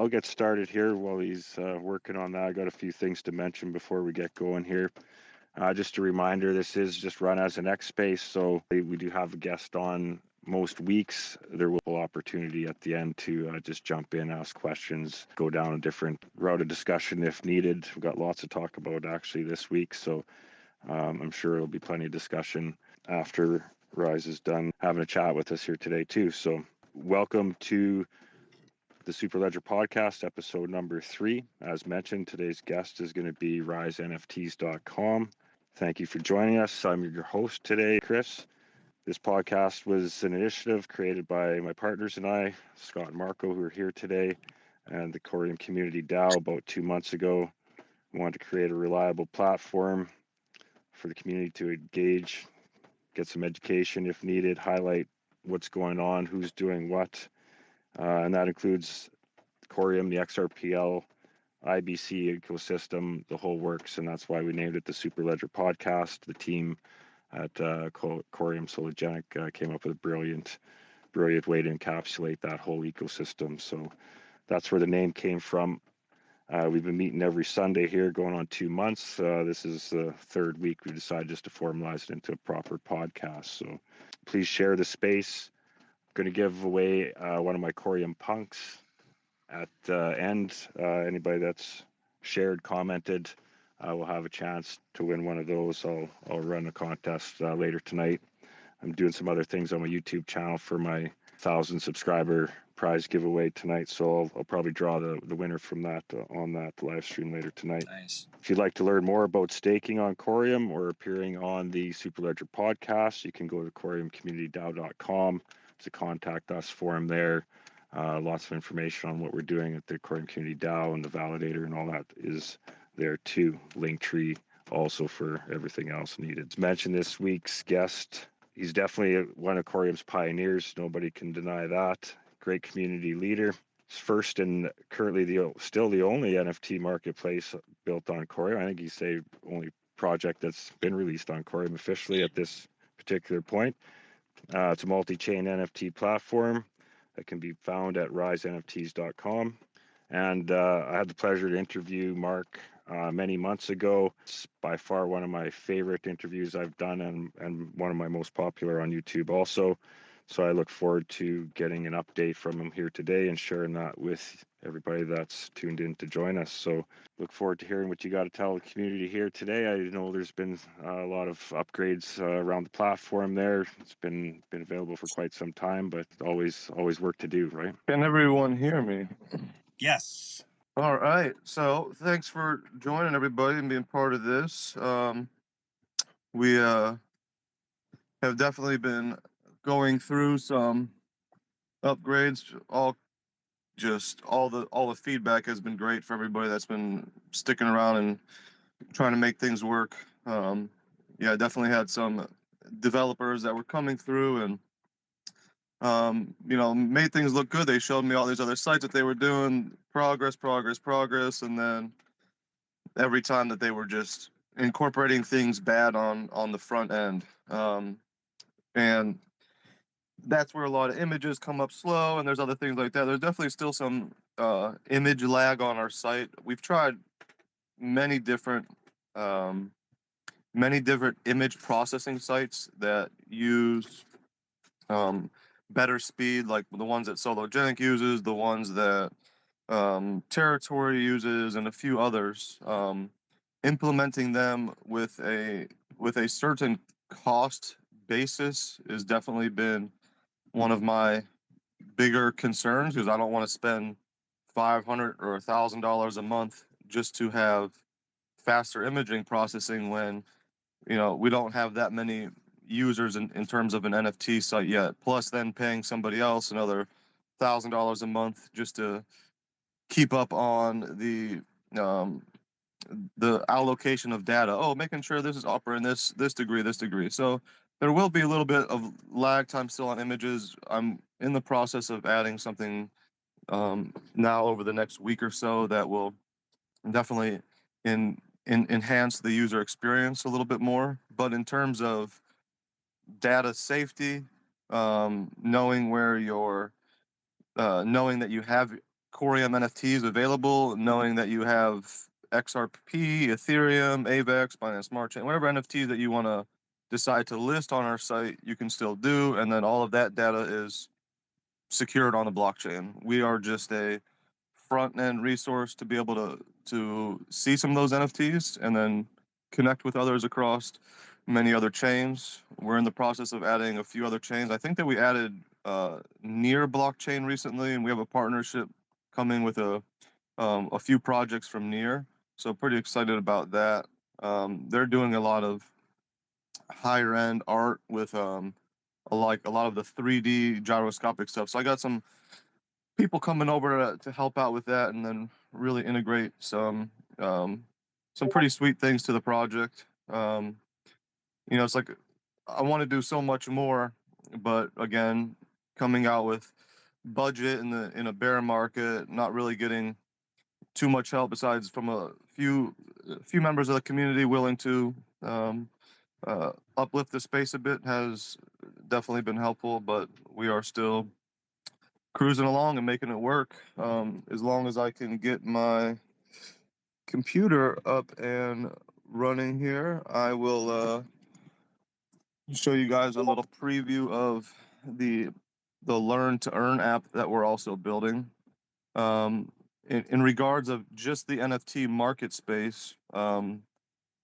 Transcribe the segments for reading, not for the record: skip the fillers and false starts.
I'll get started here while he's working on that. I got a few things to mention before we get going here. Just a reminder, this is just run as an X space, so we do have a guest on most weeks. There will be opportunity at the end to just jump in, ask questions, go down a different route of discussion if needed. We've got lots to talk about actually this week, so I'm sure there'll be plenty of discussion after Rise is done having a chat with us here today too. So welcome to the Superledger Podcast, episode number 3. As mentioned, today's guest is going to be risenfts.com. Thank you for joining us. I'm your host today, Chris. This podcast was an initiative created by my partners and I, Scott and Marco, who are here today, and the Corium Community DAO about 2 months ago. We wanted to create a reliable platform for the community to engage, get some education if needed, highlight what's going on, who's doing what. And that includes Corium, the XRPL, IBC ecosystem, the whole works. And that's why we named it the Superledger Podcast. The team at Corium Sologenic came up with a brilliant way to encapsulate that whole ecosystem. So that's where the name came from. We've been meeting every Sunday here, going on 2 months. This is the third week we decided just to formalize it into a proper podcast. So please share the space. Going to give away one of my Corium punks at the end. Anybody that's shared, commented, will have a chance to win one of those. I'll run a contest later tonight. I'm doing some other things on my YouTube channel for my 1,000 subscriber prize giveaway tonight, so I'll probably draw the winner from that on that live stream later tonight. Nice. If you'd like to learn more about staking on Corium or appearing on the Superledger podcast, you can go to coriumcommunitydao.com. There's a contact us forum there. Lots of information on what we're doing at the Corium Community DAO and the validator and all that is there too. Linktree also for everything else needed. To mention this week's guest, he's definitely one of Corium's pioneers. Nobody can deny that. Great community leader. He's first and currently still the only NFT marketplace built on Corium. I think he's the only project that's been released on Corium officially at this particular point. It's a multi-chain NFT platform that can be found at risenfts.com. And I had the pleasure to interview Mark many months ago. It's by far one of my favorite interviews I've done and one of my most popular on YouTube also. So I look forward to getting an update from him here today and sharing that with everybody that's tuned in to join us. So look forward to hearing what you got to tell the community here today. I know there's been a lot of upgrades around the platform there. It's been available for quite some time, but always work to do, right? Can everyone hear me? Yes. All right. So thanks for joining everybody and being part of this. We have definitely been going through some upgrades. All the feedback has been great for everybody that's been sticking around and trying to make things work. Definitely had some developers that were coming through and made things look good. They showed me all these other sites that they were doing, progress, and then every time that they were just incorporating things bad on the front end. And that's where a lot of images come up slow, and there's other things like that. There's definitely still some image lag on our site. We've tried many different image processing sites that use better speed, like the ones that Sologenic uses, the ones that Territory uses, and a few others. Implementing them with a certain cost basis has definitely been one of my bigger concerns, because I don't want to spend $500 or $1,000 a month just to have faster imaging processing when we don't have that many users in terms of an NFT site yet. Plus, then paying somebody else another $1,000 a month just to keep up on the allocation of data. Oh, making sure this is operating this degree. So there will be a little bit of lag time still on images. I'm in the process of adding something now over the next week or so that will definitely enhance the user experience a little bit more. But in terms of data safety, knowing where knowing that you have Corium NFTs available, knowing that you have XRP, Ethereum, AVAX, Binance Smart Chain, whatever NFTs that you want to decide to list on our site, you can still do. And then all of that data is secured on the blockchain. We are just a front end resource to be able to see some of those NFTs and then connect with others across many other chains. We're in the process of adding a few other chains. I think that we added Near blockchain recently, and we have a partnership coming with a few projects from Near. So pretty excited about that. They're doing a lot of higher end art with like a lot of the 3D gyroscopic stuff. So I got some people coming over to help out with that, and then really integrate some pretty sweet things to the project. It's like I want to do so much more, but again, coming out with budget in a bear market, not really getting too much help besides from a few members of the community willing to uplift the space a bit has definitely been helpful. But we are still cruising along and making it work. As long as I can get my computer up and running here, I will show you guys a little preview of the Learn to Earn app that we're also building. In regards of just the NFT market space,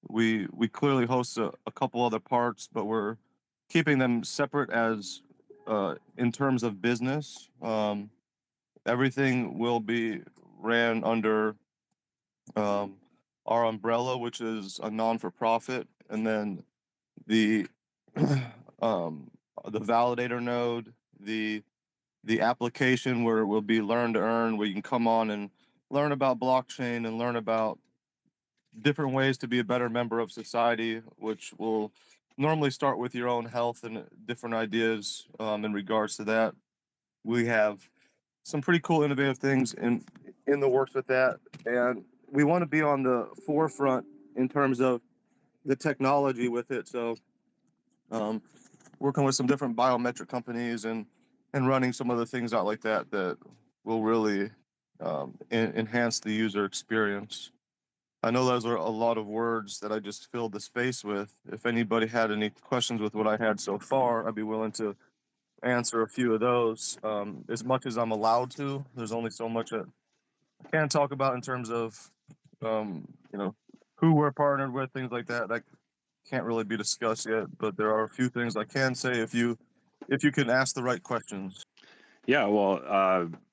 we clearly host a couple other parts, but we're keeping them separate as in terms of business. Everything will be ran under our umbrella, which is a non-for-profit, and then the the validator node, the application where it will be Learn to Earn, where you can come on and learn about blockchain and learn about different ways to be a better member of society, which will normally start with your own health and different ideas in regards to that. We have some pretty cool, innovative things in the works with that, and we want to be on the forefront in terms of the technology with it. So, working with some different biometric companies and running some other things out like that that will really enhance the user experience. I know those are a lot of words that I just filled the space with. If anybody had any questions with what I had so far, I'd be willing to answer a few of those as much as I'm allowed to. There's only so much that I can talk about in terms of who we're partnered with, things like that. That can't really be discussed yet, but there are a few things I can say if you can ask the right questions. Yeah, well,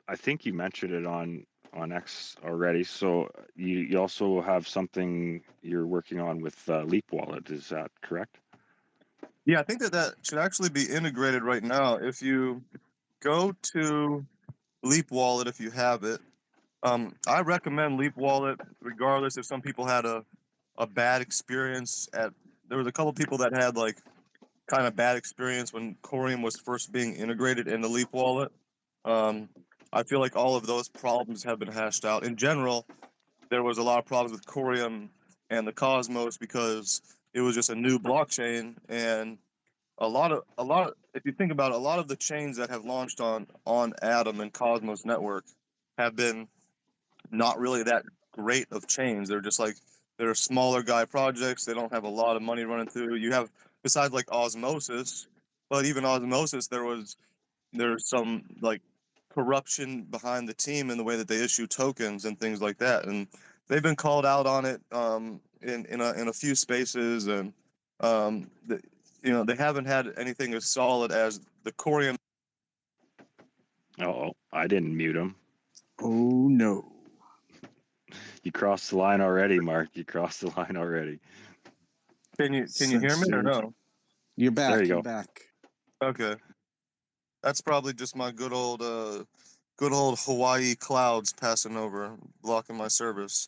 I think you mentioned it on X already. So you also have something you're working on with Leap Wallet. Is that correct? Yeah, I think that should actually be integrated right now. If you go to Leap Wallet, if you have it, I recommend Leap Wallet regardless if some people had a bad experience at. There was a couple people that had like kind of bad experience when Corium was first being integrated into Leap Wallet. I feel like all of those problems have been hashed out. In general, there was a lot of problems with Corium and the Cosmos because it was just a new blockchain, and a lot of if you think about it, a lot of the chains that have launched on Atom and Cosmos network have been not really that great of chains. They're just like they're smaller guy projects. They don't have a lot of money running through. You have besides like Osmosis, but even Osmosis, there's some like corruption behind the team in the way that they issue tokens and things like that, and they've been called out on it in a few spaces, and they haven't had anything as solid as the Corium. Oh, I didn't mute him. Oh no. You crossed the line already, Mark. You crossed the line already. Can you hear me or no? You're back. There you You're go. back. Okay. That's probably just my good old Hawaii clouds passing over, blocking my service.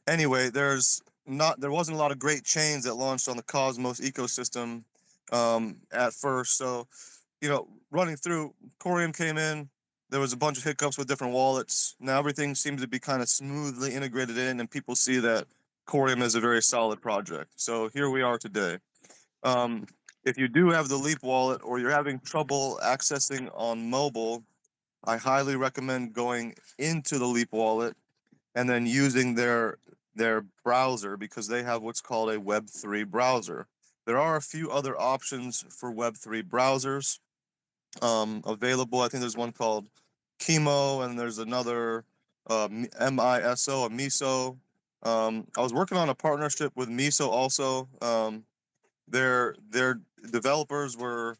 Anyway, there wasn't a lot of great chains that launched on the Cosmos ecosystem at first. So, running through, Corium came in. There was a bunch of hiccups with different wallets. Now everything seems to be kind of smoothly integrated in, and people see that Corium is a very solid project. So here we are today. If you do have the Leap wallet or you're having trouble accessing on mobile, I highly recommend going into the Leap wallet and then using their browser, because they have what's called a Web3 browser. There are a few other options for Web3 browsers available. I think there's one called Chemo, and there's another MISO, a MISO. I was working on a partnership with MISO also. Their developers were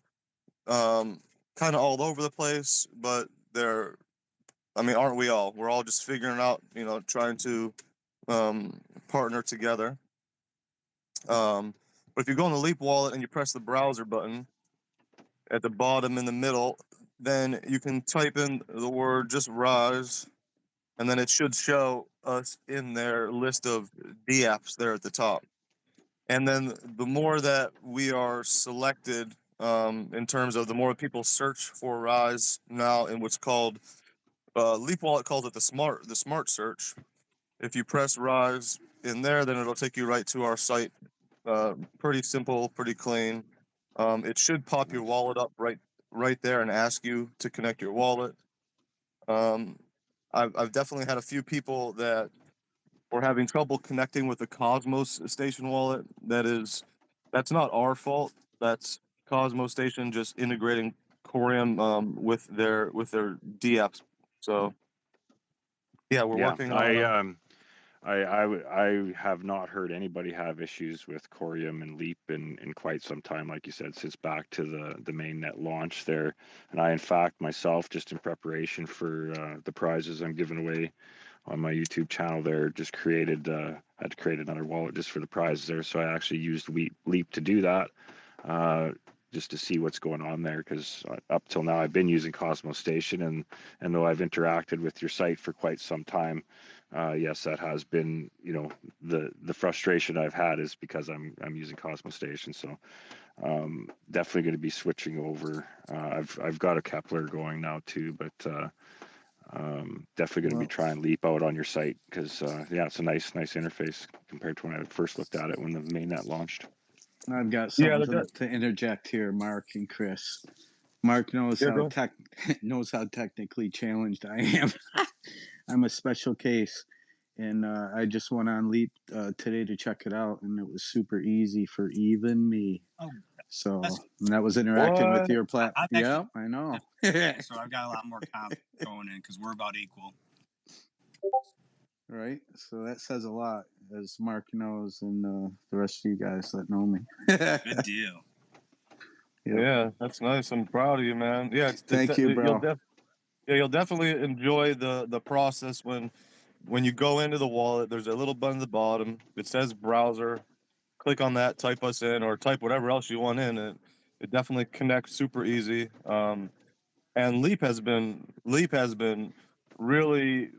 kind of all over the place, but aren't we all? We're all just figuring out, trying to partner together. But if you go in the Leap wallet and you press the browser button at the bottom in the middle, then you can type in the word just Rise, and then it should show us in their list of DApps there at the top. And then the more that we are selected, in terms of the more people search for Rise now in what's called Leap Wallet calls it the smart search. If you press Rise in there, then it'll take you right to our site. Pretty simple, pretty clean. It should pop your wallet up right there and ask you to connect your wallet. I've definitely had a few people that were having trouble connecting with the Cosmos Station wallet. That's not our fault. That's Cosmos Station just integrating Corium with their DApps. So yeah, we're working on. I have not heard anybody have issues with Corium and Leap in quite some time, like you said, since back to the mainnet launch there. And I, in fact, myself, just in preparation for the prizes I'm giving away on my YouTube channel there, just had to create another wallet just for the prizes there. So I actually used Leap to do that, just to see what's going on there, because up till now I've been using Cosmos Station, and though I've interacted with your site for quite some time, yes, that has been, the frustration I've had is because I'm using Cosmos Station. So definitely going to be switching over. I've got a Kepler going now too, but definitely going to be trying Leap out on your site, because it's a nice interface compared to when I first looked at it when the mainnet launched. I've got something to interject here, Mark and Chris. Mark knows how technically challenged I am. I'm a special case, and I just went on Leap today to check it out, and it was super easy for even me. Oh, so that was interacting with your platform. Yeah, I know. So I've got a lot more confidence going in because we're about equal. Right, so that says a lot, as Mark knows, and the rest of you guys that know me. Good deal. Yeah, that's nice. I'm proud of you, man. Yeah, thank you, bro. You'll definitely enjoy the process when you go into the wallet. There's a little button at the bottom. It says browser. Click on that, type us in, or type whatever else you want in. It definitely connects super easy. And Leap has been really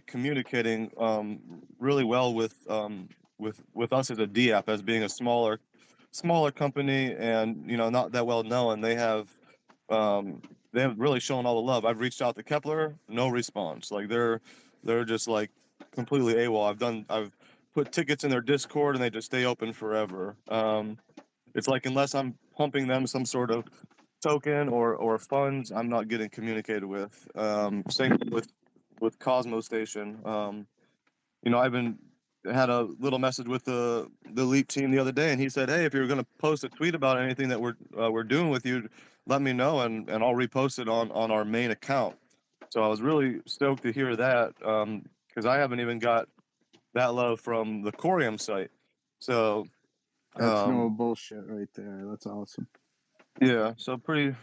communicating really well with us as a DApp, as being a smaller company, and not that well known. They have really shown all the love. I've reached out to Kepler, no response. Like they're just like completely AWOL. I've put tickets in their Discord, and they just stay open forever. It's like, unless I'm pumping them some sort of token or funds, I'm not getting communicated with. Same with Cosmos Station. I've had a little message with the Leap team the other day, and he said, "Hey, if you're going to post a tweet about anything that we're doing with you, let me know, and I'll repost it on our main account." So I was really stoked to hear that, because I haven't even got that love from the Corium site. So that's no bullshit right there. That's awesome. Yeah, so pretty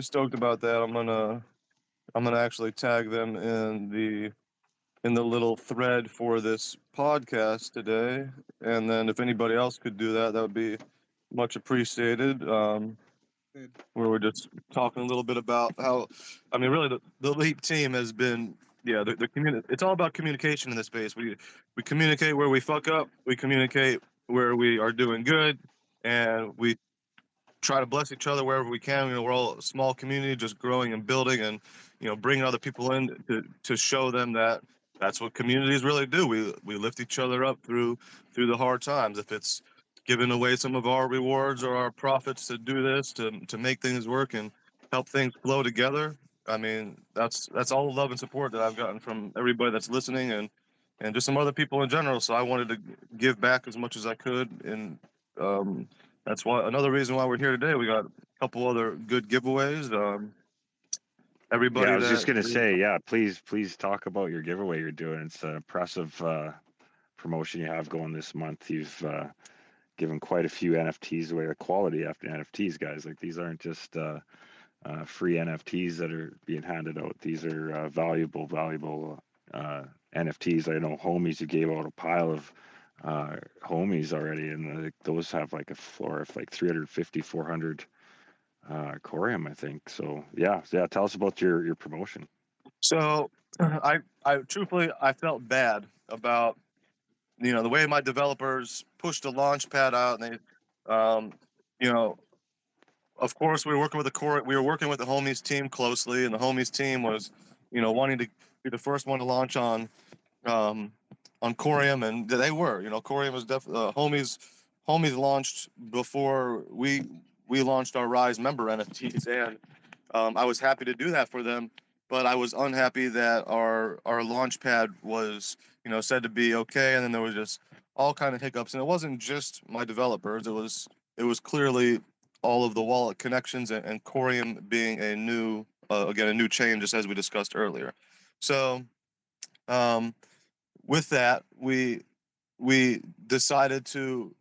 stoked about that. I'm gonna actually tag them in the little thread for this podcast today, and then if anybody else could do that, that would be much appreciated. Where we're just talking a little bit about how, really the Leap team has been, the community. It's all about communication in this space. We communicate where we fuck up. We communicate where we are doing good, and we try to bless each other wherever we can. We're all a small community, just growing and building, and bringing other people in to show them that that's what communities really do. We lift each other up through the hard times. If it's giving away some of our rewards or our profits to do this, to make things work and help things flow together, I mean, that's all the love and support that I've gotten from everybody that's listening, and just some other people in general. So I wanted to give back as much as I could, and that's why another reason why we're here today. We got a couple other good giveaways. Everybody Yeah, I was just that gonna say, yeah, please talk about your giveaway you're doing. It's an impressive promotion you have going this month. You've given quite a few NFTs away, or quality after NFTs, guys. Like these aren't just free NFTs that are being handed out. These are valuable NFTs. I know homies, you gave out a pile of homies already, and those have like a floor of like 350, 400 Corium, I think. So yeah, tell us about your promotion. So I truthfully I felt bad about the way my developers pushed the launch pad out, and they you know of course we were working with the homies team closely, and the homies team was wanting to be the first one to launch on Corium, and they were. Corium was definitely homies launched before we launched our Rise member NFTs, and I was happy to do that for them, but I was unhappy that our launch pad was said to be okay, and then there was just all kind of hiccups, and it wasn't just my developers. It was clearly all of the wallet connections, and Corium being a new a new chain, just as we discussed earlier. So with that, we decided to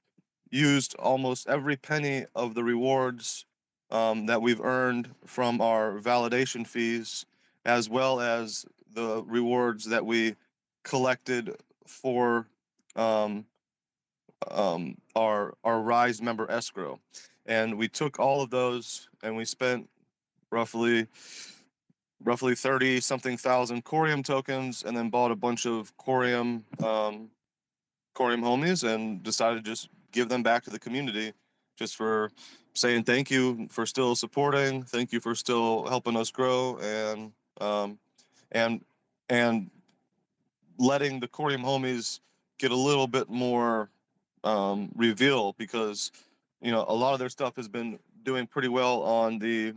use almost every penny of the rewards that we've earned from our validation fees, as well as the rewards that we collected for our Rise member escrow, and we took all of those and we spent roughly 30 something thousand Corium tokens, and then bought a bunch of Corium homies, and decided to just give them back to the community, just for saying thank you for still supporting, thank you for still helping us grow, and and letting the Corium homies get a little bit more reveal, because a lot of their stuff has been doing pretty well on the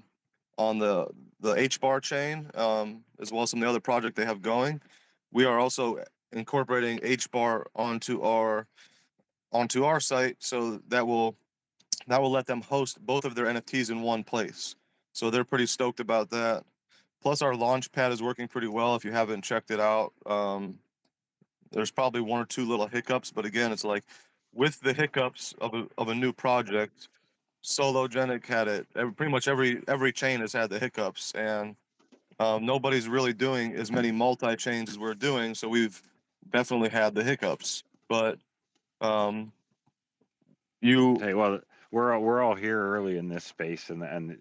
HBAR chain, as well as some of the other project they have going. We are also incorporating HBAR onto our site, so that will let them host both of their NFTs in one place. So they're pretty stoked about that. Plus, our launch pad is working pretty well. If you haven't checked it out, there's probably one or two little hiccups, but again, it's like with the hiccups of a new project, Sologenic had it. Pretty much every chain has had the hiccups, and nobody's really doing as many multi-chains as we're doing, so we've definitely had the hiccups. But Hey, well, we're all here early in this space, and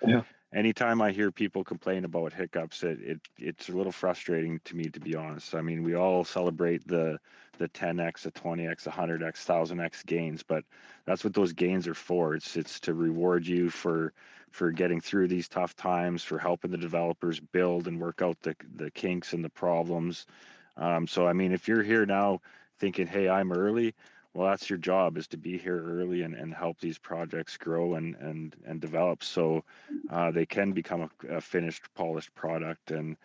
Yeah. anytime I hear people complain about hiccups, it's a little frustrating to me, to be honest. I mean, we all celebrate the 10x, the 20x, the 100x, 1000x gains, but that's what those gains are for. It's to reward you for getting through these tough times, for helping the developers build and work out the kinks and the problems. So I mean, if you're here now thinking, hey, I'm early, well, that's your job, is to be here early and help these projects grow and develop, so they can become a finished, polished product. And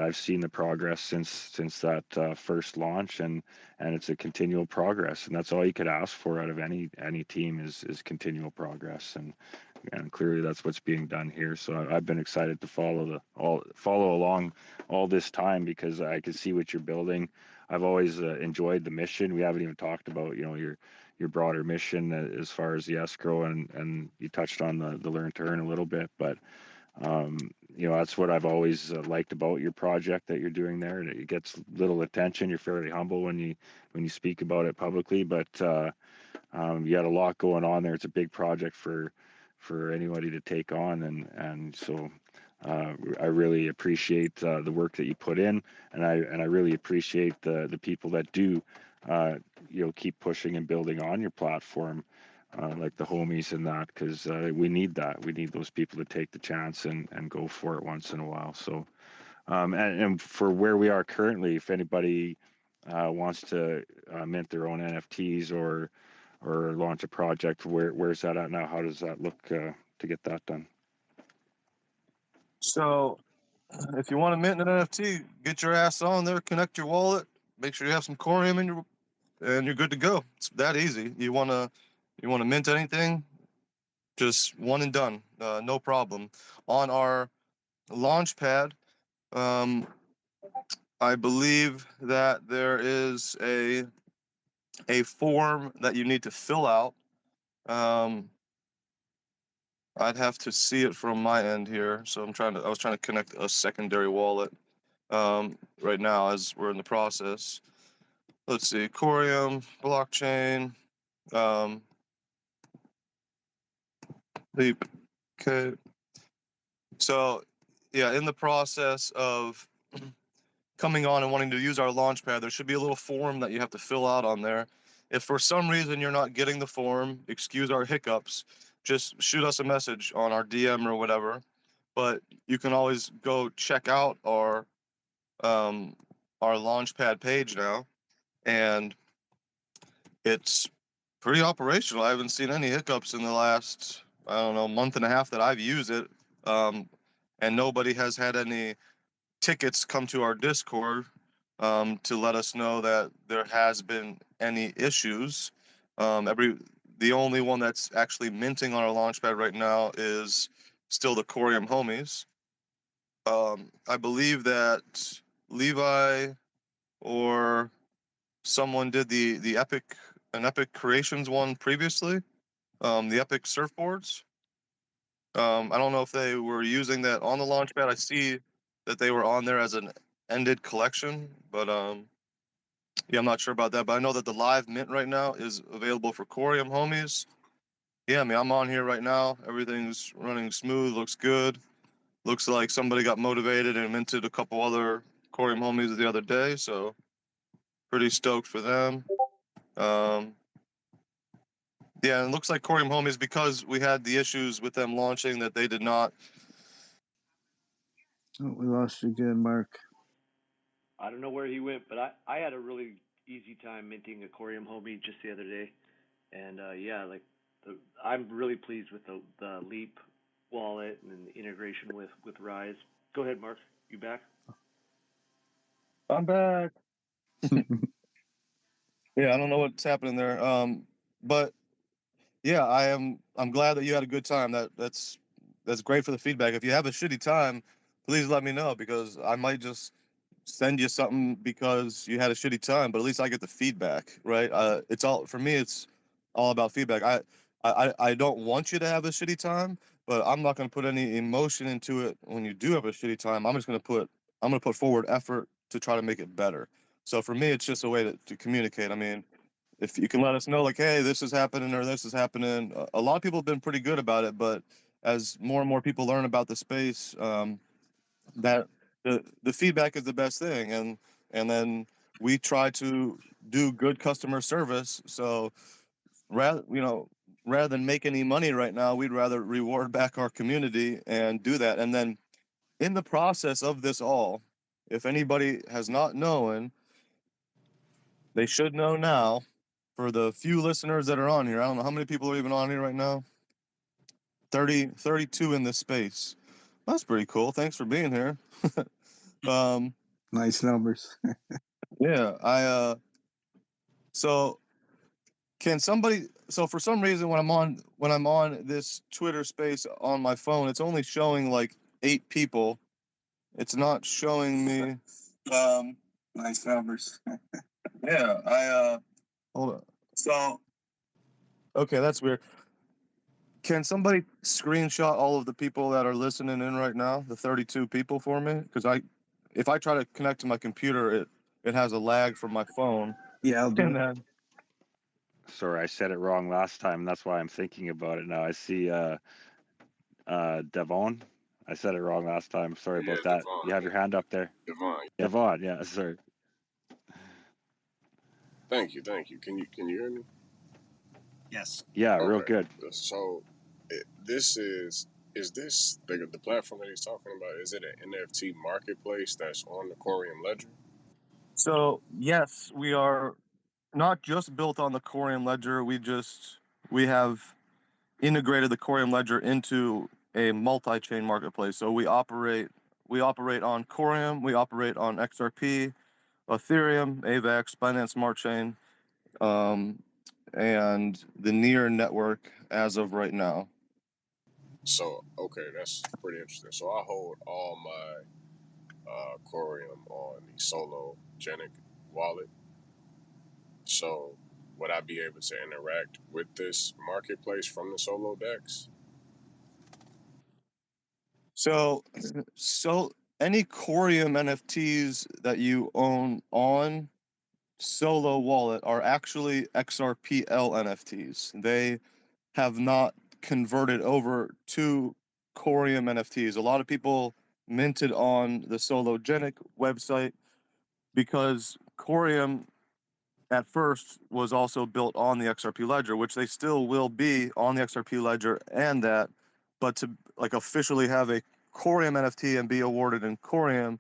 I've seen the progress since that first launch, and it's a continual progress, and that's all you could ask for out of any team is continual progress, and clearly that's what's being done here. So I've been excited to follow along all this time, because I can see what you're building. I've always enjoyed the mission. We haven't even talked about your broader mission as far as the escrow, and you touched on the learn to earn a little bit, but that's what I've always liked about your project that you're doing there. It gets little attention. You're fairly humble when you speak about it publicly, but you had a lot going on there. It's a big project for anybody to take on, and so I really appreciate the work that you put in, and I really appreciate the people that do keep pushing and building on your platform, like the homies and that, because we need that. We need those people to take the chance and go for it once in a while. So and for where we are currently, if anybody wants to mint their own NFTs or launch a project, where's that at now? How does that look to get that done? So if you want to mint an NFT, get your ass on there, connect your wallet, make sure you have some Corium in your, and you're good to go. It's that easy. You wanna mint anything, just one and done, no problem. On our launch pad, I believe that there is a form that you need to fill out. I'd have to see it from my end here, so I was trying to connect a secondary wallet right now as we're in the process. Let's see, Corium, blockchain, Leap. Okay. So, yeah, in the process of coming on and wanting to use our launchpad, there should be a little form that you have to fill out on there. If for some reason you're not getting the form, excuse our hiccups, just shoot us a message on our DM or whatever. But you can always go check out our launchpad page now, and it's pretty operational. I haven't seen any hiccups in the last, I don't know, month and a half that I've used it, and nobody has had any tickets come to our Discord to let us know that there has been any issues. The only one that's actually minting on our launchpad right now is still the Corium homies. I believe that Levi or someone did the Epic Creations one previously, the Epic surfboards. I don't know if they were using that on the launchpad. I see that they were on there as an ended collection, but yeah, I'm not sure about that. But I know that the live mint right now is available for Corium homies. Yeah, I mean, I'm on here right now. Everything's running smooth, looks good. Looks like somebody got motivated and minted a couple other Corium homies the other day, so pretty stoked for them. Yeah, and it looks like Corium homies, because we had the issues with them launching, that they did not. Oh, we lost you again, Mark. I don't know where he went, but I had a really easy time minting a Corium homie just the other day, and yeah, like I'm really pleased with the Leap wallet and the integration with Rise. Go ahead, Mark. You back? I'm back. Yeah, I don't know what's happening there. But yeah, I'm glad that you had a good time. That's great for the feedback. If you have a shitty time, please let me know, because I might just send you something because you had a shitty time, but at least I get the feedback, right? It's all, for me, it's all about feedback. I don't want you to have a shitty time, but I'm not going to put any emotion into it when you do have a shitty time. I'm going to put forward effort to try to make it better. So for me, it's just a way to communicate. I mean, if you can let us know, like, hey, this is happening or this is happening. A lot of people have been pretty good about it, but as more and more people learn about the space, that the feedback is the best thing, and then we try to do good customer service. So rather than make any money right now, we'd rather reward back our community and do that. And then in the process of this all, if anybody has not known, they should know now. For the few listeners that are on here, I don't know how many people are even on here right now. 32 in this space. That's pretty cool. Thanks for being here. Nice numbers. Yeah, so can somebody, so for some reason when I'm on this Twitter space on my phone, it's only showing like 8 people. It's not showing me Nice numbers. yeah, hold on. So okay, that's weird. Can somebody screenshot all of the people that are listening in right now, the 32 people, for me? Because if I try to connect to my computer, it has a lag from my phone. Yeah, I'll do it. Sorry, I said it wrong last time. That's why I'm thinking about it now. I see Devon. I said it wrong last time. Sorry about that. Devon, You have your hand up there. Devon. Yeah. Devon, yeah, sorry. Thank you. Can you hear me? Yes. Yeah, real good. So this is this the platform that he's talking about? Is it an NFT marketplace that's on the Corium Ledger? So yes, we are not just built on the Corium Ledger. We have integrated the Corium Ledger into a multi-chain marketplace. So we operate We operate on Corium. We operate on XRP, Ethereum, AVAX, Binance Smart Chain, and the Near network as of right now. So, okay, that's pretty interesting. So I hold all my Corium on the Sologenic wallet. So would I be able to interact with this marketplace from the Solo Dex? So any Corium NFTs that you own on Solo Wallet are actually XRPL NFTs. They have not converted over to Corium NFTs. A lot of people minted on the Sologenic website because Corium at first was also built on the XRP ledger, which they still will be on the XRP ledger and that, but to like officially have a Corium NFT and be awarded in Corium,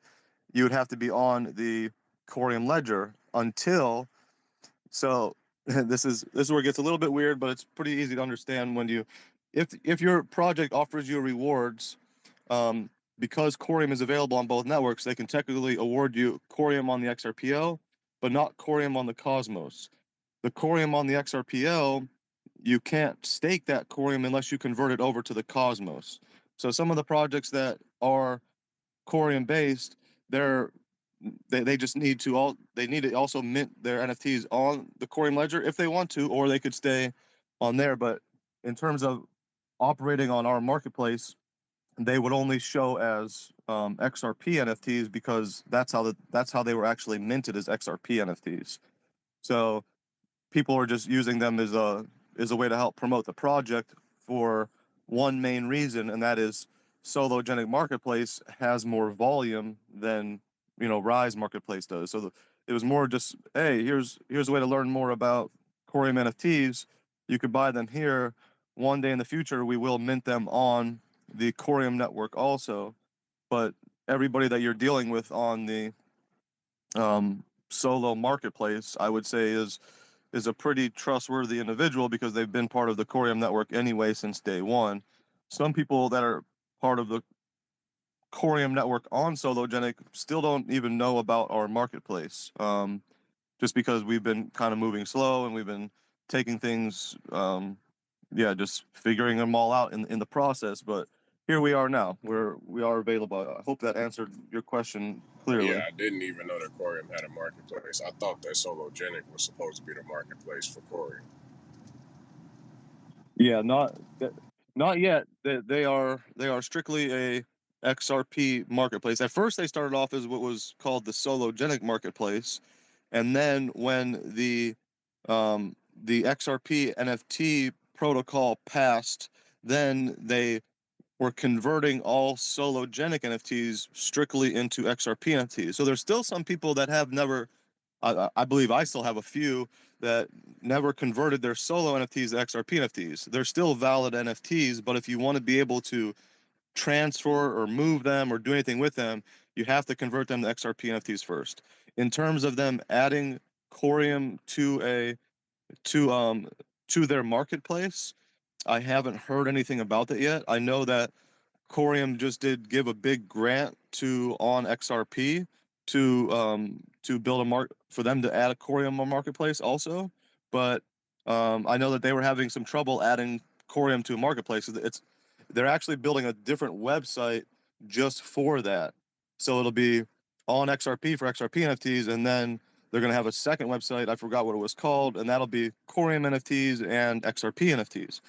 you would have to be on the Corium ledger until. So this is where it gets a little bit weird, but it's pretty easy to understand when you, if your project offers you rewards, because Corium is available on both networks, they can technically award you Corium on the XRPL, but not Corium on the Cosmos. The Corium on the XRPL, you can't stake that Corium unless you convert it over to the Cosmos. So some of the projects that are Corium based, they just need to also mint their NFTs on the Corium ledger if they want to, or they could stay on there. But in terms of operating on our marketplace, they would only show as XRP NFTs because that's how they were actually minted as XRP NFTs. So people are just using them as a way to help promote the project for one main reason, and that is Sologenic Marketplace has more volume than Rise Marketplace does. So it was more just, hey, here's a way to learn more about Corium NFTs. You could buy them here. One day in the future, we will mint them on the Corium network also. But everybody that you're dealing with on the Solo Marketplace, I would say, is a pretty trustworthy individual because they've been part of the Corium network anyway since day one. Some people that are part of the Corium network on Sologenic still don't even know about our marketplace, just because we've been kind of moving slow and we've been taking things, just figuring them all out in the process. But here we are now. We are available. I hope that answered your question clearly. Yeah, I didn't even know that Corium had a marketplace. I thought that Sologenic was supposed to be the marketplace for Corium. Yeah, not yet. They are strictly a XRP marketplace. At first, they started off as what was called the Sologenic marketplace, and then when the XRP NFT protocol passed, then they were converting all Sologenic NFTs strictly into XRP NFTs. So there's still some people that have never. I believe I still have a few that never converted their Solo NFTs to XRP NFTs. They're still valid NFTs, but if you want to be able to transfer or move them or do anything with them, you have to convert them to XRP NFTs first. In terms of them adding Corium to their marketplace, I haven't heard anything about that yet. I know that Corium just did give a big grant on XRP to build for them to add a Corium marketplace also, but I know that they were having some trouble adding Corium to a marketplace. They're actually building a different website just for that, so it'll be on XRP for XRP NFTs, and then they're going to have a second website. I forgot what it was called, and that'll be Corium NFTs and XRP NFTs.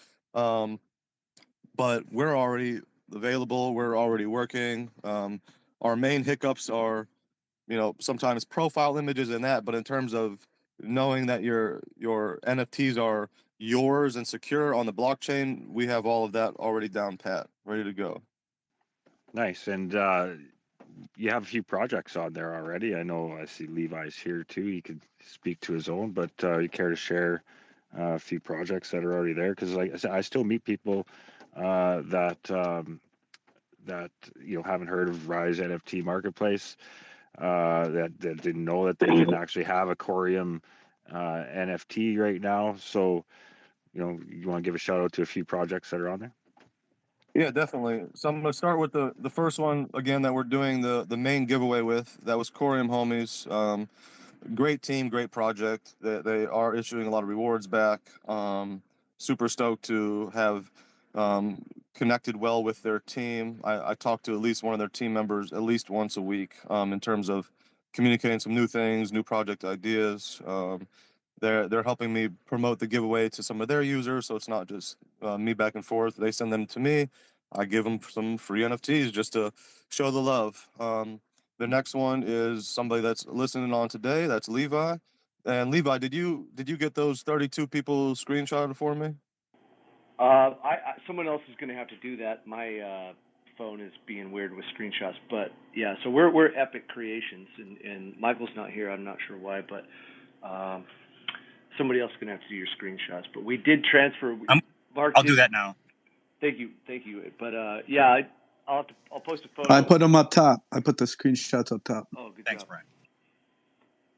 But we're already available. We're already working. Our main hiccups are, sometimes profile images and that. But in terms of knowing that your NFTs are yours and secure on the blockchain, we have all of that already down pat, ready to go. Nice. And you have a few projects on there already. I see Levi's here too. He could speak to his own, but you care to share a few projects that are already there? Because like I said, I still meet people that haven't heard of Rise NFT Marketplace, that didn't know that they didn't actually have a Corium NFT right now. So you want to give a shout out to a few projects that are on there? Yeah, definitely. So I'm gonna start with the first one again that we're doing the main giveaway with. That was Corium Homies. Great team, great project. They are issuing a lot of rewards back. Super stoked to have connected well with their team. I talk to at least one of their team members at least once a week in terms of communicating some new things, new project ideas. They're helping me promote the giveaway to some of their users, so it's not just me back and forth. They send them to me. I give them some free NFTs just to show the love. The next one is somebody that's listening on today. That's Levi. And Levi, did you get those 32 people screenshotted for me? Someone else is going to have to do that. My phone is being weird with screenshots, but yeah. So we're Epic Creations, and Michael's not here. I'm not sure why, but somebody else is going to have to do your screenshots. But we did transfer. I'll do that now. Thank you. But yeah, I'll post a photo. I put them up top. I put the screenshots up top. Oh, good Thanks, job. Brian.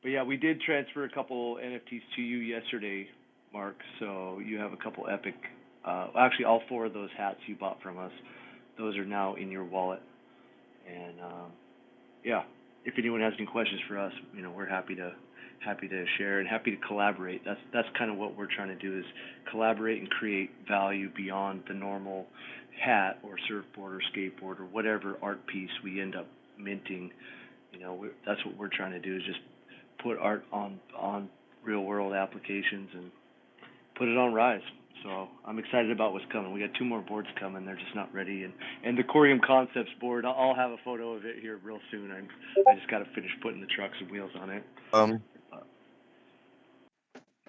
But yeah, we did transfer a couple NFTs to you yesterday, Mark. So you have a couple Epic. Actually, all 4 of those hats you bought from us, those are now in your wallet. And yeah, if anyone has any questions for us, we're happy to share and happy to collaborate. That's kind of what we're trying to do, is collaborate and create value beyond the normal hat or surfboard or skateboard or whatever art piece we end up minting. That's what we're trying to do, is just put art on real world applications and put it on Rise. So I'm excited about what's coming. We got 2 more boards coming. They're just not ready. And the Corium Concepts board, I'll have a photo of it here real soon. I just got to finish putting the trucks and wheels on it.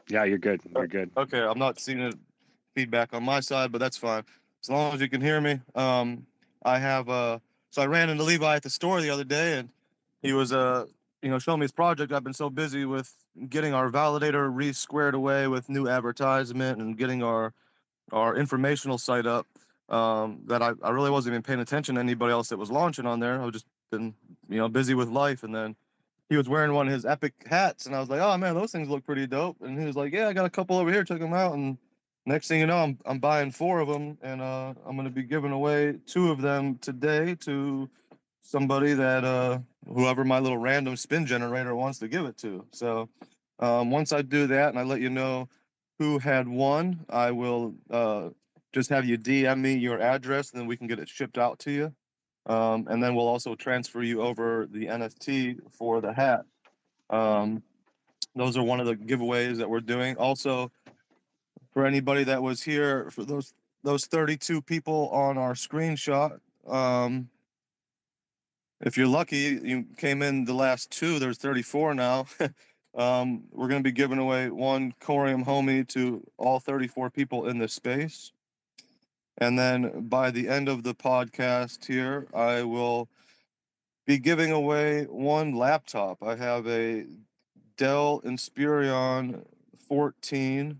Yeah, you're good. You're good. Okay, I'm not seeing it feedback on my side, but that's fine. As long as you can hear me. I have so I ran into Levi at the store the other day, and he was showing me his project. I've been so busy with getting our validator re-squared away with new advertisement and getting our informational site up that I really wasn't even paying attention to anybody else that was launching on there. I was just been busy with life, and then he was wearing one of his Epic hats, and I was like, oh man, those things look pretty dope. And he was like, yeah, I got a couple over here, check them out. And next thing you know, I'm buying 4 of them, and I'm gonna be giving away 2 of them today to somebody that whoever my little random spin generator wants to give it to. So once I do that and I let you know who had won, I will just have you DM me your address, and then we can get it shipped out to you. And then we'll also transfer you over the NFT for the hat. Those are one of the giveaways that we're doing. Also, for anybody that was here, for those 32 people on our screenshot, if you're lucky, you came in the last 2. There's 34 now. We're going to be giving away 1 Corium Homie to all 34 people in this space. And then by the end of the podcast here, I will be giving away 1 laptop. I have a Dell Inspiron 14.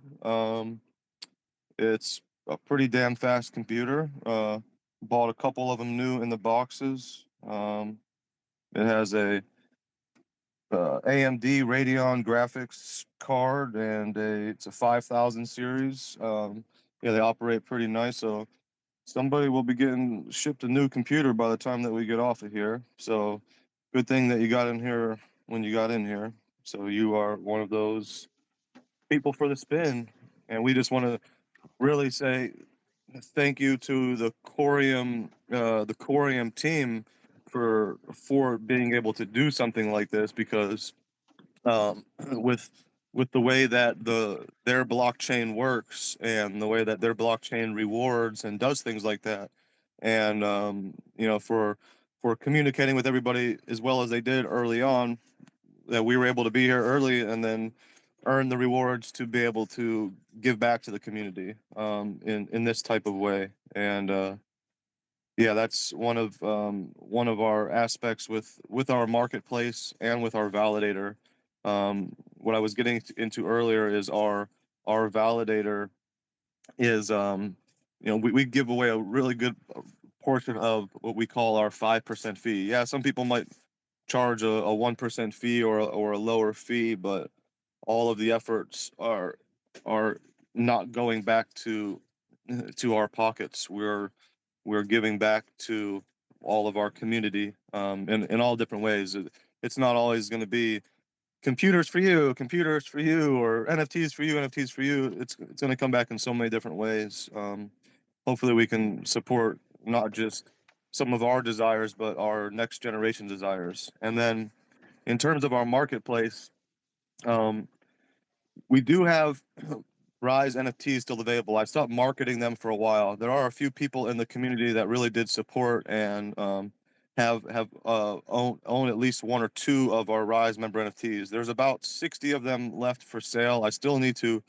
It's a pretty damn fast computer. Bought a couple of them new in the boxes. It has a AMD Radeon graphics card, and it's a 5000 series. Yeah, they operate pretty nice. So somebody will be getting shipped a new computer by the time that we get off of here. So good thing that you got in here when you got in here. So you are one of those people for the spin. And we just want to really say thank you to the Corium team for being able to do something like this, because with the way that their blockchain works and the way that their blockchain rewards and does things like that, and for communicating with everybody as well as they did early on, that we were able to be here early and then earn the rewards to be able to give back to the community in this type of way. And yeah, that's one of our aspects with our marketplace and with our validator. What I was getting into earlier is our validator is we give away a really good portion of what we call our 5% fee. Yeah, some people might charge a 1% fee or a lower fee, but all of the efforts are not going back to our pockets. We're we're giving back to all of our community in all different ways. It's not always going to be computers for you, or NFTs for you, NFTs for you. It's going to come back in so many different ways. Hopefully we can support not just some of our desires, but our next generation desires. And then in terms of our marketplace, we do have Rise NFTs still available. I stopped marketing them for a while. There are a few people in the community that really did support and have own at least one or two of our Rise member NFTs. There's about 60 of them left for sale. I still need to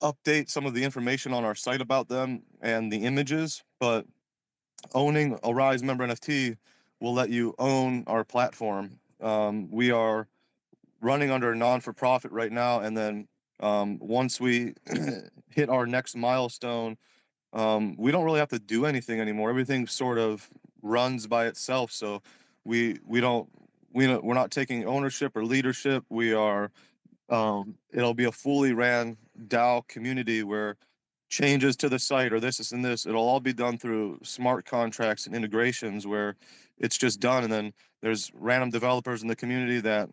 update some of the information on our site about them and the images, but owning a Rise member NFT will let you own our platform. We are running under a non-for-profit right now, and then once we hit our next milestone, we don't really have to do anything anymore. Everything sort of runs by itself. So we're not taking ownership or leadership. We are it'll be a fully ran DAO community where changes to the site or this and this, it'll all be done through smart contracts and integrations where it's just done. And then there's random developers in the community that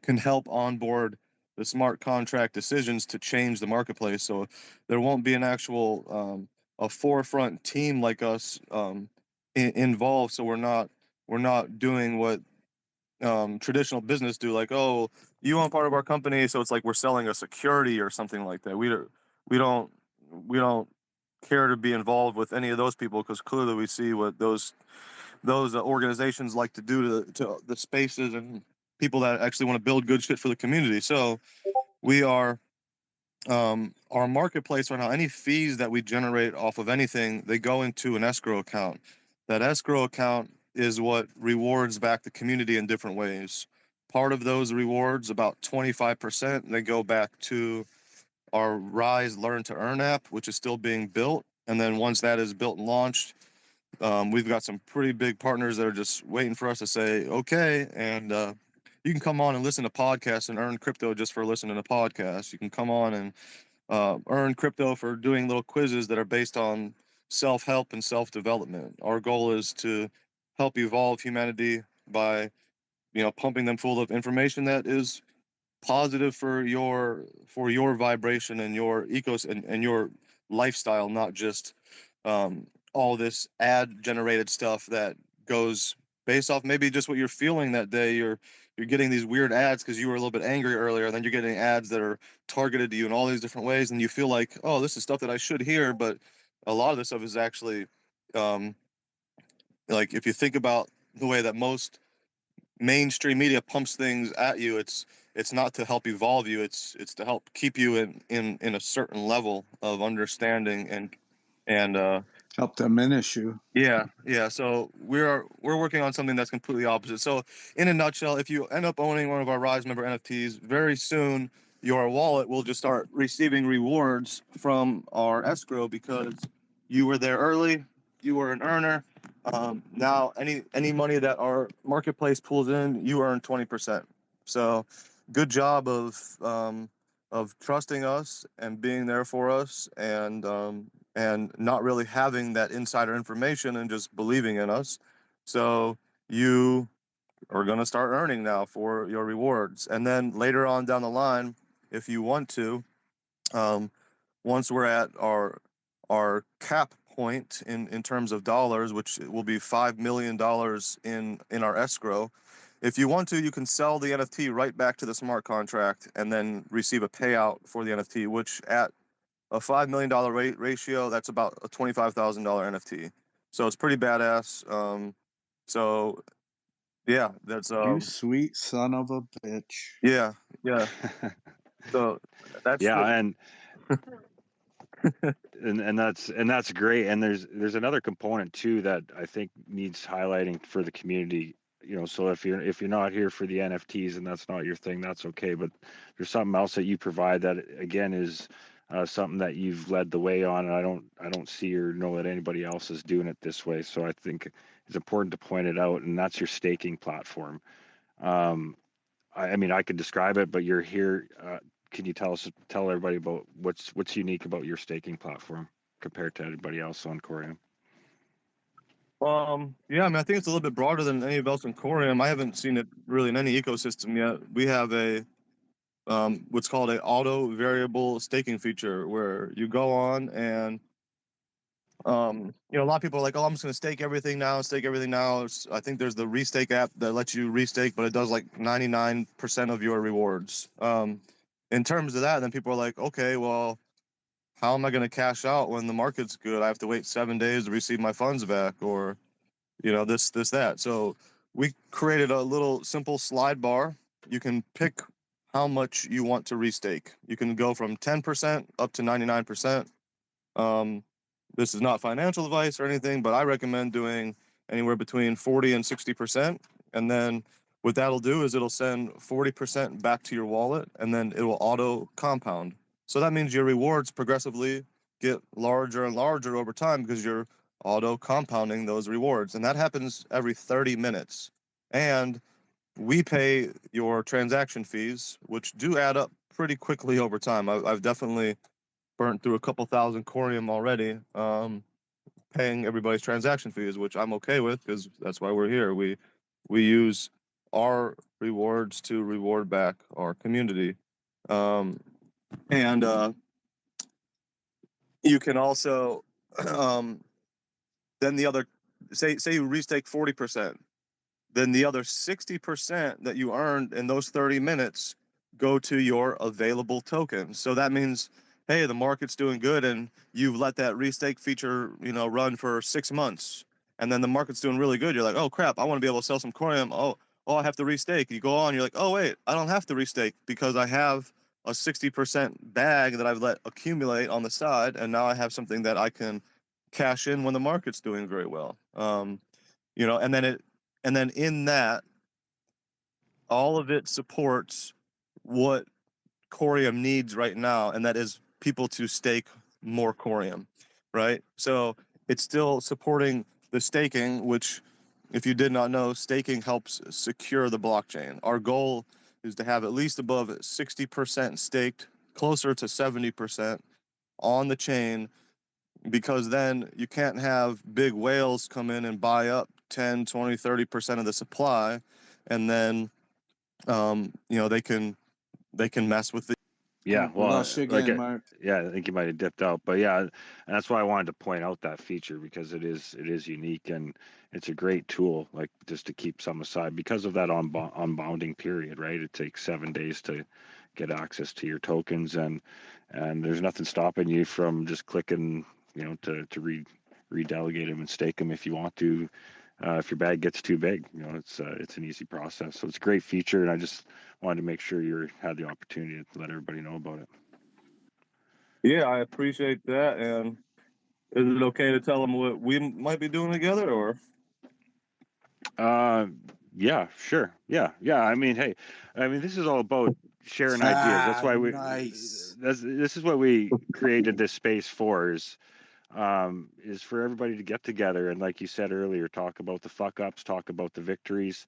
can help onboard the smart contract decisions to change the marketplace. So there won't be an actual a forefront team like us involved. So we're not doing what traditional business do, like, oh, you want part of our company, so it's like we're selling a security or something like that. We don't care to be involved with any of those people, because clearly we see what those organizations like to do to the spaces and people that actually want to build good shit for the community. So we are our marketplace right now, any fees that we generate off of anything, they go into an escrow account. That escrow account is what rewards back the community in different ways. Part of those rewards, about 25%, they go back to our Rise Learn to Earn app, which is still being built. And then once that is built and launched, we've got some pretty big partners that are just waiting for us to say, okay. And you can come on and listen to podcasts and earn crypto just for listening to podcasts. You can come on and earn crypto for doing little quizzes that are based on self-help and self-development. Our goal is to help evolve humanity by, pumping them full of information that is positive for your vibration and your and your lifestyle, not just all this ad generated stuff that goes based off maybe just what you're feeling that day. You're getting these weird ads because you were a little bit angry earlier, and then you're getting ads that are targeted to you in all these different ways, and you feel like, oh, this is stuff that I should hear. But a lot of this stuff is actually like, if you think about the way that most mainstream media pumps things at you, it's not to help evolve you, it's to help keep you in a certain level of understanding and help diminish you. Yeah. So we're working on something that's completely opposite. So in a nutshell, if you end up owning one of our Rise member NFTs, very soon your wallet will just start receiving rewards from our escrow because you were there early, you were an earner. Now any money that our marketplace pulls in, you earn 20%. So good job of trusting us and being there for us, and not really having that insider information and just believing in us. So you are going to start earning now for your rewards. And then later on down the line, if you want to, once we're at our cap point in terms of dollars, which will be $5 million in our escrow, if you want to, you can sell the NFT right back to the smart contract and then receive a payout for the NFT, which at a $5 million ratio, that's about a $25,000 NFT. So it's pretty badass. So yeah, that's you sweet son of a bitch. Yeah. So that's and that's great. And there's another component too that I think needs highlighting for the community. So if you're not here for the NFTs and that's not your thing, that's okay. But there's something else that you provide that again is something that you've led the way on, and I don't see or know that anybody else is doing it this way. So I think it's important to point it out, and that's your staking platform. I mean, I could describe it, but you're here. Can you tell everybody about what's unique about your staking platform compared to everybody else on Corium? Yeah, I mean, I think it's a little bit broader than any of else in Corium. I haven't seen it really in any ecosystem yet. We have a what's called a auto variable staking feature where you go on and a lot of people are like, oh, I'm just going to stake everything now. I think there's the Restake app that lets you restake, but it does like 99% of your rewards. In terms of that, then people are like, okay, well, how am I going to cash out when the market's good? I have to wait 7 days to receive my funds back, or this, that. So we created a little simple slide bar. You can pick how much you want to restake. You can go from 10% up to 99%. This is not financial advice or anything, but I recommend doing anywhere between 40 and 60%. And then what that'll do is it'll send 40% back to your wallet, and then it will auto compound. So that means your rewards progressively get larger and larger over time because you're auto compounding those rewards. And that happens every 30 minutes. And we pay your transaction fees, which do add up pretty quickly over time. I've definitely burnt through a couple thousand Corium already, paying everybody's transaction fees, which I'm okay with because that's why we're here. We use our rewards to reward back our community, and you can also then the other say you restake 40%, then the other 60% that you earned in those 30 minutes go to your available tokens. So that means, hey, the market's doing good and you've let that restake feature, run for 6 months. And then the market's doing really good. You're like, oh crap, I want to be able to sell some Corium. Oh, I have to restake. You go on, you're like, oh wait, I don't have to restake because I have a 60% bag that I've let accumulate on the side, and now I have something that I can cash in when the market's doing very well. And then in that, all of it supports what Corium needs right now, and that is people to stake more Corium, right? So it's still supporting the staking, which, if you did not know, staking helps secure the blockchain. Our goal is to have at least above 60% staked, closer to 70% on the chain, because then you can't have big whales come in and buy up 10, 20, 30% of the supply, and then they can mess with the Yeah, We well, lost you again, Mark. yeah, I think you might have dipped out, but yeah, and that's why I wanted to point out that feature because it is unique and it's a great tool, like just to keep some aside because of that unbounding period, right? It takes 7 days to get access to your tokens, and there's nothing stopping you from just clicking, to redelegate them and stake them if you want to. If your bag gets too big, it's an easy process. So it's a great feature, and I just wanted to make sure you had the opportunity to let everybody know about it. Yeah, I appreciate that. And is it okay to tell them what we might be doing together, or? Yeah, sure. Yeah. I mean, hey, this is all about sharing ideas. That's why nice. this is what we created this space for, is for everybody to get together and, like you said earlier, talk about the fuck ups, talk about the victories,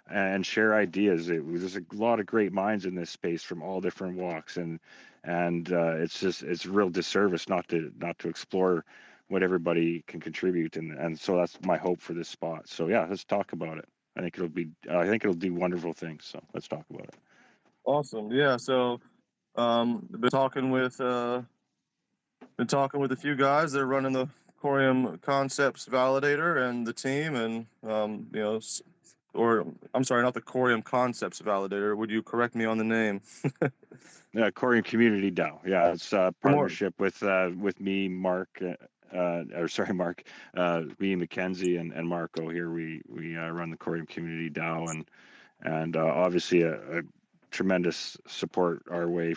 and share ideas. There's a lot of great minds in this space from all different walks, and it's a real disservice not to explore what everybody can contribute, and so that's my hope for this spot. So yeah, let's talk about it. I think it'll do wonderful things. So let's talk about it. Awesome. Yeah. So, been talking with a few guys. They're running the Corium Concepts Validator and the team, and or I'm sorry, not the Corium Concepts Validator. Would you correct me on the name? Yeah, Corium Community DAO. Yeah, it's a partnership with me, Mark, Mark, me, Mackenzie, and Marco here. We run the Corium Community DAO, and obviously a tremendous support our way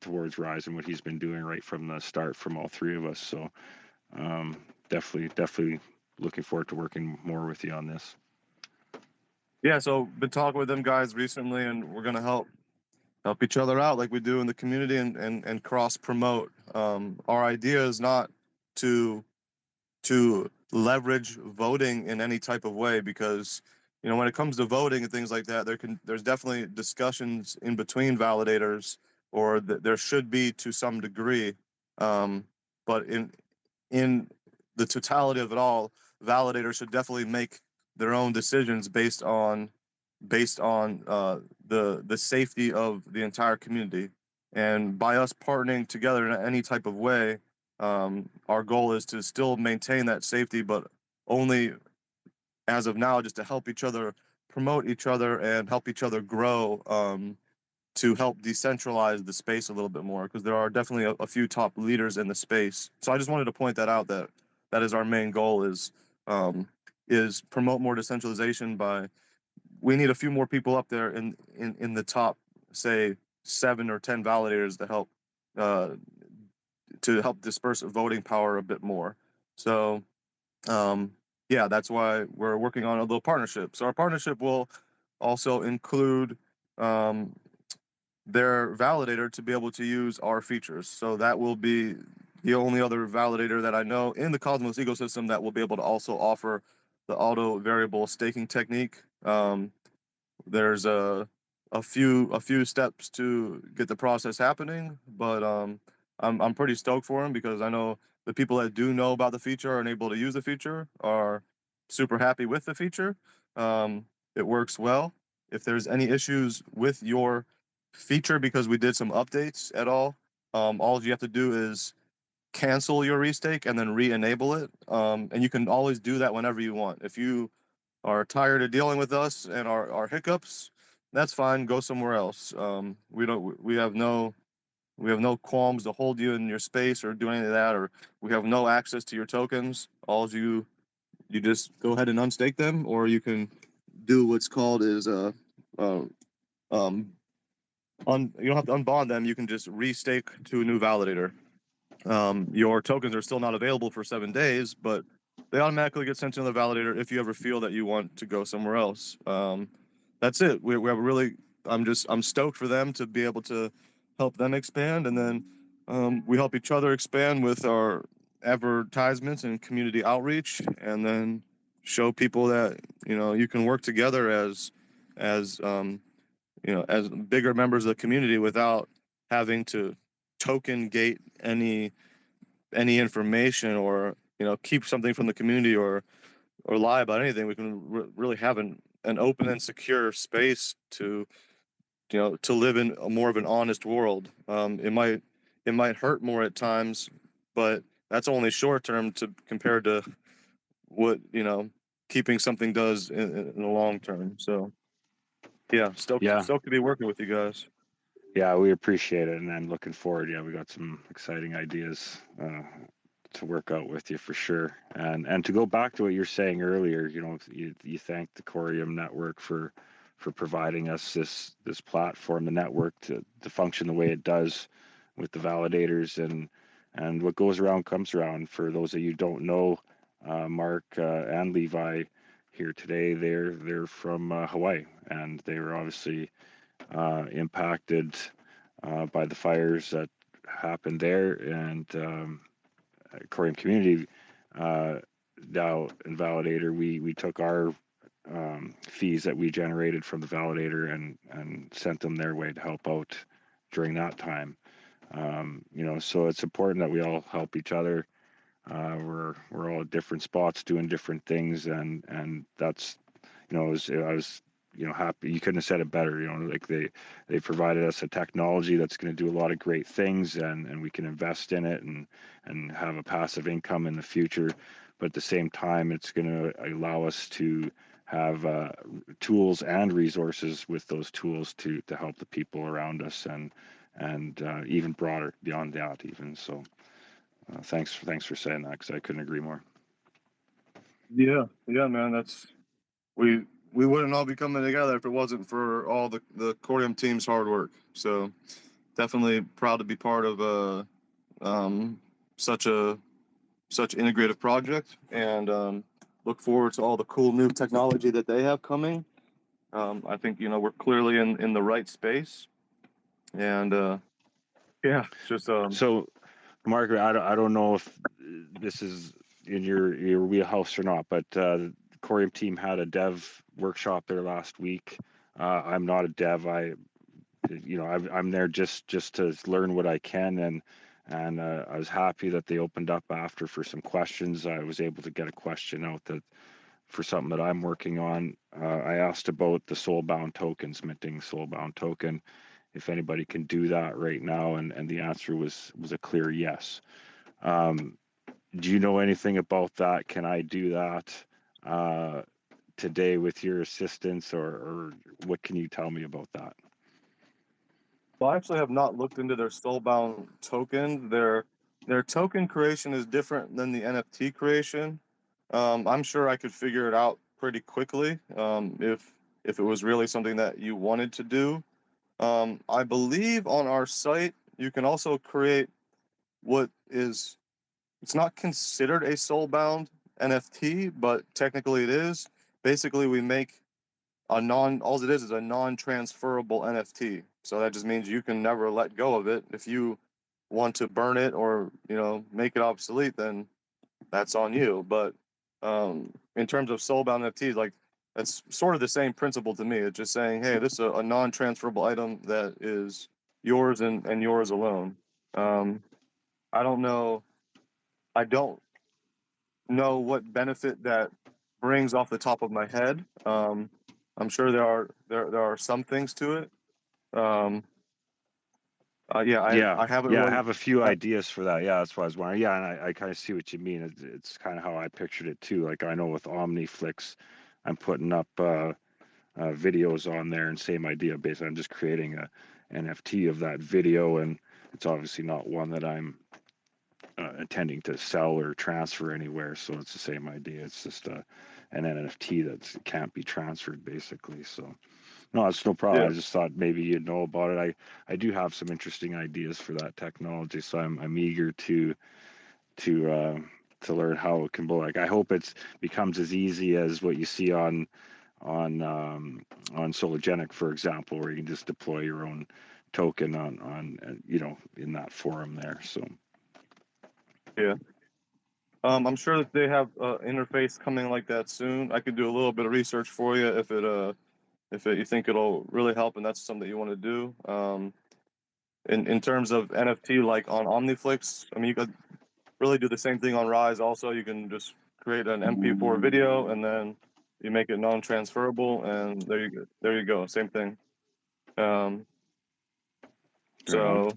towards Rise and what he's been doing right from the start from all three of us. So definitely looking forward to working more with you on this. Yeah, so been talking with them guys recently, and we're gonna help each other out like we do in the community, and cross promote. Our idea is not to leverage voting in any type of way, because when it comes to voting and things like that, there's definitely discussions in between validators, or there should be to some degree, but in the totality of it all, validators should definitely make their own decisions based on the safety of the entire community. And by us partnering together in any type of way, our goal is to still maintain that safety, but only as of now just to help each other, promote each other, and help each other grow, to help decentralize the space a little bit more, because there are definitely a few top leaders in the space. So I just wanted to point that out, that that is our main goal, is promote more decentralization. By we need a few more people up there in the top, say 7 or 10 validators to help disperse voting power a bit more. So yeah, that's why we're working on a little partnership. So our partnership will also include their validator to be able to use our features. So that will be the only other validator that I know in the Cosmos ecosystem that will be able to also offer the auto variable staking technique. There's a few steps to get the process happening, but I'm pretty stoked for them, because I know the people that do know about the feature and able to use the feature are super happy with the feature. It works well. If there's any issues with your feature because we did some updates at all you have to do is cancel your restake and then re-enable it. And you can always do that whenever you want. If you are tired of dealing with us and our hiccups, that's fine. Go somewhere else. We have no qualms to hold you in your space or do any of that, or we have no access to your tokens. All you just go ahead and unstake them, or you can do what's called is you don't have to unbond them. You can just restake to a new validator. Your tokens are still not available for 7 days, but they automatically get sent to another validator if you ever feel that you want to go somewhere else. That's it. We have a really, I'm stoked for them to be able to help them expand, and then we help each other expand with our advertisements and community outreach, and then show people that you can work together as as bigger members of the community without having to token gate any information, or keep something from the community, or lie about anything. We can really have an open and secure space to to live in a more of an honest world. It might hurt more at times, but that's only short term to compared to what keeping something does in the long term. So yeah, stoked to be working with you guys. Yeah, we appreciate it, and I'm looking forward. Yeah, we got some exciting ideas to work out with you for sure. And to go back to what you're saying earlier, you thank the Corium network for providing us this platform, the network to function the way it does with the validators, and what goes around comes around. For those of you who don't know, Mark and Levi here today, they're from Hawaii, and they were obviously impacted by the fires that happened there, and Corium community now in validator, we took our fees that we generated from the validator and sent them their way to help out during that time. So it's important that we all help each other. We're all at different spots doing different things, and that's I was happy. You couldn't have said it better. Like they provided us a technology that's going to do a lot of great things, and we can invest in it and have a passive income in the future. But at the same time, it's going to allow us to have tools and resources with those tools to help the people around us, and even broader beyond that even. So thanks for saying that, because I couldn't agree more. Yeah, man. That's we wouldn't all be coming together if it wasn't for all the Corium team's hard work. So definitely proud to be part of such integrative project, and look forward to all the cool new technology that they have coming. I think we're clearly in the right space, and yeah, just So, Margaret, I don't know if this is in your wheelhouse or not, but the Corium team had a dev workshop there last week. I'm not a dev. I'm there just to learn what I can, And I was happy that they opened up after for some questions. I was able to get a question out that for something that I'm working on. I asked about the soulbound tokens, minting soulbound token, if anybody can do that right now, and the answer was a clear yes. Do you know anything about that? Can I do that today with your assistance, or what can you tell me about that? Well, I actually have not looked into their soulbound token. Their token creation is different than the NFT creation. I'm sure I could figure it out pretty quickly if it was really something that you wanted to do. I believe on our site you can also create what is, it's not considered a soulbound NFT, but technically it is. Basically, we make all it is a non-transferable NFT. So that just means you can never let go of it. If you want to burn it or, make it obsolete, then that's on you. But in terms of soulbound NFTs, like, that's sort of the same principle to me. It's just saying, hey, this is a non-transferable item that is yours and yours alone. I don't know. I don't know what benefit that brings off the top of my head. I'm sure there are some things to it. I haven't I really. have a few ideas for that. Yeah, that's why I was wondering. Yeah, and I kind of see what you mean. It's kind of how I pictured it too. Like, I know with OmniFlix, I'm putting up videos on there, and same idea. Basically, I'm just creating a NFT of that video, and it's obviously not one that I'm intending to sell or transfer anywhere. So it's the same idea. It's just an NFT that can't be transferred, basically. So no, it's no problem. Yeah. I just thought maybe you'd know about it. I do have some interesting ideas for that technology, so I'm eager to learn how it can go. Like, I hope it becomes as easy as what you see on Sologenic, for example, where you can just deploy your own token on in that forum there. So Yeah. I'm sure that they have interface coming like that soon. I could do a little bit of research for you if you think it'll really help and that's something that you want to do. In terms of NFT, like on OmniFlix, I mean, you could really do the same thing on Rise. Also, you can just create an MP4 video and then you make it non-transferable, and there you go, same thing. So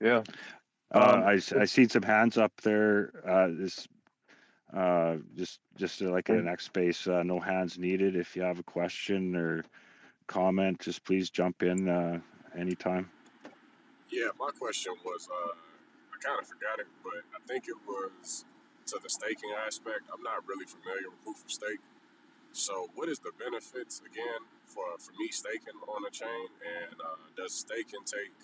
yeah. I see some hands up there. Just like in the next space, no hands needed. If you have a question or comment, just please jump in anytime. Yeah, my question was, I kind of forgot it, but I think it was to the staking aspect. I'm not really familiar with proof of stake. So what is the benefits, again, for me staking on the chain? And does staking take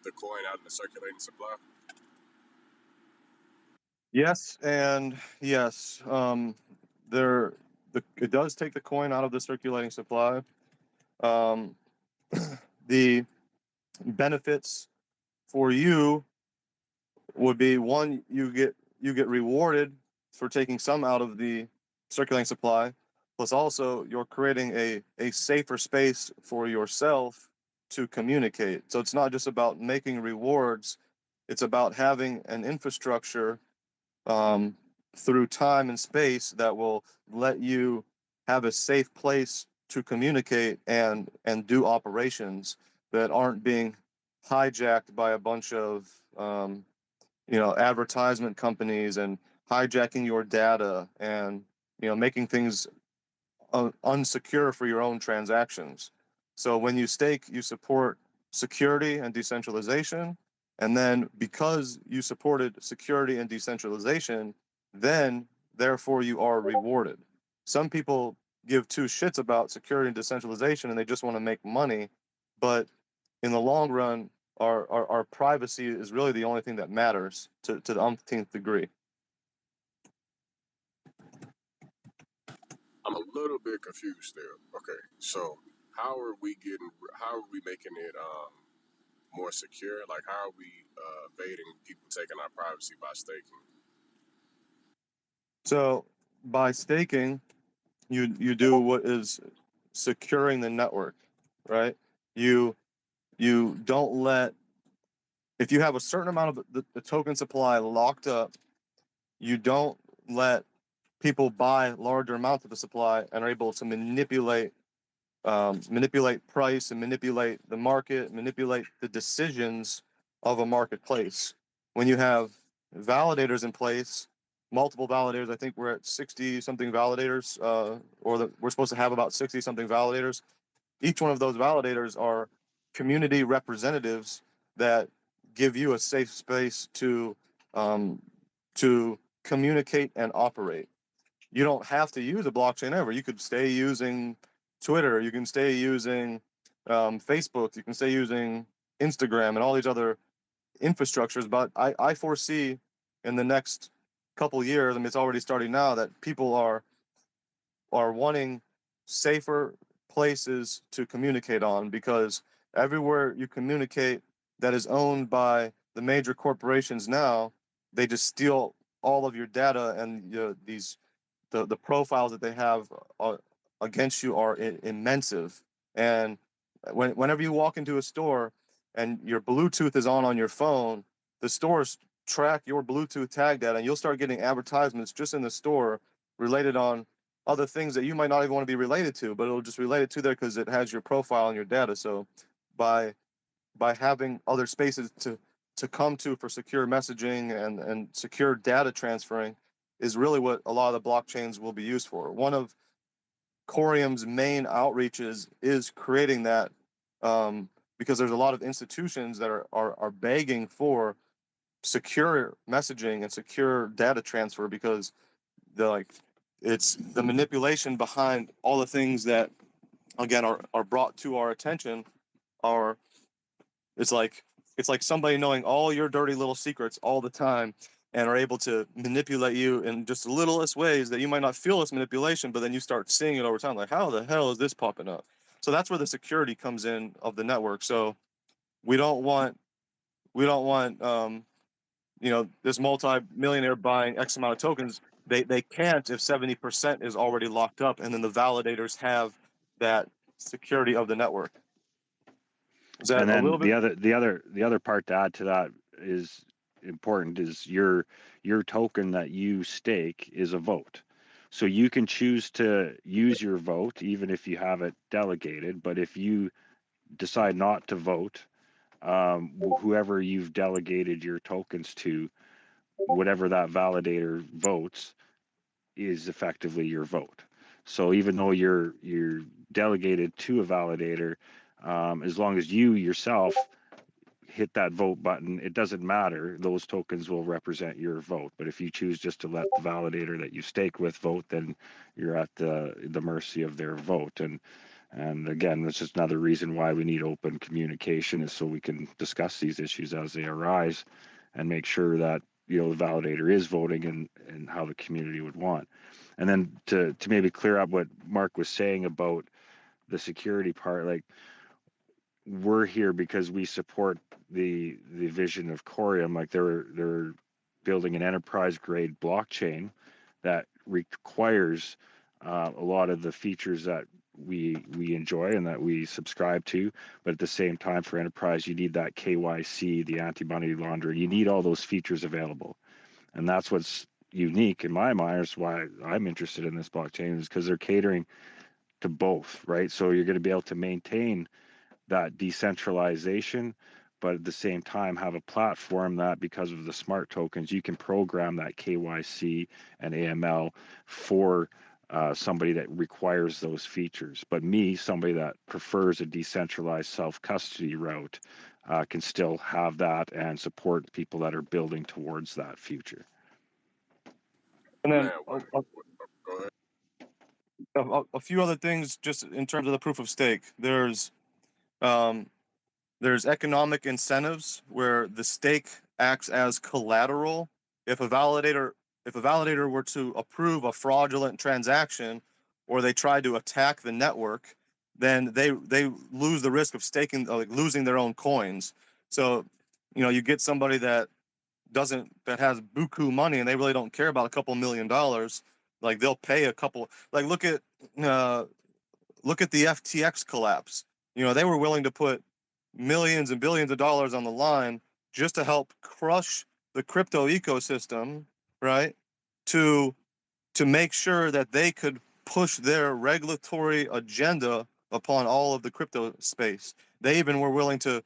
the coin out of the circulating supply? Yes, and yes. It does take the coin out of the circulating supply. The benefits for you would be, one, you get rewarded for taking some out of the circulating supply, plus also you're creating a safer space for yourself to communicate. So it's not just about making rewards, it's about having an infrastructure through time and space that will let you have a safe place to communicate and do operations that aren't being hijacked by a bunch of advertisement companies and hijacking your data and making things unsecure for your own transactions. So when you stake, you support security and decentralization, and then because you supported security and decentralization, then therefore you are rewarded. Some people give two shits about security and decentralization and they just want to make money, but in the long run, our privacy is really the only thing that matters to the umpteenth degree. I'm a little bit confused there. Okay, so how are we making it more secure? Like, how are we evading people taking our privacy by staking? So by staking, you do what is securing the network, right? You don't let if you have a certain amount of the token supply locked up, you don't let people buy larger amounts of the supply and are able to manipulate price and manipulate the market, manipulate the decisions of a marketplace. When you have validators in place, multiple validators, I think we're at 60 something validators, we're supposed to have about 60 something validators. Each one of those validators are community representatives that give you a safe space to communicate and operate. You don't have to use a blockchain ever. You could stay using Twitter. You can stay using Facebook. You can stay using Instagram and all these other infrastructures. But I foresee in the next couple years, I mean, it's already starting now, that people are wanting safer places to communicate on, because everywhere you communicate that is owned by the major corporations now, they just steal all of your data, and the profiles that they have against you are immense. And whenever you walk into a store and your Bluetooth is on your phone, the stores track your Bluetooth tag data, and you'll start getting advertisements just in the store related on other things that you might not even want to be related to, but it'll just relate it to there because it has your profile and your data. So by having other spaces to come to for secure messaging and secure data transferring is really what a lot of the blockchains will be used for. One of Corium's main outreaches is creating that, because there's a lot of institutions that are begging for secure messaging and secure data transfer, because it's the manipulation behind all the things that, again, are brought to our attention. It's like somebody knowing all your dirty little secrets all the time and are able to manipulate you in just the littlest ways that you might not feel as manipulation, but then you start seeing it over time. Like, how the hell is this popping up? So that's where the security comes in of the network. So we don't want this multi-millionaire buying X amount of tokens. They can't if 70% is already locked up, and then the validators have that security of the network. Is that and then a little bit? the other part to add to that is important is your token that you stake is a vote. So you can choose to use your vote even if you have it delegated, but if you decide not to vote, whoever you've delegated your tokens to, whatever that validator votes is effectively your vote. So even though you're delegated to a validator, as long as you yourself hit that vote button, it doesn't matter. Those tokens will represent your vote. But if you choose just to let the validator that you stake with vote, then you're at the mercy of their vote. And again, that's just another reason why we need open communication, is so we can discuss these issues as they arise and make sure that the validator is voting and how the community would want. And then to maybe clear up what Mark was saying about the security part, like, we're here because we support the vision of Corium. Like, they're building an enterprise grade blockchain that requires a lot of the features that we enjoy and that we subscribe to, but at the same time, for enterprise, you need that KYC, the anti-money laundering. You need all those features available, and that's what's unique in my mind. Is why I'm interested in this blockchain, is because they're catering to both, right? So you're going to be able to maintain that decentralization, but at the same time have a platform that, because of the smart tokens, you can program that KYC and AML for somebody that requires those features. But somebody that prefers a decentralized self-custody route, can still have that and support people that are building towards that future. And then go ahead. a few other things just in terms of the proof of stake. There's economic incentives where the stake acts as collateral. If a validator were to approve a fraudulent transaction, or they try to attack the network, then they lose the risk of staking, like losing their own coins. So, you get somebody that has buku money and they really don't care about a couple $1 million. Like, they'll pay a couple. Like, look at the FTX collapse. They were willing to put millions and billions of dollars on the line just to help crush the crypto ecosystem, right? To make sure that they could push their regulatory agenda upon all of the crypto space. They even were willing to,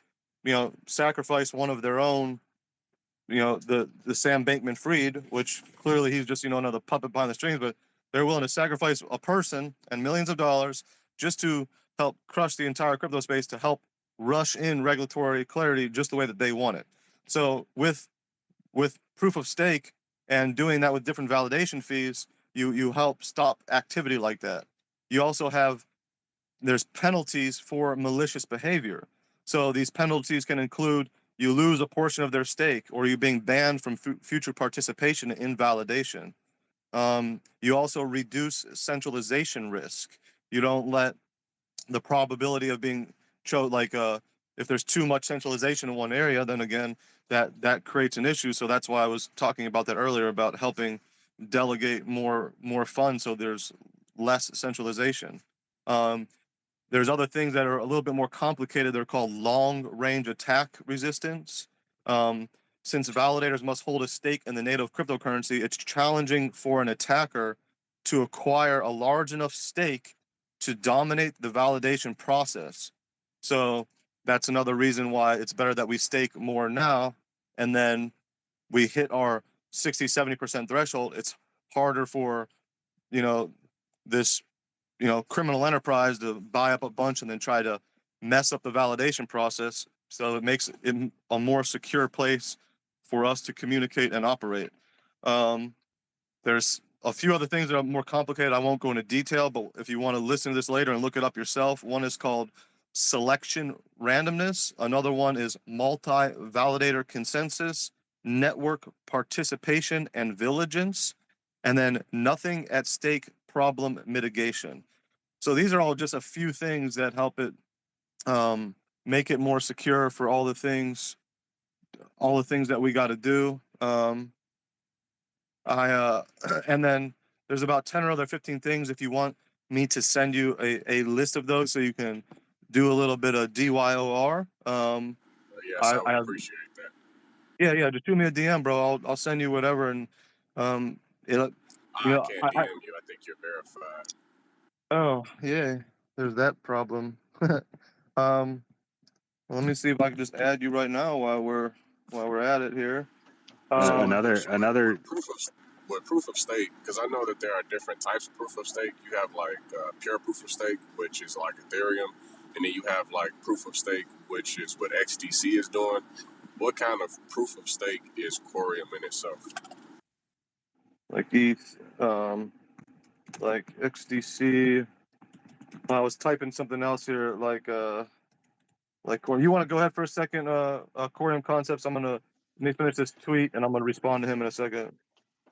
sacrifice one of their own, the Sam Bankman-Fried, which clearly he's just, another puppet behind the strings, but they're willing to sacrifice a person and millions of dollars just to help crush the entire crypto space, to help rush in regulatory clarity just the way that they want it. So with proof of stake and doing that with different validation fees, you help stop activity like that. You also there's penalties for malicious behavior. So these penalties can include you lose a portion of their stake, or you being banned from future participation in validation. You also reduce centralization risk. You don't let the probability of being if there's too much centralization in one area, then again, that creates an issue. So that's why I was talking about that earlier, about helping delegate more funds so there's less centralization. There's other things that are a little bit more complicated. They're called long-range attack resistance. Since validators must hold a stake in the native cryptocurrency, it's challenging for an attacker to acquire a large enough stake to dominate the validation process. So that's another reason why it's better that we stake more now, and then we hit our 60-70% threshold. It's harder for this criminal enterprise to buy up a bunch and then try to mess up the validation process. So it makes it a more secure place for us to communicate and operate. There's a few other things that are more complicated. I won't go into detail, but if you want to listen to this later and look it up yourself, one is called selection randomness. Another one is multi-validator consensus, network participation and vigilance, and then nothing at stake problem mitigation. So these are all just a few things that help it make it more secure for all the things that we got to do. And then there's about 10 or other 15 things if you want me to send you a list of those so you can do a little bit of DYOR. Yes, I would appreciate that. Yeah, just shoot me a DM, bro. I'll send you whatever, and it'll. I can't DM you. I think you're verified. Oh, yeah. There's that problem. Let me see if I can just add you right now while we're at it here. Another proof of stake, because I know that there are different types of proof of stake. You have like pure proof of stake, which is like Ethereum, and then you have like proof of stake, which is what XDC is doing. What kind of proof of stake is Quorum in itself? Like ETH, like XDC. I was typing something else here, like Quorum. You want to go ahead for a second, Quorum Concepts? Let me finish this tweet, and I'm gonna respond to him in a second.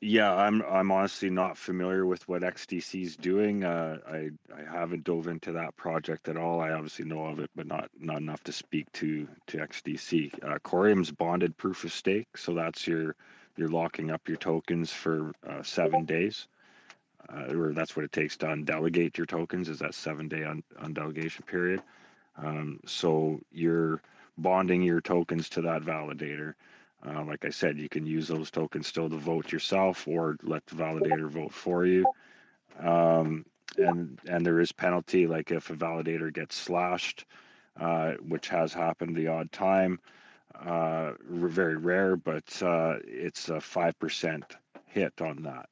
Yeah, I'm honestly not familiar with what XDC is doing. I haven't dove into that project at all. I obviously know of it, but not enough to speak to XDC. Quorum's bonded proof of stake, so that's you're locking up your tokens for 7 days, or that's what it takes to undelegate your tokens. Is that 7-day undelegation period? So you're bonding your tokens to that validator. Like I said, you can use those tokens still to vote yourself or let the validator vote for you. And there is penalty, like if a validator gets slashed, which has happened the odd time, very rare, but it's a 5% hit on that.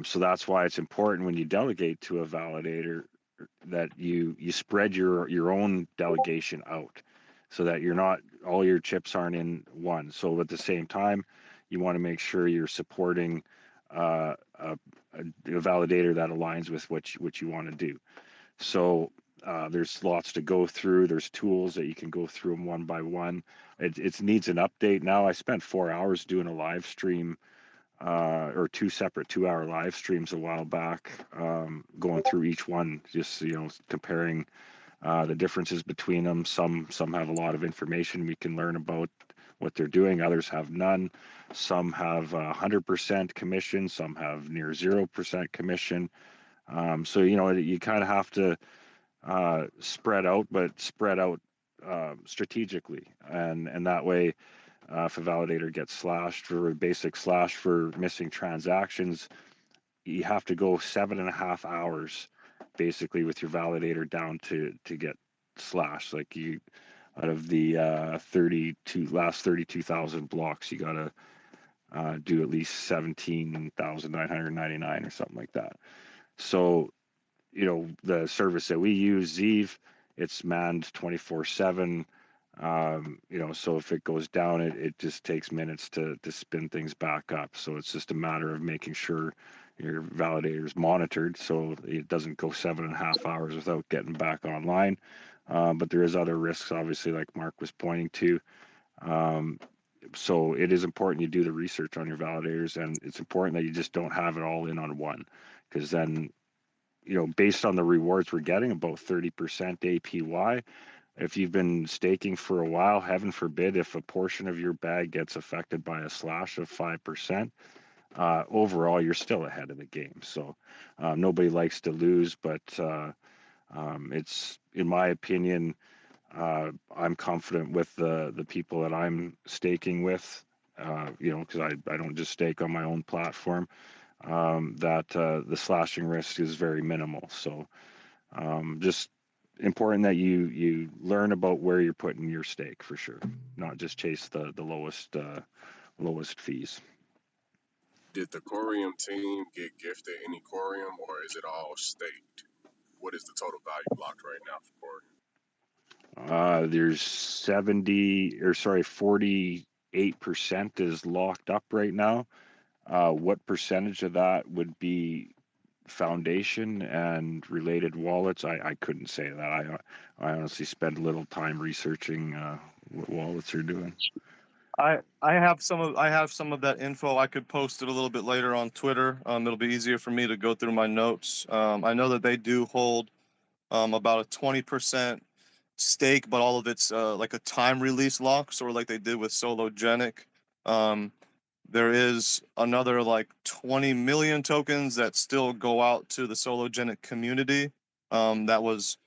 So that's why it's important when you delegate to a validator that you spread your own delegation out, so that you're not, all your chips aren't in one. So at the same time, you want to make sure you're supporting a validator that aligns with what you want to do. So there's lots to go through. There's tools that you can go through them one by one. It needs an update now. I spent 4 hours doing a live stream, or 2 separate 2-hour live streams a while back, going through each one, just comparing the differences between them. Some have a lot of information we can learn about what they're doing. Others have none. Some have 100% commission. Some have near 0% commission. So you kind of have to spread out, but spread out strategically, and that way if a validator gets slashed, for a basic slash for missing transactions, you have to go 7.5 hours basically with your validator down to get slashed. Like, you, out of the last 32,000 blocks, you gotta do at least 17,999 or something like that. So, the service that we use, Zeev, it's manned 24/7. So if it goes down, it just takes minutes to spin things back up. So it's just a matter of making sure your validator is monitored so it doesn't go 7.5 hours without getting back online. But there is other risks, obviously, like Mark was pointing to. So it is important you do the research on your validators, and it's important that you just don't have it all in on one, because then, based on the rewards we're getting, about 30% APY, if you've been staking for a while, heaven forbid, if a portion of your bag gets affected by a slash of 5%, overall, you're still ahead of the game. So nobody likes to lose, but it's, in my opinion, I'm confident with the people that I'm staking with, because I don't just stake on my own platform, that the slashing risk is very minimal. So just important that you learn about where you're putting your stake, for sure, not just chase the lowest fees. Did the Corium team get gifted any Corium, or is it all staked? What is the total value blocked right now for Corium? There's 48% is locked up right now. What percentage of that would be foundation and related wallets? I couldn't say that. I honestly spend a little time researching what wallets are doing. I have some of that info. I could post it a little bit later on Twitter. It'll be easier for me to go through my notes. I know that they do hold about a 20% stake, but all of it's like a time release lock, sort of like they did with Superledger. There is another like 20 million tokens that still go out to the Superledger community. That was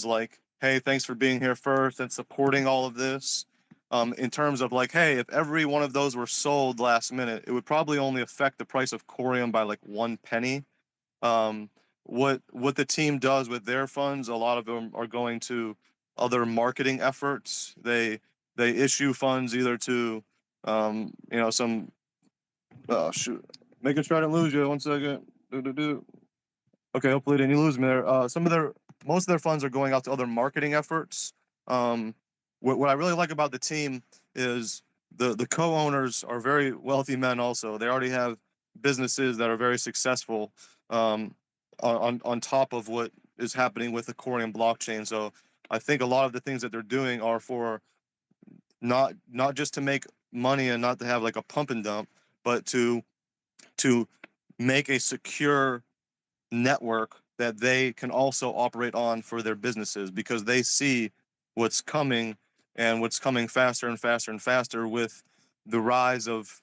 like, hey, thanks for being here first and supporting all of this. In terms of like, hey, if every one of those were sold last minute, it would probably only affect the price of Corium by like 1 penny. What the team does with their funds, a lot of them are going to other marketing efforts. They issue funds either to some shoot, making sure I didn't lose you. 1 second. Okay, hopefully didn't lose me there. Most of their funds are going out to other marketing efforts. What I really like about the team is the co-owners are very wealthy men. Also, they already have businesses that are very successful. On top of what is happening with the Corium blockchain. So I think a lot of the things that they're doing are for not just to make money and not to have like a pump and dump, but to make a secure network that they can also operate on for their businesses, because they see what's coming and what's coming faster and faster and faster with the rise of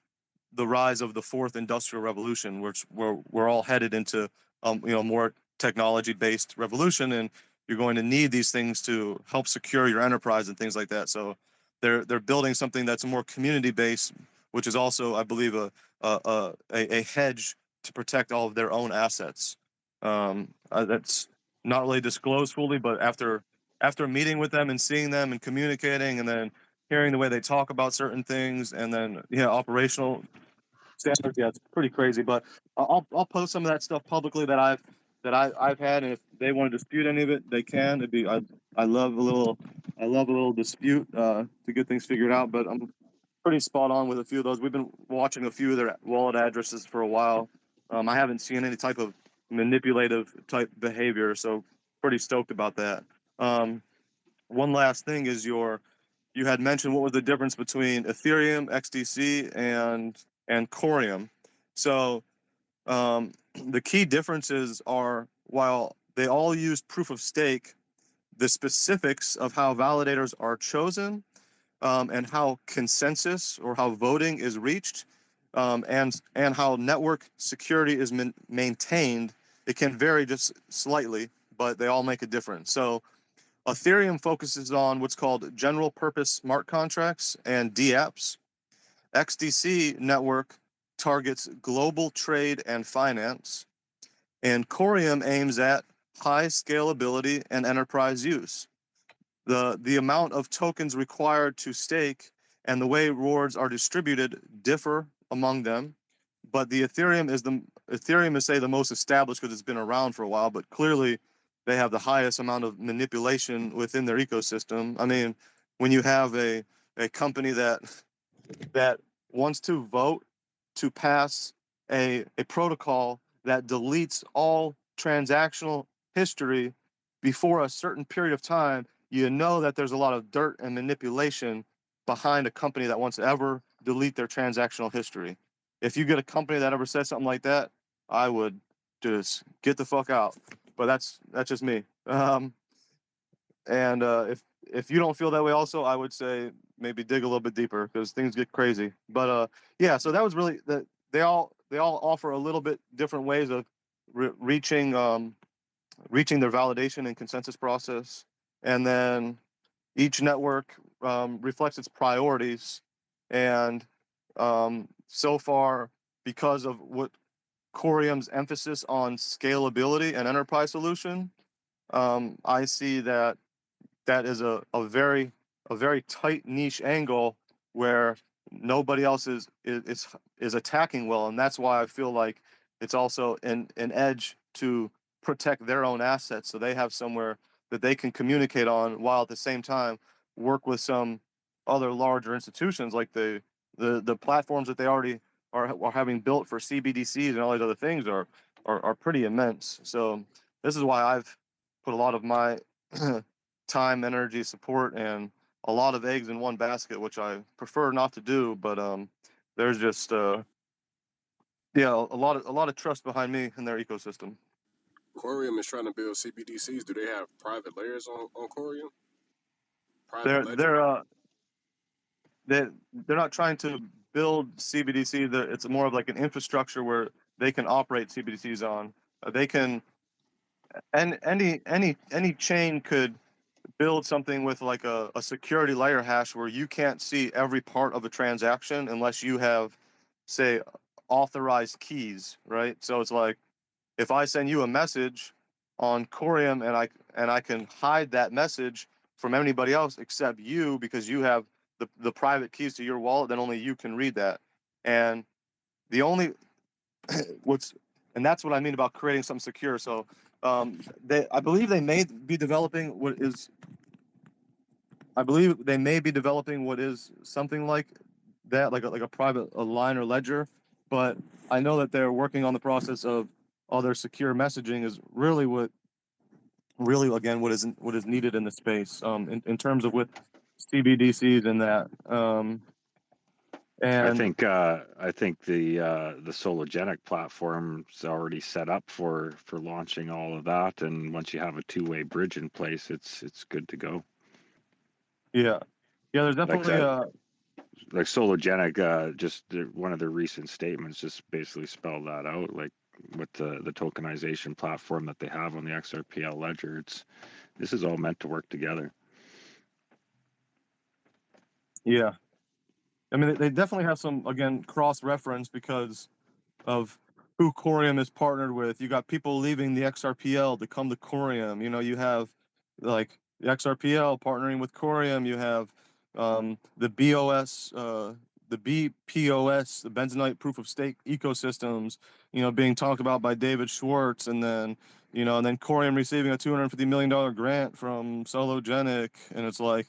the fourth industrial revolution, which we're all headed into more technology-based revolution, and you're going to need these things to help secure your enterprise and things like that. So they're building something that's more community-based, which is also, I believe, a hedge to protect all of their own assets. That's not really disclosed fully, but after meeting with them and seeing them and communicating, and then hearing the way they talk about certain things, and then operational standards, it's pretty crazy. But I'll post some of that stuff publicly that I've had, and if they want to dispute any of it, they can. I love a little dispute to get things figured out. But I'm pretty spot on with a few of those. We've been watching a few of their wallet addresses for a while. I haven't seen any type of manipulative type behavior, so pretty stoked about that. One last thing is you had mentioned what was the difference between Ethereum, XDC, and Corium. So the key differences are, while they all use proof of stake, the specifics of how validators are chosen, and how consensus or how voting is reached, and how network security is maintained, it can vary just slightly, but they all make a difference. So Ethereum focuses on what's called general purpose smart contracts and dApps. XDC network targets global trade and finance, and Corium aims at high scalability and enterprise use. The amount of tokens required to stake and the way rewards are distributed differ among them, but the Ethereum is say the most established because it's been around for a while, but clearly they have the highest amount of manipulation within their ecosystem. I mean, when you have a company that wants to vote to pass a protocol that deletes all transactional history before a certain period of time, you know that there's a lot of dirt and manipulation behind a company that wants to ever delete their transactional history. If you get a company that ever says something like that, I would just get the fuck out. But that's just me. And if you don't feel that way, also, I would say maybe dig a little bit deeper because things get crazy. But yeah, so that was really that they all offer a little bit different ways of reaching their validation and consensus process, and then each network reflects its priorities. And so far, because of what Corium's emphasis on scalability and enterprise solution, I see that is a very tight niche angle where nobody else is attacking well, and that's why I feel like it's also an edge to protect their own assets, so they have somewhere that they can communicate on, while at the same time work with some other larger institutions like the platforms that they already are having built for CBDCs and all these other things are pretty immense. So this is why I've put a lot of my time, energy, support, and a lot of eggs in one basket, which I prefer not to do. But there's just a lot of trust behind me in their ecosystem. Corium is trying to build CBDCs. Do they have private layers on Corium? They're not trying to build CBDC. It's more of like an infrastructure where they can operate CBDCs on. They can, and any chain could build something with like a security layer hash where you can't see every part of a transaction unless you have, say, authorized keys, right? So it's like if I send you a message on Corium and I can hide that message from anybody else except you because you have the private keys to your wallet, then only you can read that. And the only and that's what I mean about creating something secure. So I believe they may be developing what is something like that, like a private line or ledger. But I know that they're working on the process of other secure messaging is really again what is needed in the space in terms of with CBDCs and that. And I think the Sologenic platform's already set up for launching all of that, and once you have a two-way bridge in place, it's good to go. Yeah, there's definitely like Sologenic, just one of their recent statements just basically spelled that out, like with the tokenization platform that they have on the XRPL ledger. This is all meant to work together. Yeah. I mean, they definitely have some, again, cross-reference because of who Corium is partnered with. You got people leaving the XRPL to come to Corium. You know, you have like the XRPL partnering with Corium. You have the BOS, the BPOS, the Benzonite Proof of Stake ecosystems, you know, being talked about by David Schwartz, and then Corium receiving a $250 million grant from Sologenic, and it's like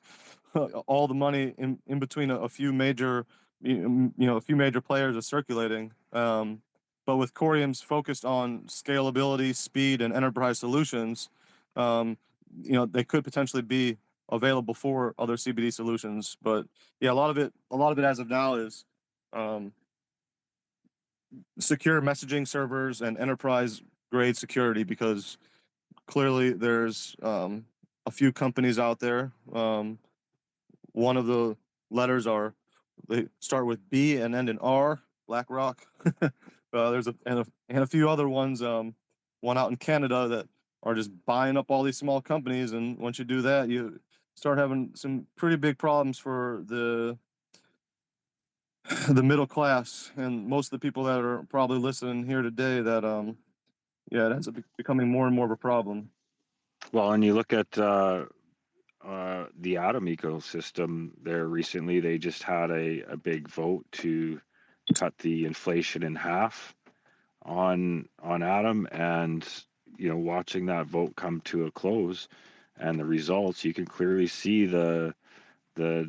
all the money in between a few major, a few major players are circulating. But with Corium's focused on scalability, speed, and enterprise solutions, they could potentially be available for other CBD solutions. But yeah, a lot of it as of now is secure messaging servers and enterprise grade security, because clearly there's a few companies out there. One of the letters they start with B and end in R, BlackRock. There's a few other ones, one out in Canada, that are just buying up all these small companies, and once you do that, you start having some pretty big problems for the the middle class and most of the people that are probably listening here today that it ends up becoming more and more of a problem. Well, and you look at the Atom ecosystem there recently, they just had a big vote to cut the inflation in half on Atom, and watching that vote come to a close and the results, you can clearly see the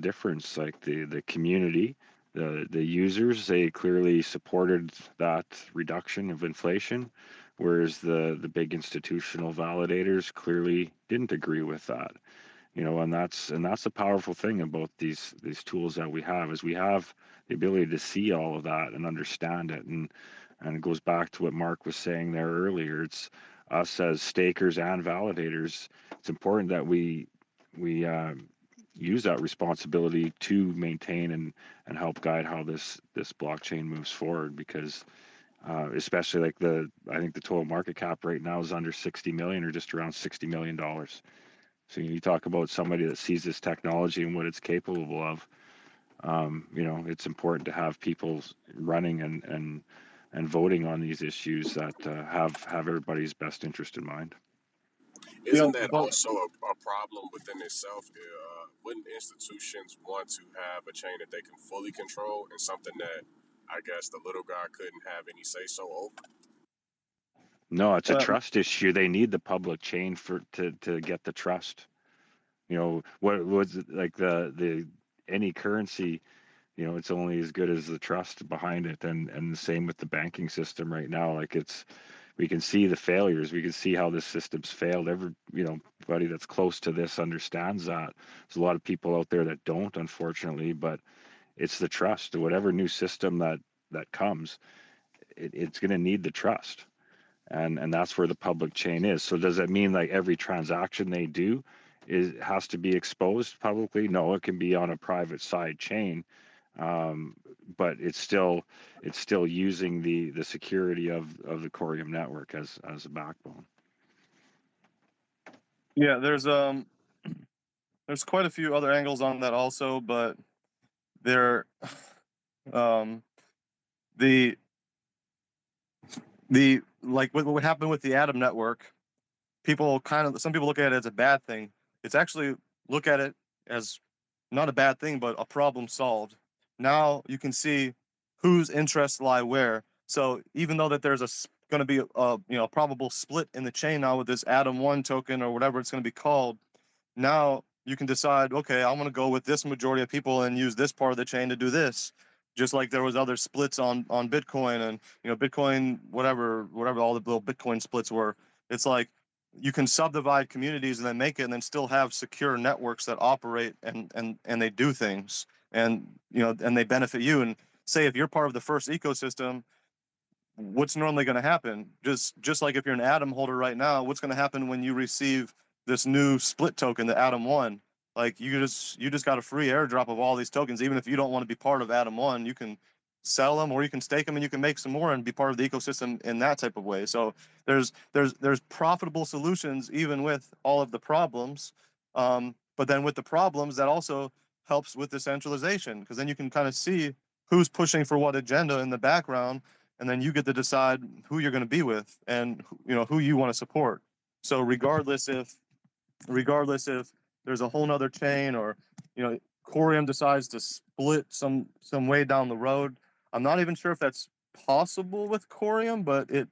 difference. Like the community, the users, they clearly supported that reduction of inflation, whereas the big institutional validators clearly didn't agree with that. And that's the powerful thing about these tools that we have, is we have the ability to see all of that and understand it. And it goes back to what Mark was saying there earlier. It's us as stakers and validators. It's important that we use that responsibility to maintain and help guide how this blockchain moves forward, because especially like I think the total market cap right now is under 60 million, or just around $60 million. So you talk about somebody that sees this technology and what it's capable of. It's important to have people running and voting on these issues that have everybody's best interest in mind. Isn't that also a problem within itself? Wouldn't institutions want to have a chain that they can fully control, and something that I guess the little guy couldn't have any say so over? No, it's a trust issue. They need the public chain to get the trust. What was like the any currency, it's only as good as the trust behind it, and the same with the banking system right now. Like we can see the failures. We can see how this system's failed. Everybody that's close to this understands that. There's a lot of people out there that don't, unfortunately, but it's the trust. Whatever new system that comes, it's going to need the trust. And that's where the public chain is. So does that mean like every transaction they do has to be exposed publicly? No, it can be on a private side chain, but it's still using the security of the Corium network as a backbone. Yeah, there's quite a few other angles on that also, but there the like what happened with the Atom network, some people look at it as a bad thing. It's actually look at it as not a bad thing, but a problem solved. Now you can see whose interests lie where. So even though that there's going to be a probable split in the chain now with this Atom 1 token or whatever it's going to be called, now you can decide, okay, I'm going to go with this majority of people and use this part of the chain to do this. Just like there was other splits on Bitcoin and Bitcoin, whatever all the little Bitcoin splits were. It's like you can subdivide communities and then make it, and then still have secure networks that operate and they do things, and and they benefit you. And say if you're part of the first ecosystem, what's normally going to happen? Just like if you're an Atom holder right now, what's going to happen when you receive this new split token, the Atom 1? Like you just got a free airdrop of all these tokens. Even if you don't want to be part of Atom 1, you can sell them or you can stake them and you can make some more and be part of the ecosystem in that type of way. So there's profitable solutions even with all of the problems. But then with the problems, that also helps with decentralization, because then you can kind of see who's pushing for what agenda in the background, and then you get to decide who you're going to be with and who you want to support. So regardless if there's a whole nother chain, or Corium decides to split some way down the road, I'm not even sure if that's possible with Corium, but it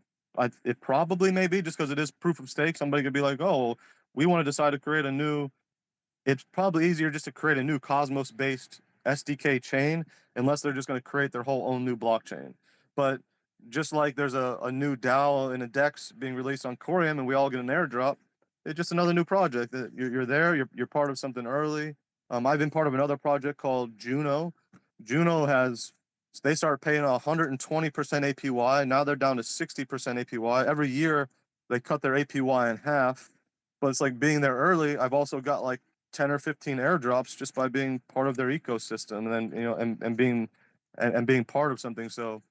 probably may be, just because it is proof of stake. Somebody could be like, oh, we want to decide to create a new. It's probably easier just to create a new Cosmos based SDK chain, unless they're just going to create their whole own new blockchain. But just like there's a new DAO and a DEX being released on Corium and we all get an airdrop, it's just another new project that you're there, you're part of something early. I've been part of another project called Juno. They started paying 120% APY. Now they're down to 60% APY. Every year they cut their APY in half. But it's like being there early. I've also got like 10 or 15 airdrops just by being part of their ecosystem, and then and being part of something. So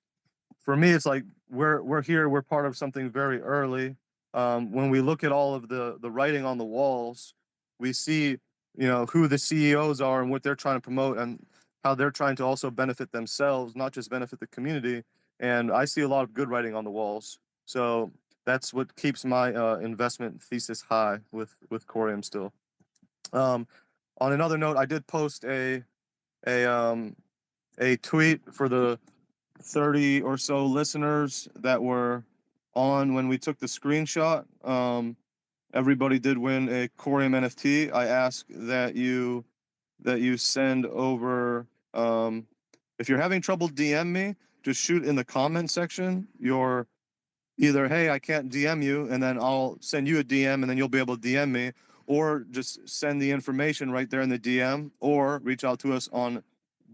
for me, it's like we're here, we're part of something very early. When we look at all of the writing on the walls, we see who the CEOs are and what they're trying to promote, and how they're trying to also benefit themselves, not just benefit the community. And I see a lot of good writing on the walls. So that's what keeps my investment thesis high with Corium still. On another note, I did post a tweet for the 30 or so listeners that were on when we took the screenshot. Everybody did win a Corium NFT. I ask that you send over. If you're having trouble, DM me. Just shoot in the comment section your either, hey, I can't DM you, and then I'll send you a DM, and then you'll be able to DM me, or just send the information right there in the DM, or reach out to us on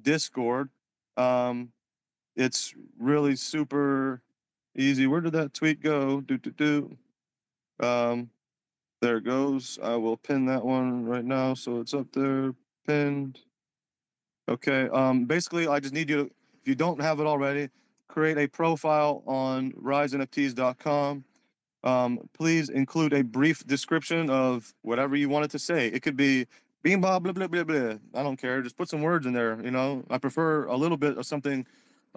Discord. It's really super easy. Where did that tweet go? There it goes. I will pin that one right now, so it's up there, pinned. Okay. Basically, I just need you to, if you don't have it already, create a profile on risenfts.com. Please include a brief description of whatever you want it to say. It could be bean blah blah blah blah blah. I don't care. Just put some words in there. I prefer a little bit of something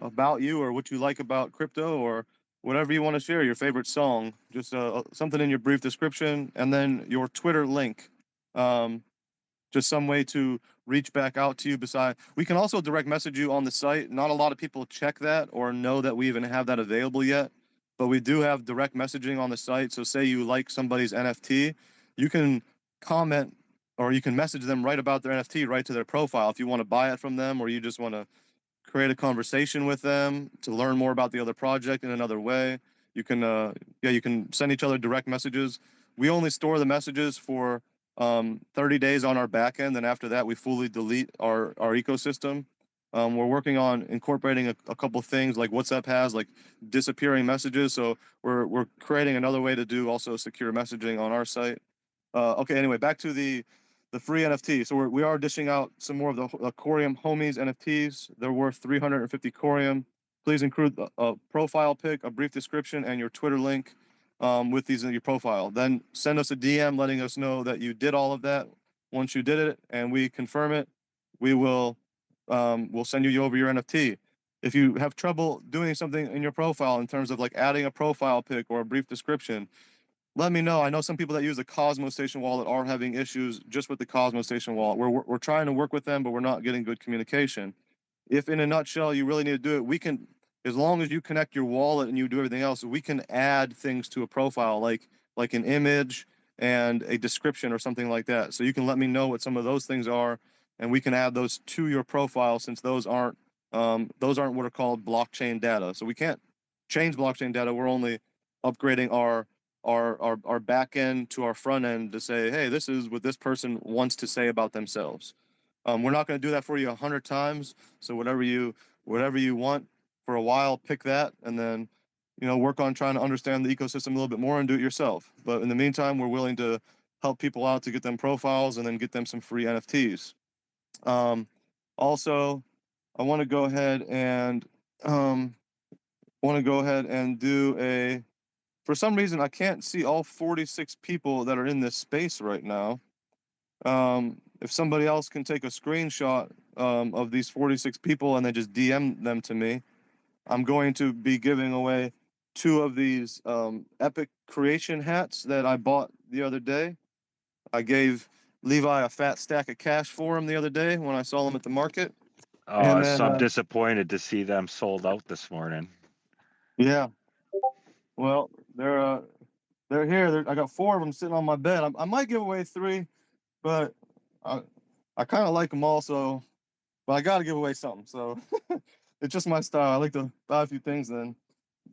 about you or what you like about crypto or whatever you want to share. Your favorite song. Just something in your brief description, and then your Twitter link. Just some way to reach back out to you. We can also direct message you on the site. Not a lot of people check that or know that we even have that available yet, but we do have direct messaging on the site. So say you like somebody's NFT, you can comment or you can message them right about their NFT right to their profile if you want to buy it from them, or you just want to create a conversation with them to learn more about the other project in another way. You can you can send each other direct messages. We only store the messages for 30 days on our back end, and after that we fully delete our ecosystem. We're working on incorporating a couple things like WhatsApp has, like disappearing messages, so we're creating another way to do also secure messaging on our site. Okay, anyway, back to the free NFT. So we are dishing out some more of the Corium Homies NFTs. They're worth 350 Corium. Please include a profile pic, a brief description, and your Twitter link with these in your profile. Then send us a DM letting us know that you did all of that. Once you did it and we confirm it, we'll send you over your NFT. If you have trouble doing something in your profile in terms of like adding a profile pic or a brief description, let me know. I know some people that use the Cosmos Station wallet are having issues just with the Cosmos Station wallet. We're trying to work with them, but we're not getting good communication. If in a nutshell you really need to do it, we can, as long as you connect your wallet and you do everything else, we can add things to a profile like an image and a description or something like that. So you can let me know what some of those things are, and we can add those to your profile, since those aren't what are called blockchain data. So we can't change blockchain data. We're only upgrading our back end to our front end to say, hey, this is what this person wants to say about themselves. We're not going to do that for you 100 times. So whatever you want for a while, pick that, and then work on trying to understand the ecosystem a little bit more and do it yourself. But in the meantime, we're willing to help people out to get them profiles and then get them some free NFTs. Also, I want to go ahead and do a. For some reason, I can't see all 46 people that are in this space right now. If somebody else can take a screenshot of these 46 people and then just DM them to me, I'm going to be giving away 2 of these Epic Creation hats that I bought the other day. I gave Levi a fat stack of cash for him the other day when I saw him at the market. So I'm disappointed to see them sold out this morning. Yeah. Well, they're here. I got 4 of them sitting on my bed. I might give away 3, but I kind of like them all. But I got to give away something. So it's just my style. I like to buy a few things and then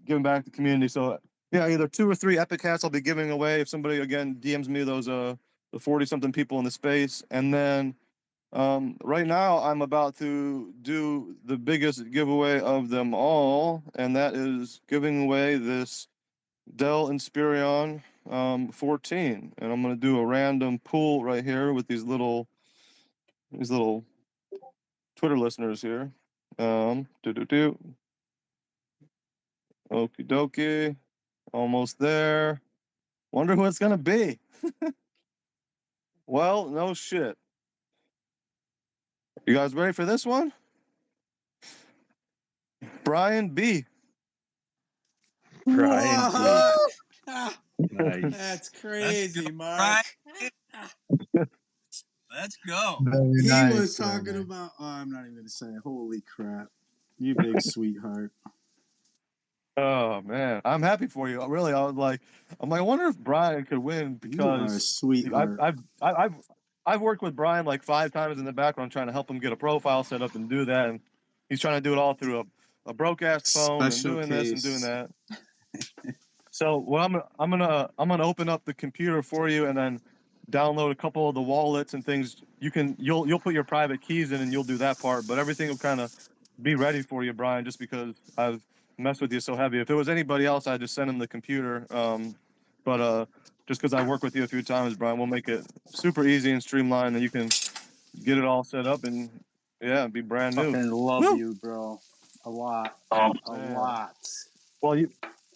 give them back to the community. So yeah, either 2 or 3 Epic hats I'll be giving away if somebody again DMs me those the 40-something people in the space. And then right now I'm about to do the biggest giveaway of them all, and that is giving away this Dell Inspiron 14, and I'm going to do a random pool right here with these little Twitter listeners here. Okie dokie, almost there. Wonder who it's going to be. Well, no shit. You guys ready for this one? Brian B. Brian B. What? Nice. That's crazy, good, Mark. Let's go. He nice, was very talking nice. about. Oh, I'm not even gonna say it. Holy crap! You big sweetheart. Oh man, I'm happy for you. Really, I wonder if Brian could win You are a because sweetheart. I've worked with Brian like 5 times in the background trying to help him get a profile set up and do that, and he's trying to do it all through a broadcast phone and Special doing this and doing case. that. So what I'm gonna open up the computer for you and then download a couple of the wallets and things. You'll put your private keys in and you'll do that part, but everything will kind of be ready for you, Brian, just because I've messed with you so heavy. If it was anybody else, I'd just send him the computer. But just because I work with you a few times, Brian, we'll make it super easy and streamlined, and you can get it all set up and be brand new. Fucking love Woo! you, bro. A lot. Oh, A man. lot. Well,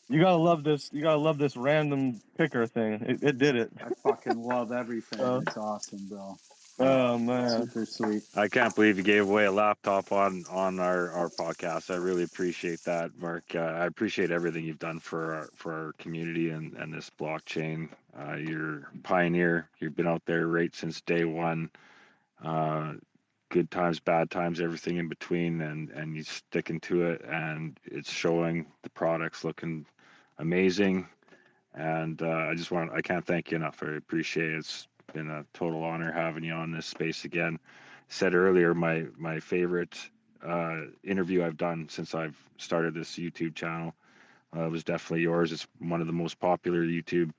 you gotta love this. You gotta love this random picker thing. It did it. I fucking love everything. It's awesome, bro. Oh man, Super sweet. I can't believe you gave away a laptop on our podcast. I really appreciate that, Mark. I appreciate everything you've done for our community and this blockchain. You're a pioneer. You've been out there right since day one. Good times, bad times, everything in between, and you sticking to it, and it's showing. The product's looking amazing, and I can't thank you enough. I appreciate it. It's been a total honor having you on this space again. Said earlier, my favorite interview I've done since I've started this YouTube channel was definitely yours. It's one of the most popular YouTube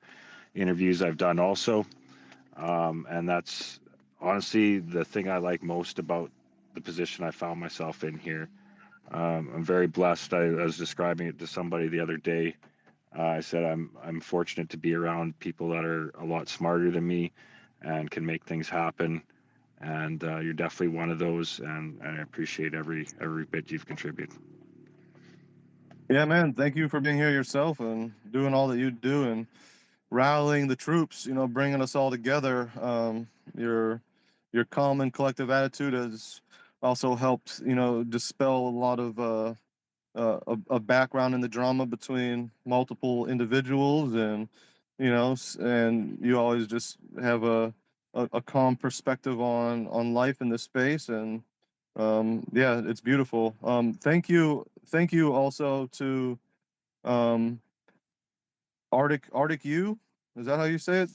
interviews I've done also, and that's honestly the thing I like most about the position I found myself in here. I'm very blessed. I was describing it to somebody the other day. I said I'm fortunate to be around people that are a lot smarter than me and can make things happen. And you're definitely one of those, and I appreciate every bit you've contributed. yeah, man. Thank you for being here yourself and doing all that you do and rallying the troops. Bringing us all together. Your calm and collective attitude has also helped. Dispel a lot of a background in the drama between multiple individuals, and and you always just have a calm perspective on life in this space, and it's beautiful. Thank you also to Arctic U. Is that how you say it?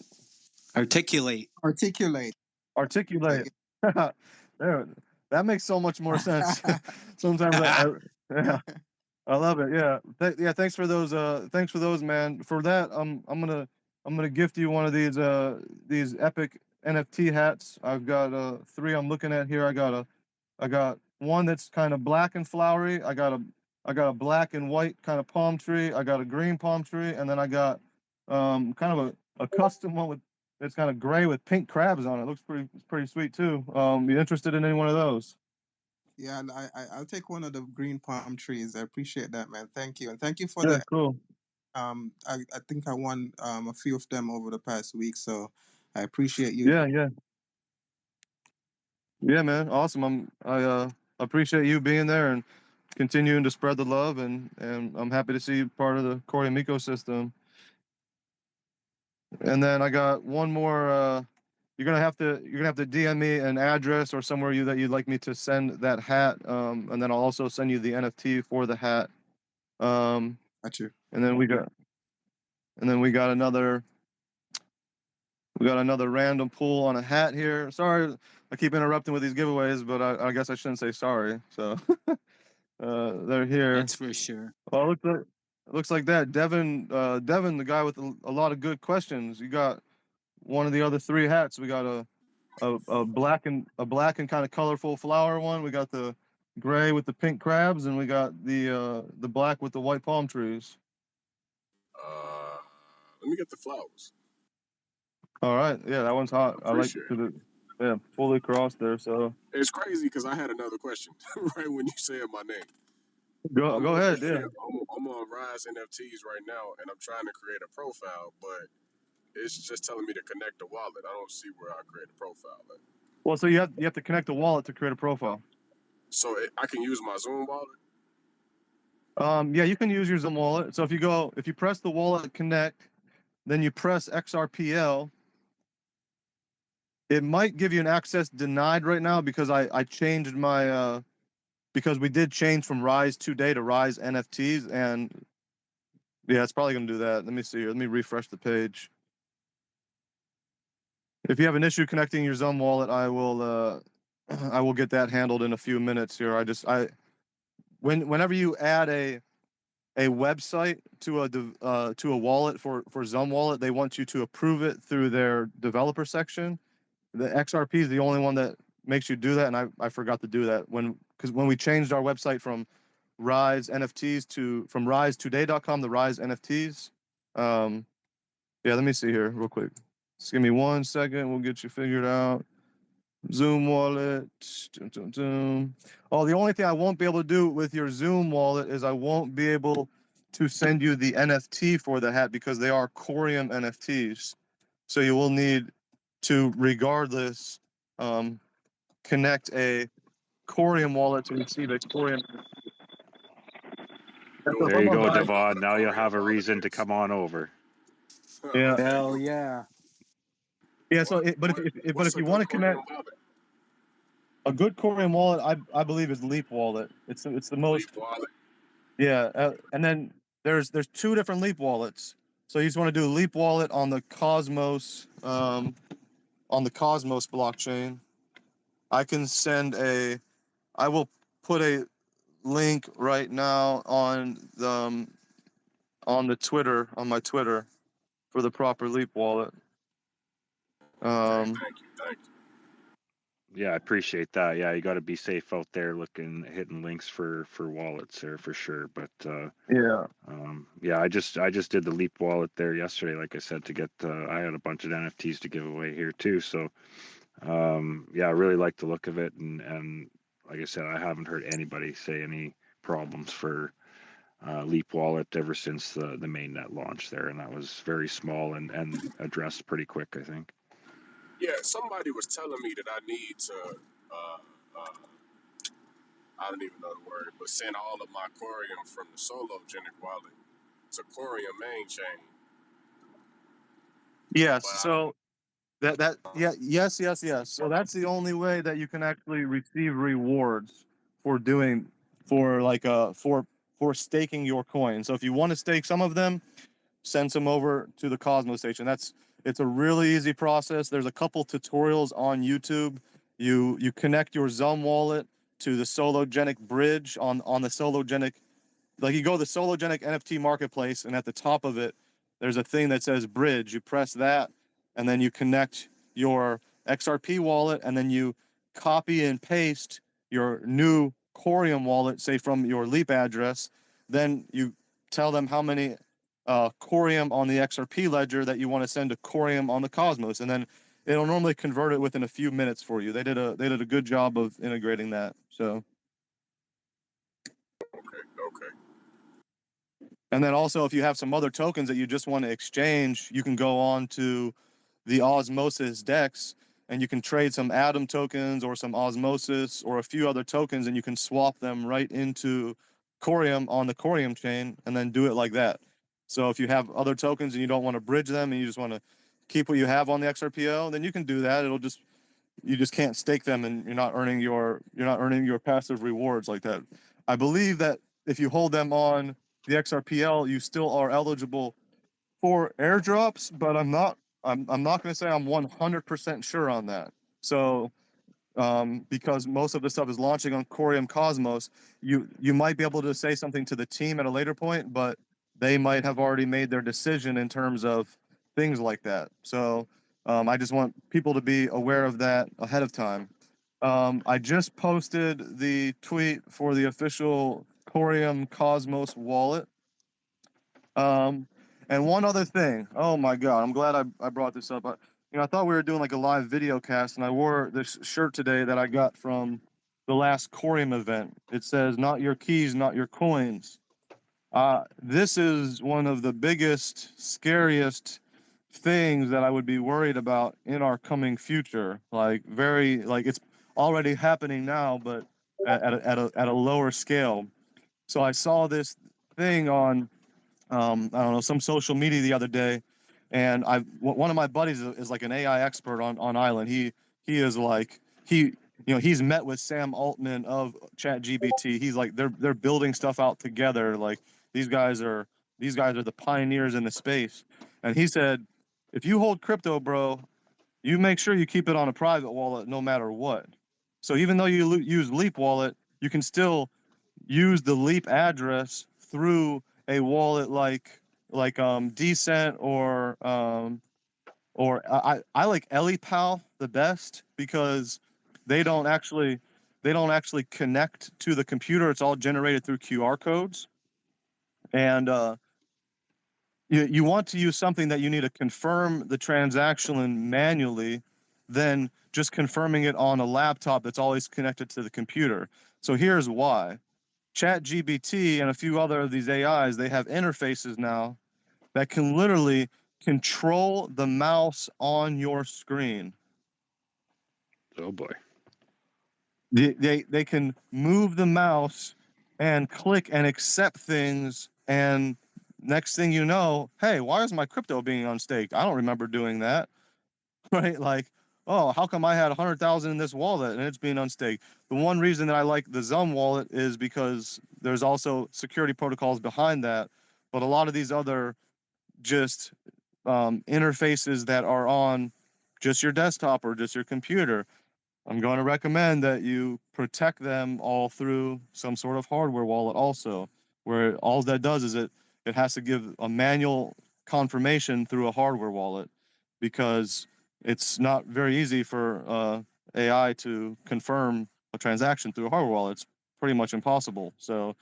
Articulate. Articulate. There, that makes so much more sense. Sometimes I love it. Yeah. Thanks for those. Thanks for those, man. For that, I'm gonna gift you one of these epic NFT hats. I've got 3 I'm looking at here. I got one that's kind of black and flowery. I got a black and white kind of palm tree. I got a green palm tree, and then I got kind of a custom one that's kind of gray with pink crabs on it. Looks pretty sweet too. You interested in any one of those? Yeah, I'll take one of the green palm trees. I appreciate that, man. Thank you, and thank you for Yeah, the. cool. I think I won a few of them over the past week, so I appreciate you. Yeah, man. Awesome. I appreciate you being there and continuing to spread the love, and I'm happy to see you part of the Corium ecosystem. And then I got one more. You're gonna have to DM me an address or somewhere that you'd like me to send that hat, and then I'll also send you the NFT for the hat. Got you. And then we got another random pull on a hat here. Sorry, I keep interrupting with these giveaways, but I guess I shouldn't say sorry. So they're here. That's for sure. Well, it looks like that. Devin, the guy with a lot of good questions. You got one of the other 3 hats. We got a black and kind of colorful flower one. We got the gray with the pink crabs, and we got the black with the white palm trees. Let me get the flowers. All right, yeah, that one's hot. I like it. Fully crossed there. So it's crazy because I had another question right when you said my name. Go ahead. Yeah, I'm on Rise NFTs right now, and I'm trying to create a profile, but it's just telling me to connect the wallet. I don't see where I create a profile at. Well, so you have to connect a wallet to create a profile. So I can use my Zoom wallet? Yeah, you can use your Zoom wallet. So if you press the wallet connect, then you press XRPL, it might give you an access denied right now because I changed my because we did change from Rise Today to Rise NFTs, and yeah, it's probably gonna do that. Let me see here. Let me refresh the page. If you have an issue connecting your Zoom wallet, I will get that handled in a few minutes here. Whenever you add a website to a wallet for Zoom Wallet, they want you to approve it through their developer section. The XRP is the only one that makes you do that, and I forgot to do that because when we changed our website from Rise NFTs from RiseToday.com to Rise NFTs. Yeah, let me see here real quick. Just give me 1 second. We'll get you figured out. Zoom wallet. Oh, the only thing I won't be able to do with your Zoom wallet is I won't be able to send you the NFT for the hat because they are Corium NFTs. So you will need to, regardless, connect a Corium wallet to receive a Corium. There you go, Devon. Now you'll have a reason to come on over. Yeah. Hell yeah. Yeah. So, but if you want to connect a good Corium wallet, I believe is Leap Wallet. It's the most. Leap wallet. Yeah, and then there's 2 different Leap wallets. So you just want to do a Leap wallet on the Cosmos blockchain. I will put a link right now on my Twitter for the proper Leap wallet. Thank you. Yeah, I appreciate that. Yeah, you got to be safe out there hitting links for wallets there for sure. But yeah, I just did the Leap wallet there yesterday, like I said, to get I had a bunch of NFTs to give away here too. So yeah, I really like the look of it, and like I said, I haven't heard anybody say any problems for Leap wallet ever since the mainnet launch there, and that was very small and addressed pretty quick, I think. Yeah, somebody was telling me that I need to, I don't even know the word, but send all of my Corium from the Superledger wallet to Corium main chain. Yes. So yes. So that's the only way that you can actually receive rewards for staking your coin. So if you want to stake some of them, send some over to the Cosmos station. It's a really easy process. There's a couple tutorials on YouTube. You connect your Zoom wallet to the Sologenic bridge on the Sologenic. Like you go to the Sologenic NFT marketplace, and at the top of it, there's a thing that says bridge. You press that, and then you connect your XRP wallet, and then you copy and paste your new Corium wallet, say from your Leap address. Then you tell them how many Corium on the XRP ledger that you want to send to Corium on the Cosmos, and then it'll normally convert it within a few minutes for you. They did a good job of integrating that. So. Okay. And then also, if you have some other tokens that you just want to exchange, you can go on to the Osmosis DEX and you can trade some Atom tokens or some Osmosis or a few other tokens, and you can swap them right into Corium on the Corium chain and then do it like that. So if you have other tokens and you don't want to bridge them and you just want to keep what you have on the XRPO, then you can do that. You just can't stake them, and you're not earning your passive rewards like that. I believe that if you hold them on the XRPL, you still are eligible for airdrops, but I'm not going to say I'm 100% sure on that. So because most of the stuff is launching on Corium Cosmos, you might be able to say something to the team at a later point, but they might have already made their decision in terms of things like that. So I just want people to be aware of that ahead of time. I just posted the tweet for the official Corium Cosmos wallet. And one other thing. Oh my God, I'm glad I brought this up. I thought we were doing like a live video cast, and I wore this shirt today that I got from the last Corium event. It says, "Not your keys, not your coins." This is one of the biggest, scariest things that I would be worried about in our coming future. It's already happening now, but at a lower scale. So I saw this thing on I don't know, some social media the other day, and one of my buddies is like an AI expert on Island. He is like he's met with Sam Altman of ChatGPT. He's like they're building stuff out together. Like these guys are the pioneers in the space. And he said, if you hold crypto, bro, you make sure you keep it on a private wallet no matter what. So even though you use Leap Wallet, you can still use the Leap address through a wallet like Decent or I like EliPal the best because they don't actually connect to the computer. It's all generated through QR codes, and you want to use something that you need to confirm the transaction manually, then just confirming it on a laptop that's always connected to the computer. So here's why. ChatGPT and a few other of these AIs, they have interfaces now that can literally control the mouse on your screen. Oh boy. They can move the mouse and click and accept things, and next thing you know, hey, why is my crypto being unstaked? I don't remember doing that. Right? Like, oh, how come I had 100,000 in this wallet and it's being unstaked? The one reason that I like the Zum wallet is because there's also security protocols behind that. But a lot of these other just interfaces that are on just your desktop or just your computer, I'm going to recommend that you protect them all through some sort of hardware wallet also, where all that does is it has to give a manual confirmation through a hardware wallet, because it's not very easy for AI to confirm a transaction through a hardware wallet. It's pretty much impossible. So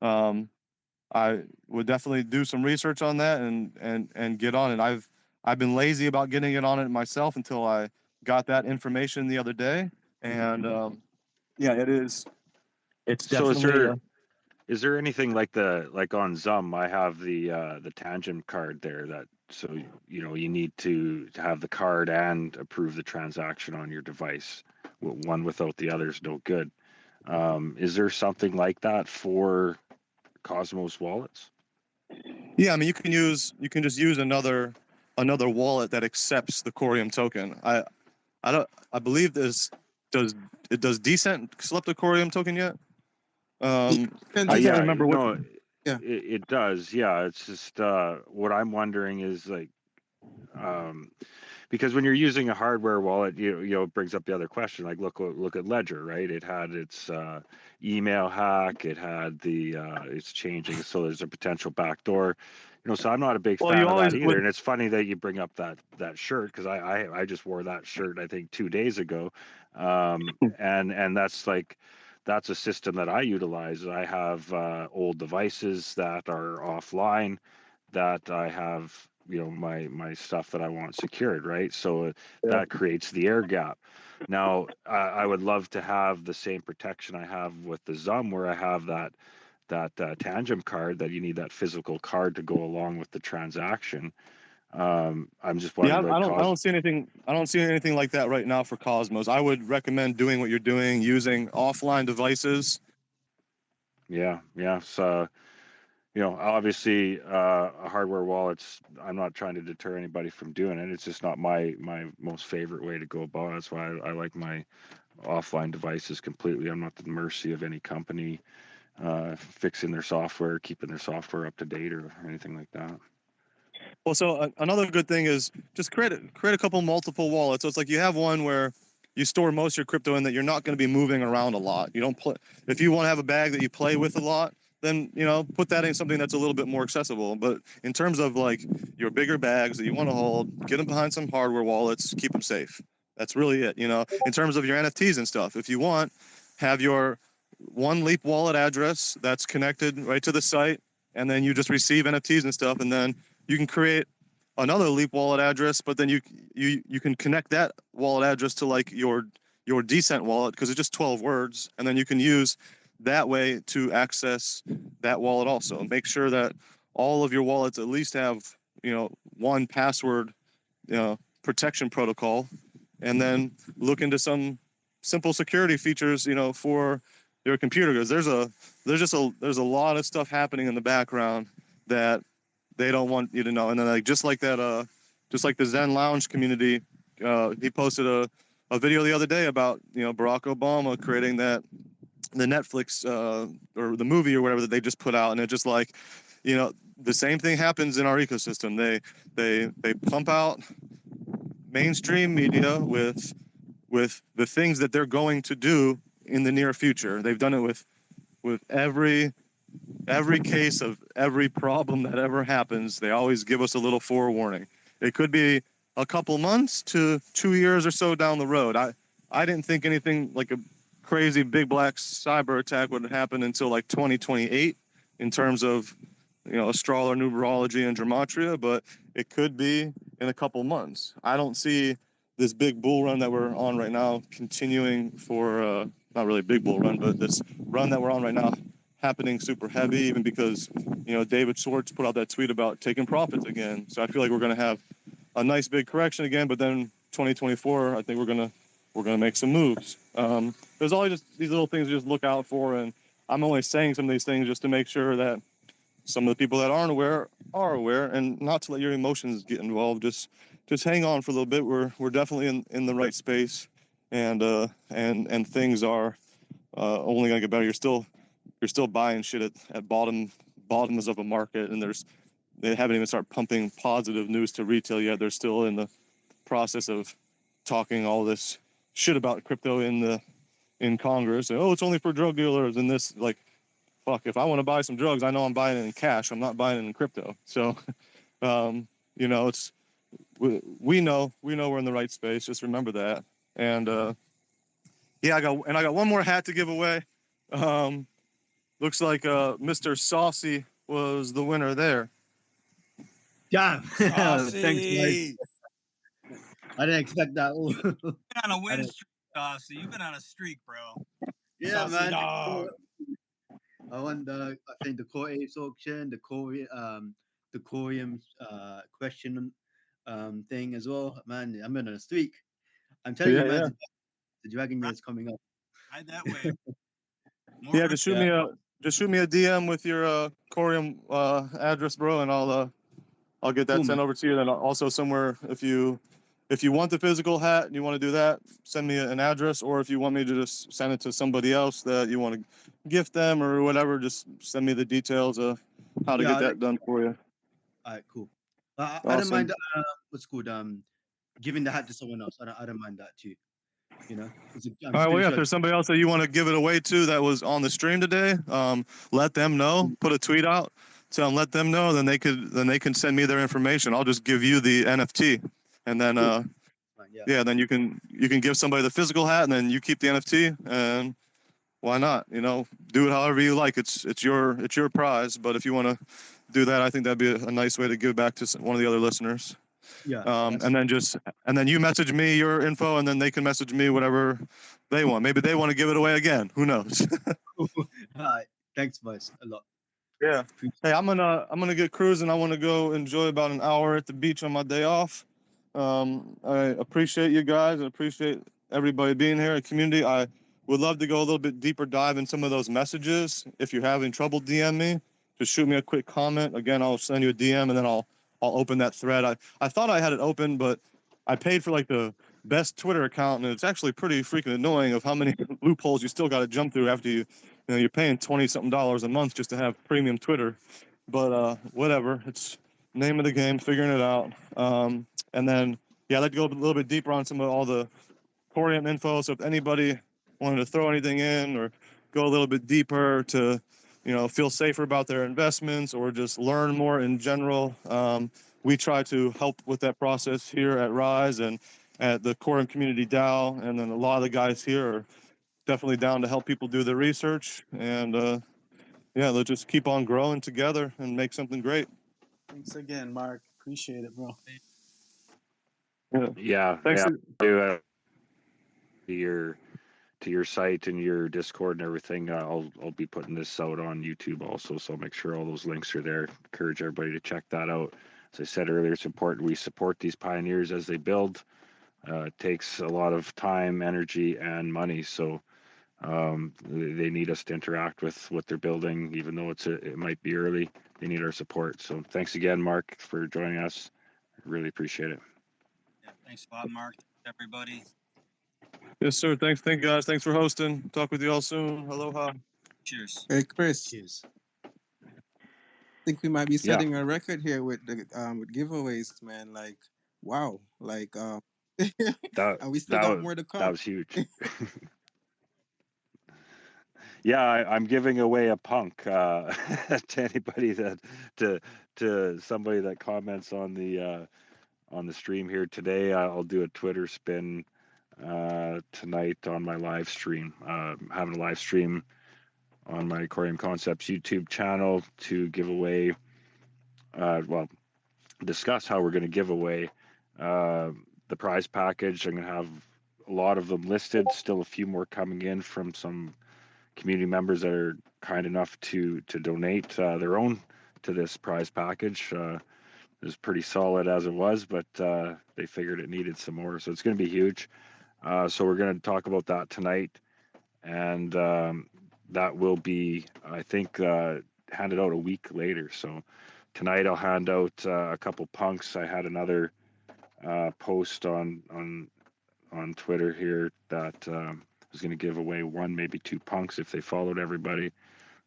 I would definitely do some research on that and get on it. I've been lazy about getting it on it myself until I got that information the other day, and yeah, it's So definitely is there anything like on Zum? I have the Tangent card there that, so you need to have the card and approve the transaction on your device. One without the other is no good. Is there something like that for Cosmos wallets? yeah. I mean, you can just use another wallet that accepts the Corium token. I believe does Decent accept the Corium token yet? I can't remember what. No, it does. Yeah, it's just what I'm wondering is like, because when you're using a hardware wallet, it brings up the other question. Like, look at Ledger, right? It had its email hack. It had it's changing, so there's a potential backdoor. So I'm not a big fan of that either. And it's funny that you bring up that shirt, because I just wore that shirt I think 2 days ago, and that's a system that I utilize. I have old devices that are offline that I have, my stuff that I want secured, right? So that creates the air gap. Now, I would love to have the same protection I have with the Zum, where I have that Tangent card, that you need that physical card to go along with the transaction. I'm just wondering. Yeah, I don't see anything. I don't see anything like that right now for Cosmos. I would recommend doing what you're doing, using offline devices. Yeah. So, obviously, a hardware wallet's, I'm not trying to deter anybody from doing it. It's just not my most favorite way to go about it. That's why I like my offline devices completely. I'm not at the mercy of any company fixing their software, keeping their software up to date, or anything like that. Well, so another good thing is just create a couple multiple wallets. So it's like you have one where you store most of your crypto in that you're not going to be moving around a lot. You don't play. If you want to have a bag that you play with a lot, then put that in something that's a little bit more accessible. But in terms of like your bigger bags that you want to hold, get them behind some hardware wallets, keep them safe. That's really it. In terms of your NFTs and stuff, if you want, have your one Leap wallet address that's connected right to the site, and then you just receive NFTs and stuff, and then you can create another Leap wallet address, but then you can connect that wallet address to like your Decent wallet, because it's just 12 words, and then you can use that way to access that wallet also. Make sure that all of your wallets at least have one password protection protocol, and then look into some simple security features for your computer goes. There's a lot of stuff happening in the background that they don't want you to know. And then like just like the Zen Lounge community, he posted a video the other day about Barack Obama creating the Netflix or the movie or whatever that they just put out, and it just like the same thing happens in our ecosystem. They pump out mainstream media with the things that they're going to do in the near future. They've done it with every case of every problem that ever happens. They always give us a little forewarning. It could be a couple months to 2 years or so down the road. I didn't think anything like a crazy big black cyber attack would happen until like 2028 in terms of astrology, numerology, and gematria, but it could be in a couple months. I don't see this big bull run that we're on right now continuing for not really a big bull run, but this run that we're on right now happening super heavy, even because David Schwartz put out that tweet about taking profits again. So I feel like we're going to have a nice big correction again, but then 2024, I think we're gonna make some moves. There's always just these little things to just look out for, and I'm only saying some of these things just to make sure that some of the people that aren't aware are aware, and not to let your emotions get involved. Just hang on for a little bit. We're definitely in the right space, and things are only gonna get better. You're still buying shit at bottoms of a market, and they haven't even started pumping positive news to retail yet. They're still in the process of talking all this shit about crypto in Congress. Oh, it's only for drug dealers and this. Like, fuck, if I want to buy some drugs, I know I'm buying it in cash. I'm not buying it in crypto. So it's we know we're in the right space. Just remember that. And I got one more hat to give away. Looks like Mr. Saucy was the winner there. Yeah. Thanks, Mike. I didn't expect that. You've been on a win streak, Saucy. You've been on a streak, bro. Yeah, Saucy man. dog. I won I think the Core Apes auction, the Corium question thing as well. Man, I'm in a streak. I'm telling you, man, the Dragon Year is coming up. Right that way. Just shoot me a DM with your Corium address, bro, and I'll get that sent over to you. Then also somewhere, if you want the physical hat and you want to do that, send me an address, or if you want me to just send it to somebody else that you want to gift them or whatever, just send me the details of how to get that done for you. All right, cool. I don't mind what's called giving the hat to someone else. I don't mind that too. All right, well, if there's somebody else that you want to give it away to that was on the stream today, let them know. Put a tweet out, tell them, let them know. Then they can send me their information. I'll just give you the NFT, and then then you can give somebody the physical hat, and then you keep the NFT. And why not? Do it however you like. It's your prize. But if you want to do that, I think that'd be a nice way to give back to one of the other listeners. Yeah. And then you message me your info, and then they can message me whatever they want. Maybe they want to give it away again. Who knows? All right. Thanks, boys. A lot. Yeah. Hey, I'm gonna get cruising. I want to go enjoy about an hour at the beach on my day off. I appreciate you guys and appreciate everybody being here in community. I would love to go a little bit deeper dive in some of those messages. If you're having trouble, DM me. Just shoot me a quick comment. Again, I'll send you a DM, and then I'll open that thread. I thought I had it open, but I paid for like the best Twitter account, and it's actually pretty freaking annoying of how many loopholes you still got to jump through after you're paying $20-something a month just to have premium Twitter. But whatever, it's name of the game, figuring it out. And then I'd like to go a little bit deeper on some of all the Corium info. So if anybody wanted to throw anything in or go a little bit deeper to feel safer about their investments or just learn more in general, we try to help with that process here at Rise and at the Corium Community DAO. And then a lot of the guys here are definitely down to help people do their research. And let's just keep on growing together and make something great. Thanks again, Mark. Appreciate it, bro. Yeah. Thanks. To your site and your Discord and everything. I'll be putting this out on YouTube also, so make sure all those links are there. Encourage everybody to check that out. As I said earlier, it's important we support these pioneers as they build. It takes a lot of time, energy, and money. So They need us to interact with what they're building, even though it might be early. They need our support. So thanks again, Mark, for joining us. I really appreciate it. Yeah, thanks a lot, Mark. Everybody. Yes, sir. Thanks, guys. Thanks for hosting. Talk with you all soon. Aloha. Cheers. Hey, Chris. Cheers. I think we might be Yeah. setting a record here with the with giveaways, man. Like, wow. Like, and we still got more to come. That was huge. Yeah, I'm giving away a punk to anybody to somebody that comments on the stream here today. I'll do a Twitter spin tonight on my live stream. Having a live stream on my Aquarium Concepts YouTube channel to give away, discuss how we're going to give away the prize package. I'm going to have a lot of them listed, still a few more coming in from some community members that are kind enough to donate their own to this prize package. It was pretty solid as it was, but they figured it needed some more. So it's going to be huge. So we're going to talk about that tonight. And that will be, I think, handed out a week later. So tonight I'll hand out a couple punks. I had another post on Twitter here that was going to give away one, maybe two punks if they followed everybody.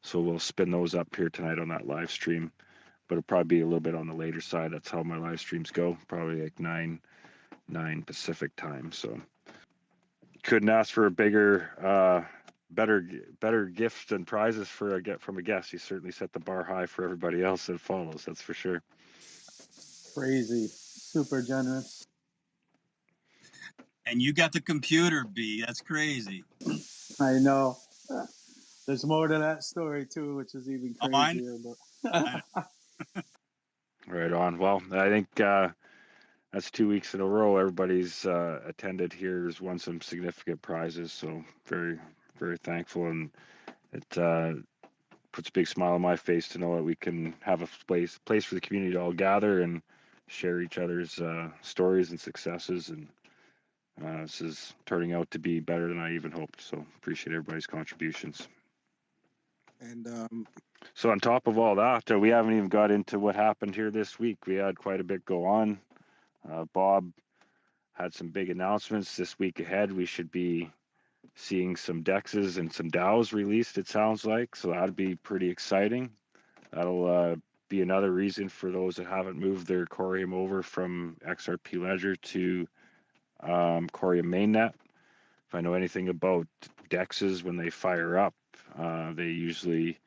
So we'll spin those up here tonight on that live stream. But it'll probably be a little bit on the later side. That's how my live streams go. Probably like 9 Pacific time. So couldn't ask for a bigger, better gift and prizes from a guest. He certainly set the bar high for everybody else that follows. That's for sure. Crazy, super generous. And you got the computer, B. That's crazy. I know. There's more to that story too, which is even crazier. Right on. Well, I think that's 2 weeks in a row. Everybody's attended here has won some significant prizes. So very, very thankful, and it puts a big smile on my face to know that we can have a place for the community to all gather and share each other's stories and successes. And this is turning out to be better than I even hoped. So appreciate everybody's contributions. And so on top of all that, we haven't even got into what happened here this week. We had quite a bit go on. Bob had some big announcements this week ahead. We should be seeing some DEXs and some DAOs released, it sounds like. So that'd be pretty exciting. That'll be another reason for those that haven't moved their Corium over from XRP Ledger to Corium Mainnet. If I know anything about DEXs, when they fire up, they usually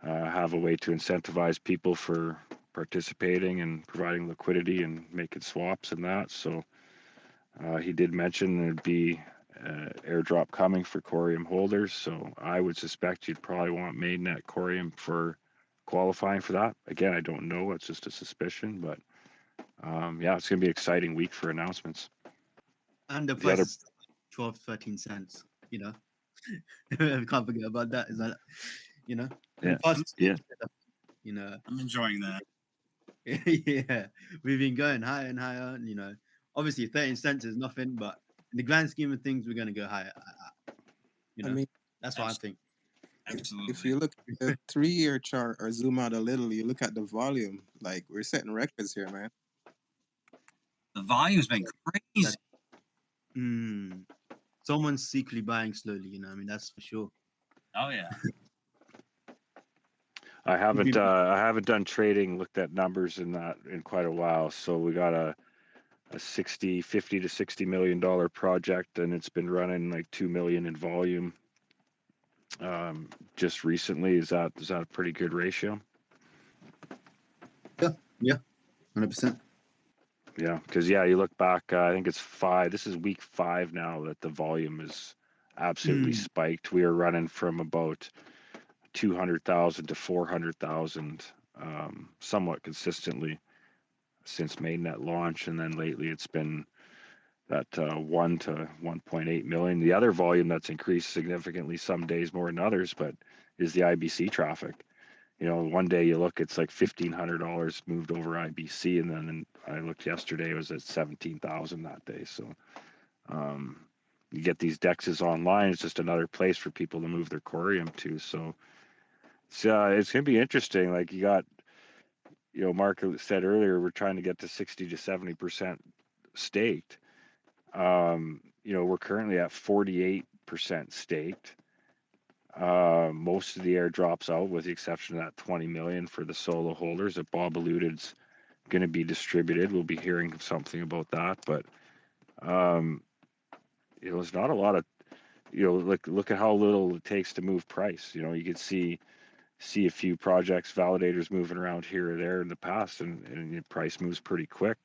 have a way to incentivize people for participating and providing liquidity and making swaps and that. So he did mention there'd be airdrop coming for Corium holders. So I would suspect you'd probably want mainnet Corium for qualifying for that. Again, I don't know. It's just a suspicion, but yeah, it's going to be an exciting week for announcements. And the price is 12, 13 cents, you know. We can't forget about that. Is that, you know? Yeah. You know. I'm enjoying that. Yeah. We've been going higher and higher, you know. Obviously 13 cents is nothing, but in the grand scheme of things, we're going to go higher. You know, I mean, that's what I think. Absolutely. If you look at the 3-year chart or zoom out a little, you look at the volume, like we're setting records here, man. The volume's been crazy. Someone's secretly buying slowly, you know. I mean, that's for sure. Oh yeah. I haven't done trading, looked at numbers in quite a while. So we got a $50 to $60 million project, and it's been running like 2 million in volume. Just recently, is that a pretty good ratio? Yeah, 100%. Yeah, because you look back. I think it's 5. This is week 5 now that the volume is absolutely spiked. We are running from about 200,000 to 400,000, somewhat consistently since mainnet launch, and then lately it's been that 1 to 1.8 million. The other volume that's increased significantly, some days more than others, but is the IBC traffic. You know, one day you look, it's like $1,500 moved over IBC, and then I looked yesterday, it was at 17,000 that day. So you get these dexes online, it's just another place for people to move their corium to. So it's going to be interesting. Like you got, Mark said earlier, we're trying to get to 60 to 70% staked. We're currently at 48% staked. Most of the air drops out with the exception of that 20 million for the solo holders that Bob alluded is going to be distributed. We'll be hearing something about that, but there's not a lot of, look at how little it takes to move price. You could see a few projects, validators moving around here or there in the past, and the price moves pretty quick.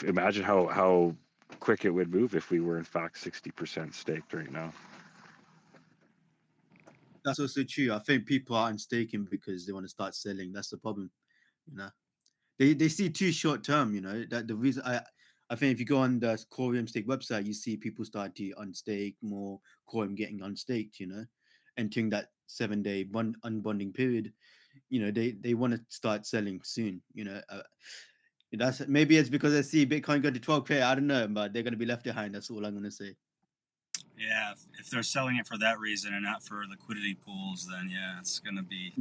Imagine how quick it would move if we were in fact 60% staked right now. That's also true. I think people aren't staking because they want to start selling. That's the problem. They see too short term. That the reason I think if you go on the Corium Stake website, you see people start to unstake more, Corium getting unstaked. Entering that 7-day unbonding period. They want to start selling soon. That's maybe it's because I see Bitcoin go to 12K. I don't know, but they're going to be left behind. That's all I'm going to say. Yeah, if they're selling it for that reason and not for liquidity pools, then yeah, it's gonna be.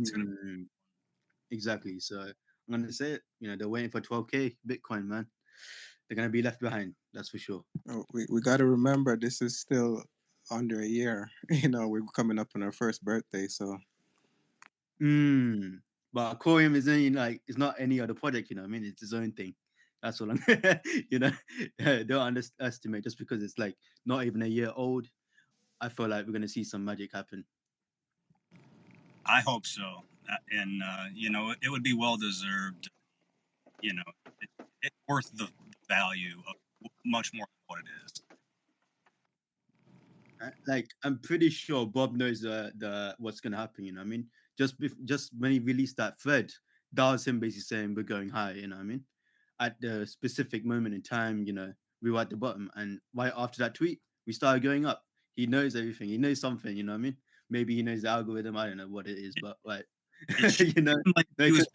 Exactly. So I'm gonna say it. They're waiting for 12K Bitcoin, man. They're gonna be left behind. That's for sure. We got to remember this is still under a year. We're coming up on our first birthday, so. But Corium is it's not any other project. I mean, it's its own thing. That's all I'm. Don't underestimate just because it's like not even a year old. I feel like we're gonna see some magic happen. I hope so, and it would be well deserved. It's worth the value of much more than what it is. Like I'm pretty sure Bob knows the what's gonna happen. I mean, just when he released that thread, that was him basically saying we're going high. I mean, at the specific moment in time, we were at the bottom, and right after that tweet, we started going up. He knows everything. He knows something. What I mean? Maybe he knows the algorithm. I don't know what it is, but like, like he was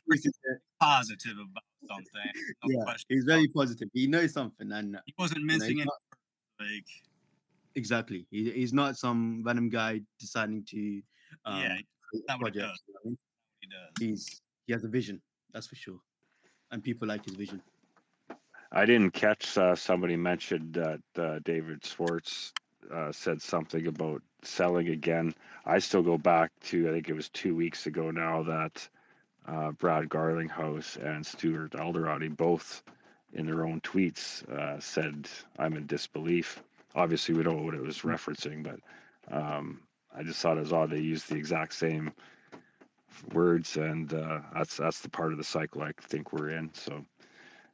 positive about something. No question. He's very positive. He knows something, and he wasn't mincing it. Exactly. He's not some random guy deciding to project. He has a vision, that's for sure, and people like his vision. I didn't catch somebody mentioned that David Schwartz said something about selling again. I still go back to, I think it was 2 weeks ago now, that Brad Garlinghouse and Stuart Alderati both in their own tweets said, I'm in disbelief. Obviously, we don't know what it was referencing, but I just thought it was odd they used the exact same words, and that's the part of the cycle I think we're in. So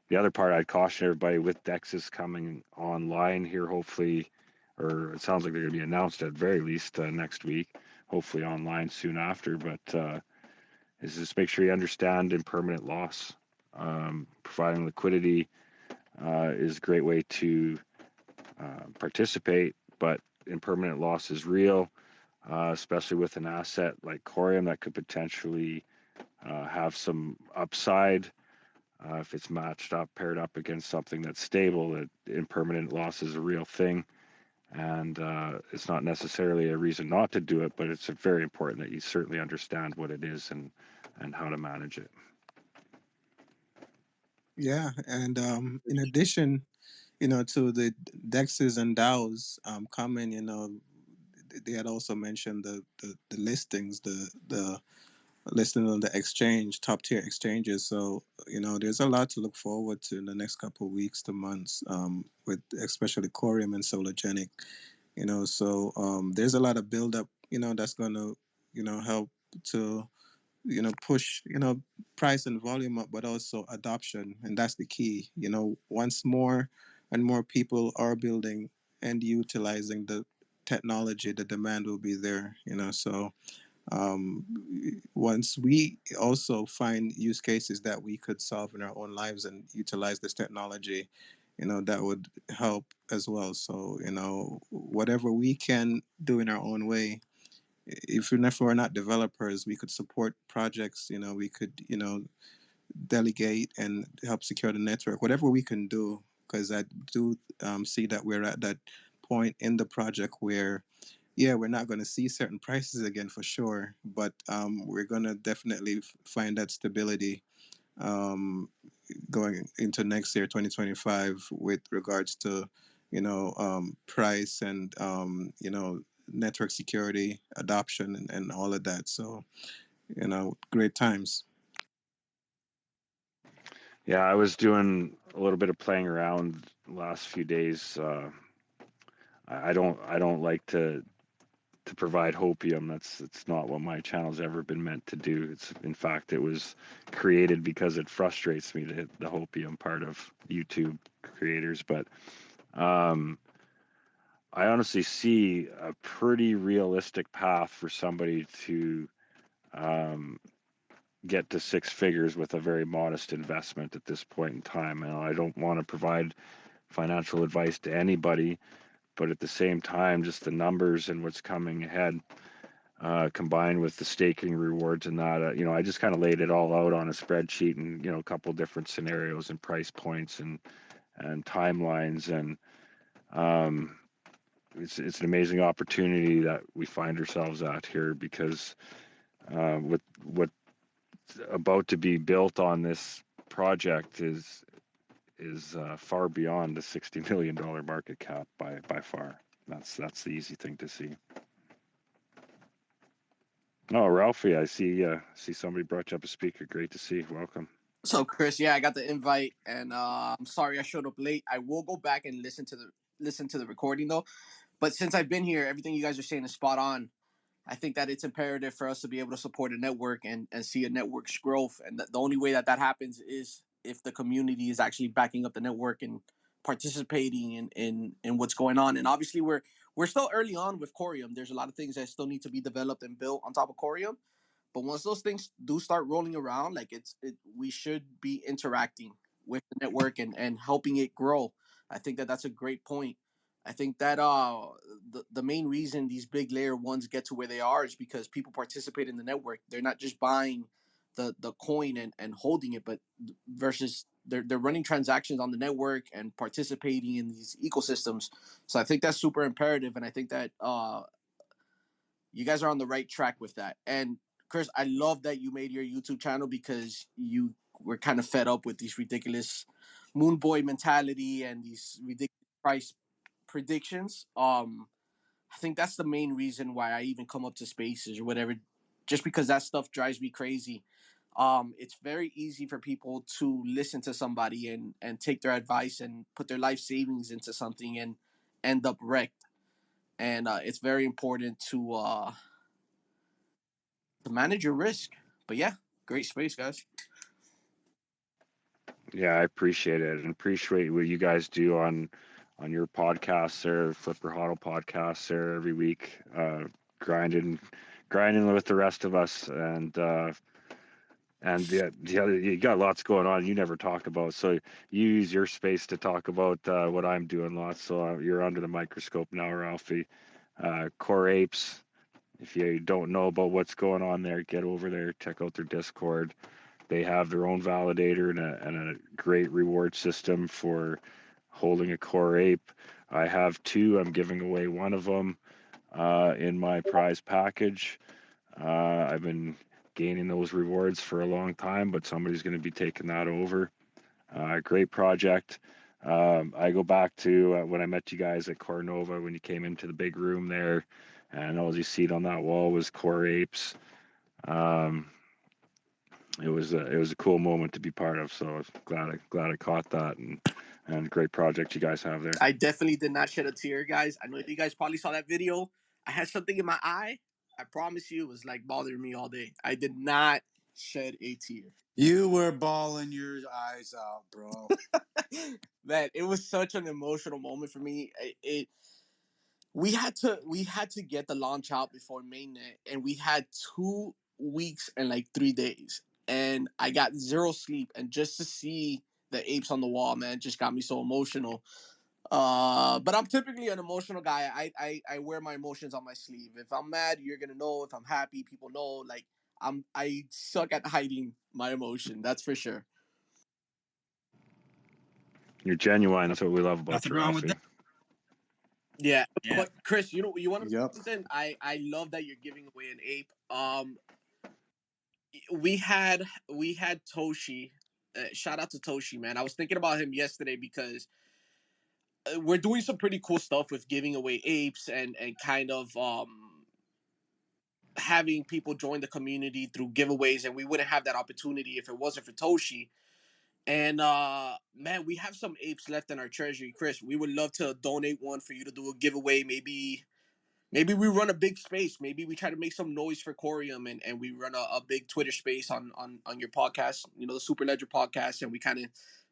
the other part I'd caution everybody with DEXs coming online here, hopefully, or it sounds like they're going to be announced at very least next week, hopefully online soon after, but is just make sure you understand impermanent loss. Providing liquidity is a great way to participate, but impermanent loss is real, especially with an asset like Corium that could potentially have some upside if it's matched up, paired up against something that's stable. That impermanent loss is a real thing, and it's not necessarily a reason not to do it, but it's very important that you certainly understand what it is and how to manage it. Yeah, and in addition, to the DEXs and DAOs coming, they had also mentioned the listings, the listing on the exchange, top tier exchanges. So there's a lot to look forward to in the next couple of weeks to months, with especially Corium and Solargenic. So there's a lot of buildup, that's going to help to push price and volume up, but also adoption, and that's the key. Once more and more people are building and utilizing the technology, the demand will be there. So once we also find use cases that we could solve in our own lives and utilize this technology, that would help as well. So whatever we can do in our own way, if we're not developers, we could support projects. We could delegate and help secure the network. Whatever we can do, because I do see that we're at that point in the project where, yeah, we're not going to see certain prices again for sure, but we're going to definitely find that stability um, going into next year, 2025, with regards to, price and, network security, adoption, and all of that. So, great times. Yeah, I was doing a little bit of playing around the last few days. I don't like to provide hopium. It's not what my channel's ever been meant to do. It's, in fact, it was created because it frustrates me to hit the hopium part of YouTube creators. But I honestly see a pretty realistic path for somebody to get to six figures with a very modest investment at this point in time. And I don't want to provide financial advice to anybody, but at the same time, just the numbers and what's coming ahead, combined with the staking rewards and that, I just kind of laid it all out on a spreadsheet and, a couple different scenarios and price points and timelines. And it's an amazing opportunity that we find ourselves at here, because with what's about to be built on this project is far beyond the $60 million market cap by far. That's the easy thing to see. Oh, Ralphie, I see somebody brought you up a speaker. Great to see. Welcome. So, Chris, yeah, I got the invite, and I'm sorry I showed up late. I will go back and listen to the recording though. But since I've been here, everything you guys are saying is spot on. I think that it's imperative for us to be able to support a network and see a network's growth. And the only way that happens is if the community is actually backing up the network and participating in what's going on. And obviously, we're still early on with Corium. There's a lot of things that still need to be developed and built on top of Corium. But once those things do start rolling around, like we should be interacting with the network and helping it grow. I think that that's a great point. I think that the main reason these big layer ones get to where they are is because people participate in the network. They're not just buying the coin and holding it, but versus they're running transactions on the network and participating in these ecosystems. So I think that's super imperative, and I think that you guys are on the right track with that. And Chris, I love that you made your YouTube channel because you were kind of fed up with these ridiculous moon boy mentality and these ridiculous price predictions. I think that's the main reason why I even come up to spaces or whatever, just because that stuff drives me crazy. It's very easy for people to listen to somebody and take their advice and put their life savings into something and end up wrecked. And it's very important to manage your risk. But yeah, great space, guys. Yeah, I appreciate it, and appreciate what you guys do on your podcast there, Flipper Huddle podcast there every week, grinding with the rest of us, and the other, you got lots going on you never talk about, so you use your space to talk about what I'm doing lots. So you're under the microscope now, Ralphie. Core Apes. If you don't know about what's going on there, get over there, check out their Discord. They have their own validator and a great reward system for holding a Core Ape. I have two. I'm giving away one of them in my prize package. I've been gaining those rewards for a long time, but somebody's going to be taking that over. Great project. I go back to when I met you guys at Cornova when you came into the big room there, and all you see on that wall was Core Apes. It was a cool moment to be part of. So I was glad I caught that, and great project you guys have there. I definitely did not shed a tear, guys. I know you guys probably saw that video. I had something in my eye. I promise you, it was like bothering me all day. I did not shed a tear. You were bawling your eyes out, bro. Man, it was such an emotional moment for me. We had to get the launch out before mainnet, and we had 2 weeks and like 3 days, and I got zero sleep, and just to see the apes on the wall, man, just got me so emotional. But I'm typically an emotional guy. I wear my emotions on my sleeve. If I'm mad, you're gonna know. If I'm happy, people know. Like I suck at hiding my emotion. That's for sure. You're genuine. That's what we love about Nothing you, wrong with Ralphie. Yeah. Yeah. But Chris, you want to know Yep. something? I love that you're giving away an ape. We had Toshi. Shout out to Toshi, man. I was thinking about him yesterday because we're doing some pretty cool stuff with giving away apes and kind of having people join the community through giveaways, and we wouldn't have that opportunity if it wasn't for Toshi. And man, we have some apes left in our treasury, Chris. We would love to donate one for you to do a giveaway. Maybe we run a big space. Maybe we try to make some noise for Corium, and we run a big Twitter space on your podcast, the Superledger Podcast, and we kind of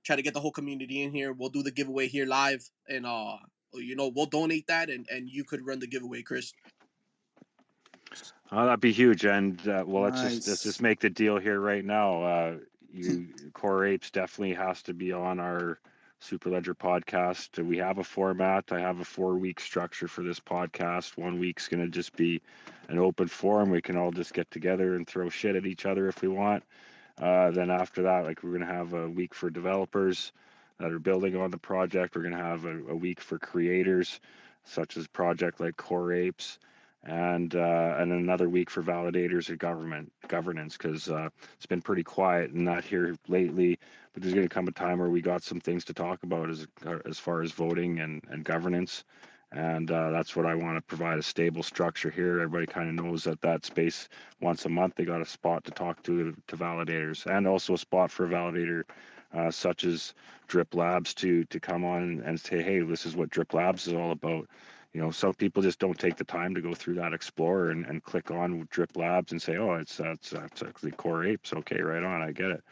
try to get the whole community in here. We'll do the giveaway here live, and we'll donate that, and you could run the giveaway, Chris. Oh, that'd be huge. And well, let's Nice. just make the deal here right now. Core Apes definitely has to be on our Superledger podcast. We have a format. I have a 4-week structure for this podcast. 1 week's going to just be an open forum. We can all just get together and throw shit at each other if we want. Then after that, like, we're going to have a week for developers that are building on the project. We're going to have a week for creators, such as project like Core Apes, and another week for validators and governance, because it's been pretty quiet and not here lately. But there's going to come a time where we got some things to talk about as far as voting and governance. And that's what I want to provide, a stable structure here. Everybody kind of knows that space once a month, they got a spot to talk to validators, and also a spot for a validator such as Drip Labs to come on and say, hey, this is what Drip Labs is all about. Some people just don't take the time to go through that Explorer and click on Drip Labs and say, oh, that's actually Core Apes. Okay, right on, I get it.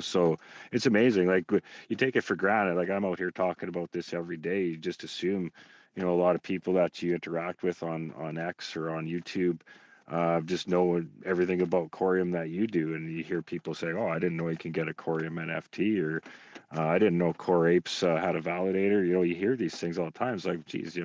So it's amazing. Like, you take it for granted. Like, I'm out here talking about this every day. You just assume, a lot of people that you interact with on X or on YouTube just know everything about Corium that you do. And you hear people say, oh, I didn't know you can get a Corium NFT, or I didn't know Core Apes had a validator. You hear these things all the time. It's like, geez,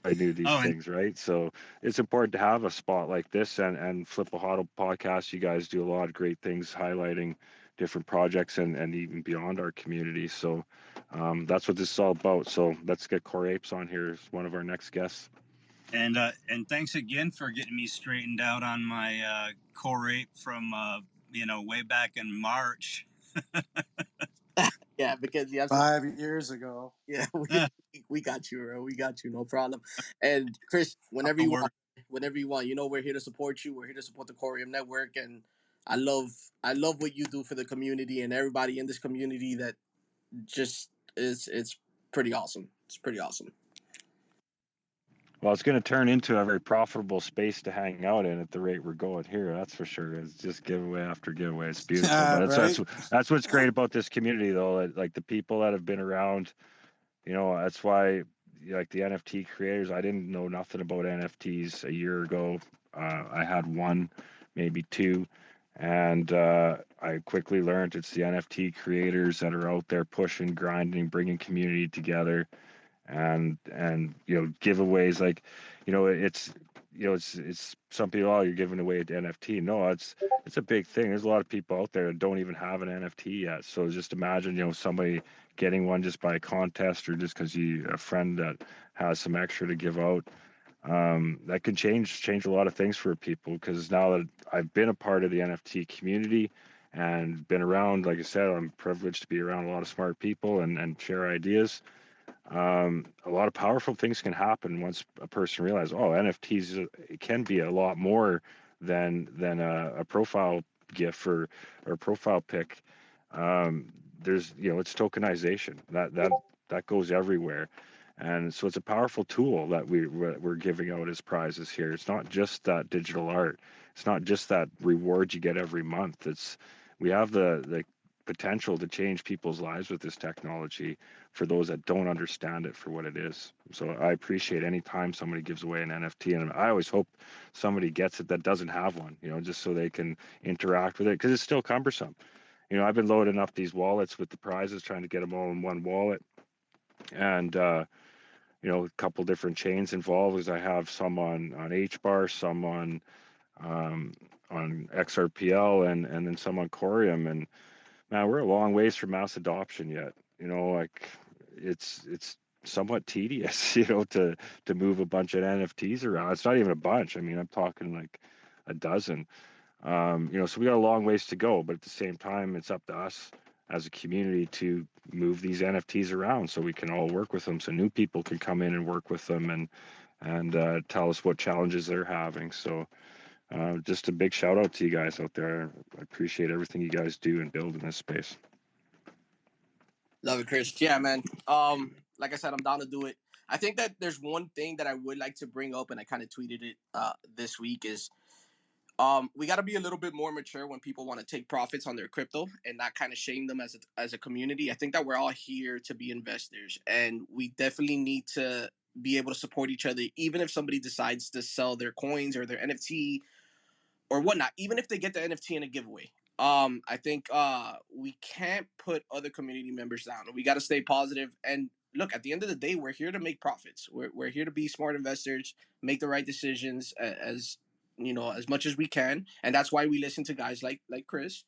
I knew these things, right? So it's important to have a spot like this, and Flip a Huddle podcast. You guys do a lot of great things highlighting different projects and even beyond our community. So that's what this is all about. So let's get Core Apes on here as one of our next guests. And thanks again for getting me straightened out on my Core Ape from way back in March. Yeah, because 5 years ago. Yeah, we got you, bro. We got you, no problem. And Chris, whenever you want, we're here to support you. We're here to support the Corium Network, and I love what you do for the community and everybody in this community. That just it's pretty awesome. It's pretty awesome. Well, it's going to turn into a very profitable space to hang out in at the rate we're going here. That's for sure. It's just giveaway after giveaway. It's beautiful. But that's what's great about this community, though. Like, the people that have been around, that's why, like, the NFT creators, I didn't know nothing about NFTs a year ago. I had one, maybe two, and I quickly learned it's the NFT creators that are out there pushing, grinding, bringing community together. And giveaways, like, it's some people, oh, you're giving away an NFT. No, it's a big thing. There's a lot of people out there that don't even have an NFT yet. So just imagine, somebody getting one just by a contest, or just because a friend that has some extra to give out. That can change a lot of things for people, because now that I've been a part of the NFT community and been around, like I said, I'm privileged to be around a lot of smart people and share ideas. A lot of powerful things can happen once a person realizes, oh, NFTs, it can be a lot more than a profile GIF or a profile pic. There's, it's tokenization that goes everywhere. And so it's a powerful tool that we're giving out as prizes here. It's not just that digital art. It's not just that reward you get every month. We have the potential to change people's lives with this technology for those that don't understand it for what it is. So I appreciate any time somebody gives away an NFT, and I always hope somebody gets it that doesn't have one, just so they can interact with it, because it's still cumbersome. I've been loading up these wallets with the prizes, trying to get them all in one wallet, and a couple different chains involved, as I have some on HBAR, some on XRPL, and then some on Corium. And man, we're a long ways from mass adoption yet. Like it's somewhat tedious, to move a bunch of NFTs around. It's not even a bunch. I mean, I'm talking like a dozen. So we got a long ways to go, but at the same time, it's up to us as a community to move these NFTs around so we can all work with them, so new people can come in and work with them and tell us what challenges they're having. So just a big shout out to you guys out there. I appreciate everything you guys do and build in this space. Love it, Chris. Yeah, man. Like I said, I'm down to do it. I think that there's one thing that I would like to bring up, and I kind of tweeted it this week, is we got to be a little bit more mature when people want to take profits on their crypto and not kind of shame them as a community. I think that we're all here to be investors, and we definitely need to be able to support each other, even if somebody decides to sell their coins or their NFT or whatnot, even if they get the NFT in a giveaway. I think we can't put other community members down. We got to stay positive. And look, at the end of the day, we're here to make profits. We're here to be smart investors, make the right decisions as much as we can. And that's why we listen to guys like Chris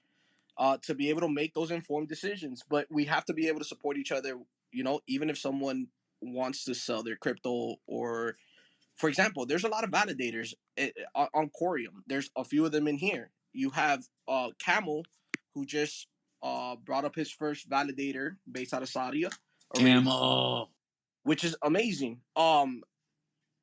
to be able to make those informed decisions. But we have to be able to support each other, even if someone wants to sell their crypto or, for example, there's a lot of validators on Corium. There's a few of them in here. You have Camel, who just brought up his first validator based out of Saudi Arabia, Camel. which is amazing.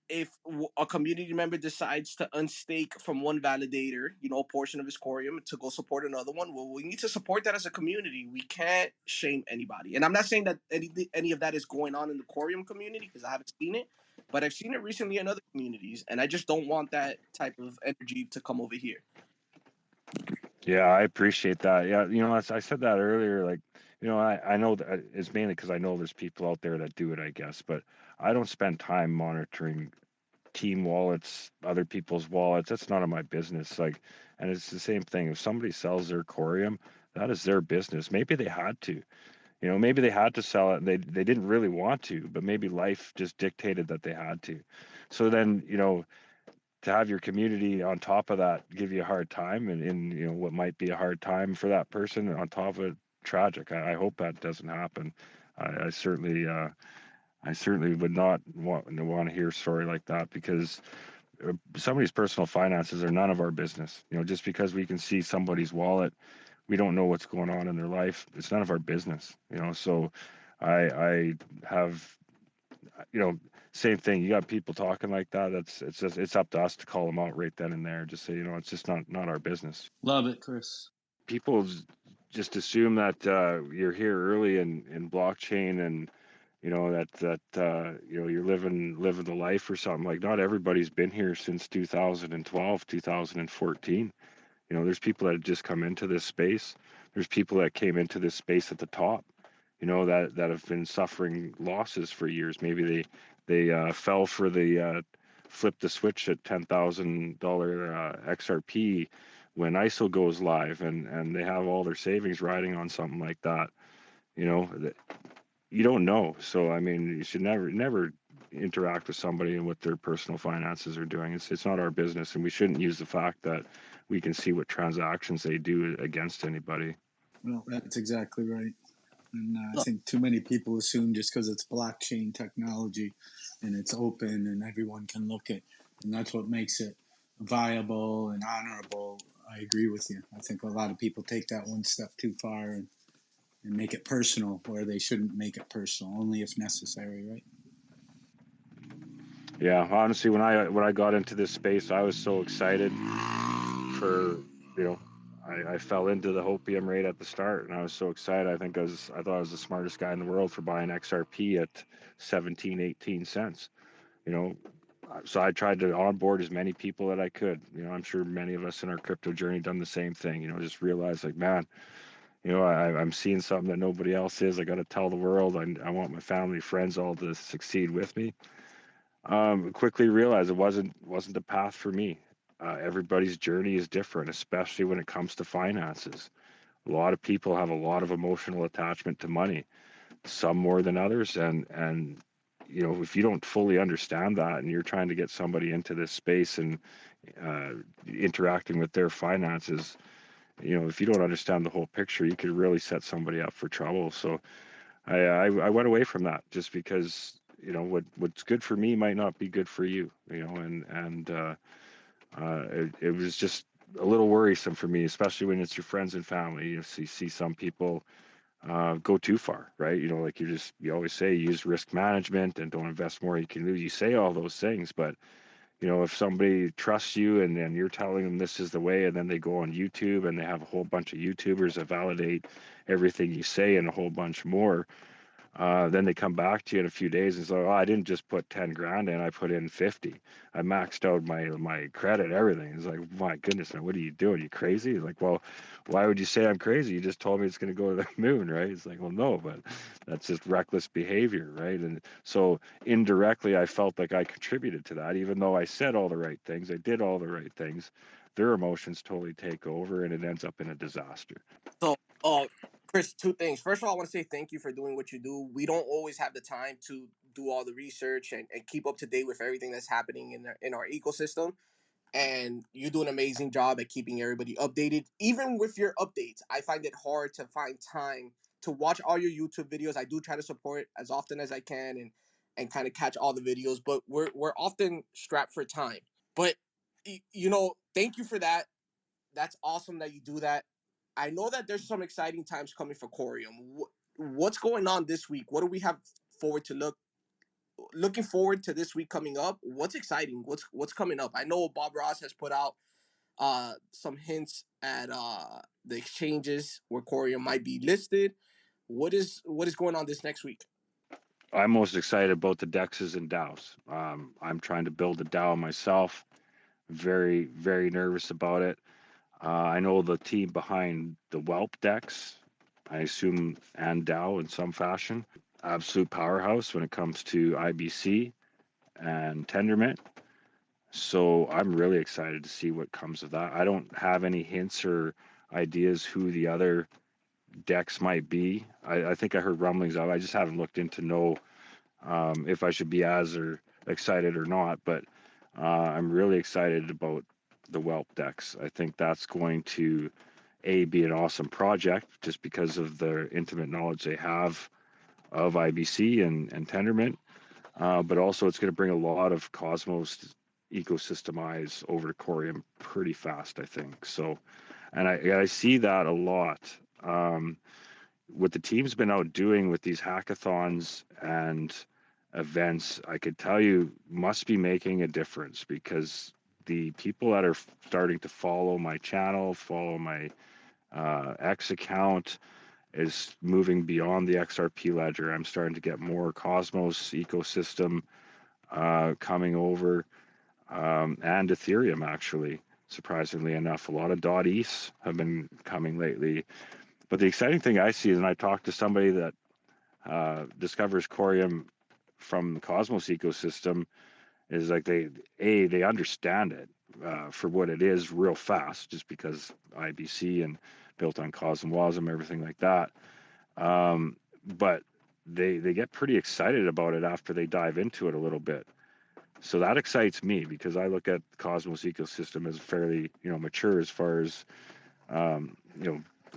If a community member decides to unstake from one validator, a portion of his Corium to go support another one, well, we need to support that as a community. We can't shame anybody. And I'm not saying that any of that is going on in the Corium community because I haven't seen it, but I've seen it recently in other communities, and I just don't want that type of energy to come over here. Yeah, I appreciate that. Yeah, I said that earlier. Like, I know that it's mainly because I know there's people out there that do it, I guess, but I don't spend time monitoring team wallets, other people's wallets. That's none of my business. Like, and it's the same thing. If somebody sells their Corium, that is their business. Maybe they had to. Maybe they had to sell it and they didn't really want to, but maybe life just dictated that they had to. So then, to have your community on top of that give you a hard time and what might be a hard time for that person on top of it, tragic. I hope that doesn't happen. I certainly would not want to hear a story like that because somebody's personal finances are none of our business. Just because we can see somebody's wallet, we don't know what's going on in their life. It's none of our business. So I have, same thing. You got people talking like that. It's up to us to call them out right then and there. Just say, it's just not our business. Love it, Chris. People just assume that you're here early in blockchain and that you're living the life or something. Like, not everybody's been here since 2012, 2014. There's people that have just come into this space. There's people that came into this space at the top, that have been suffering losses for years. Maybe they fell for the flip the switch at $10,000 XRP when ISO goes live, and they have all their savings riding on something like that. You don't know. So I mean, you should never interact with somebody and what their personal finances are doing. It's not our business, and we shouldn't use the fact that we can see what transactions they do against anybody. Well, that's exactly right. And I think too many people assume just because it's blockchain technology and it's open and everyone can look at, and that's what makes it viable and honorable. I agree with you. I think a lot of people take that one step too far and make it personal where they shouldn't make it personal, only if necessary, right? Yeah, honestly, when I got into this space, I was so excited for, I fell into the hopium right at the start, and I was so excited. I thought I was the smartest guy in the world for buying XRP at 17, 18 cents. So I tried to onboard as many people that I could. I'm sure many of us in our crypto journey done the same thing. Just realized, like, man, I'm seeing something that nobody else is. I got to tell the world. I want my family, friends, all to succeed with me. Quickly realized it wasn't the path for me. Everybody's journey is different, especially when it comes to finances. A lot of people have a lot of emotional attachment to money, some more than others. And if you don't fully understand that and you're trying to get somebody into this space and interacting with their finances, if you don't understand the whole picture, you could really set somebody up for trouble. So I went away from that just because what's good for me might not be good for you, it was just a little worrisome for me, especially when it's your friends and family. You see some people go too far, right? Like you always say, use risk management and don't invest more you can lose. You say all those things, but if somebody trusts you and then you're telling them this is the way, and then they go on YouTube and they have a whole bunch of YouTubers that validate everything you say and a whole bunch more, then they come back to you in a few days and say, "Oh, I didn't just put 10 grand in, I put in 50. I maxed out my credit, everything." It's like, my goodness, man, what are you doing? You crazy? Like, well, why would you say I'm crazy? You just told me it's going to go to the moon, right? It's like, well, no, but that's just reckless behavior, right? And so indirectly, I felt like I contributed to that, even though I said all the right things, I did all the right things. Their emotions totally take over, and it ends up in a disaster. So, Chris, two things. First of all, I want to say thank you for doing what you do. We don't always have the time to do all the research and keep up to date with everything that's happening in our ecosystem. And you do an amazing job at keeping everybody updated. Even with your updates, I find it hard to find time to watch all your YouTube videos. I do try to support as often as I can and kind of catch all the videos, but we're often strapped for time. But thank you for that. That's awesome that you do that. I know that there's some exciting times coming for Corium. What's going on this week? What do we have forward to looking forward to this week coming up? What's exciting? What's coming up? I know Bob Ross has put out some hints at the exchanges where Corium might be listed. What is going on this next week? I'm most excited about the DEXs and DAOs. I'm trying to build a DAO myself. Very, very nervous about it. I know the team behind the Whelp DEX, I assume, and DAO in some fashion. Absolute powerhouse when it comes to IBC and Tendermint. So I'm really excited to see what comes of that. I don't have any hints or ideas who the other decks might be. I think I heard rumblings of. I just haven't looked into know if I should be as or excited or not. But I'm really excited about the Whelp decks. I think that's going to be an awesome project just because of the intimate knowledge they have of IBC and Tendermint. But also it's going to bring a lot of Cosmos ecosystem eyes over to Corium pretty fast, I think. So, and I see that a lot. What the team's been out doing with these hackathons and events, I could tell you must be making a difference, because the people that are starting to follow my channel, follow my X account, is moving beyond the XRP ledger. I'm starting to get more Cosmos ecosystem coming over, and Ethereum, actually, surprisingly enough. A lot of .eth have been coming lately. But the exciting thing I see is, and I talked to somebody that discovers Corium from the Cosmos ecosystem, is like they understand it for what it is real fast, just because IBC and built on Cosmosm, everything like that. But they get pretty excited about it after they dive into it a little bit. So that excites me, because I look at the Cosmos ecosystem as fairly mature as far as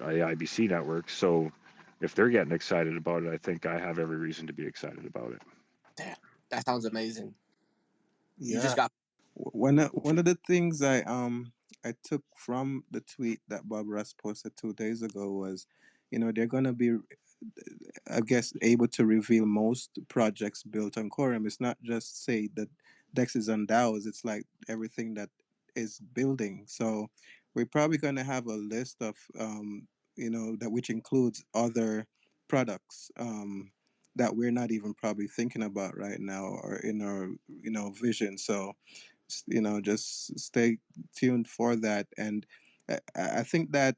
IBC network. So if they're getting excited about it, I think I have every reason to be excited about it. Damn, that sounds amazing. Yeah. You just got one of the things I took from the tweet that Bob Ross posted 2 days ago was, they're gonna be, I guess, able to reveal most projects built on Corium. It's not just say that DEXs and DAOs. It's like everything that is building. So we're probably gonna have a list of that, which includes other products that we're not even probably thinking about right now or in our vision. So just stay tuned for that. And I think that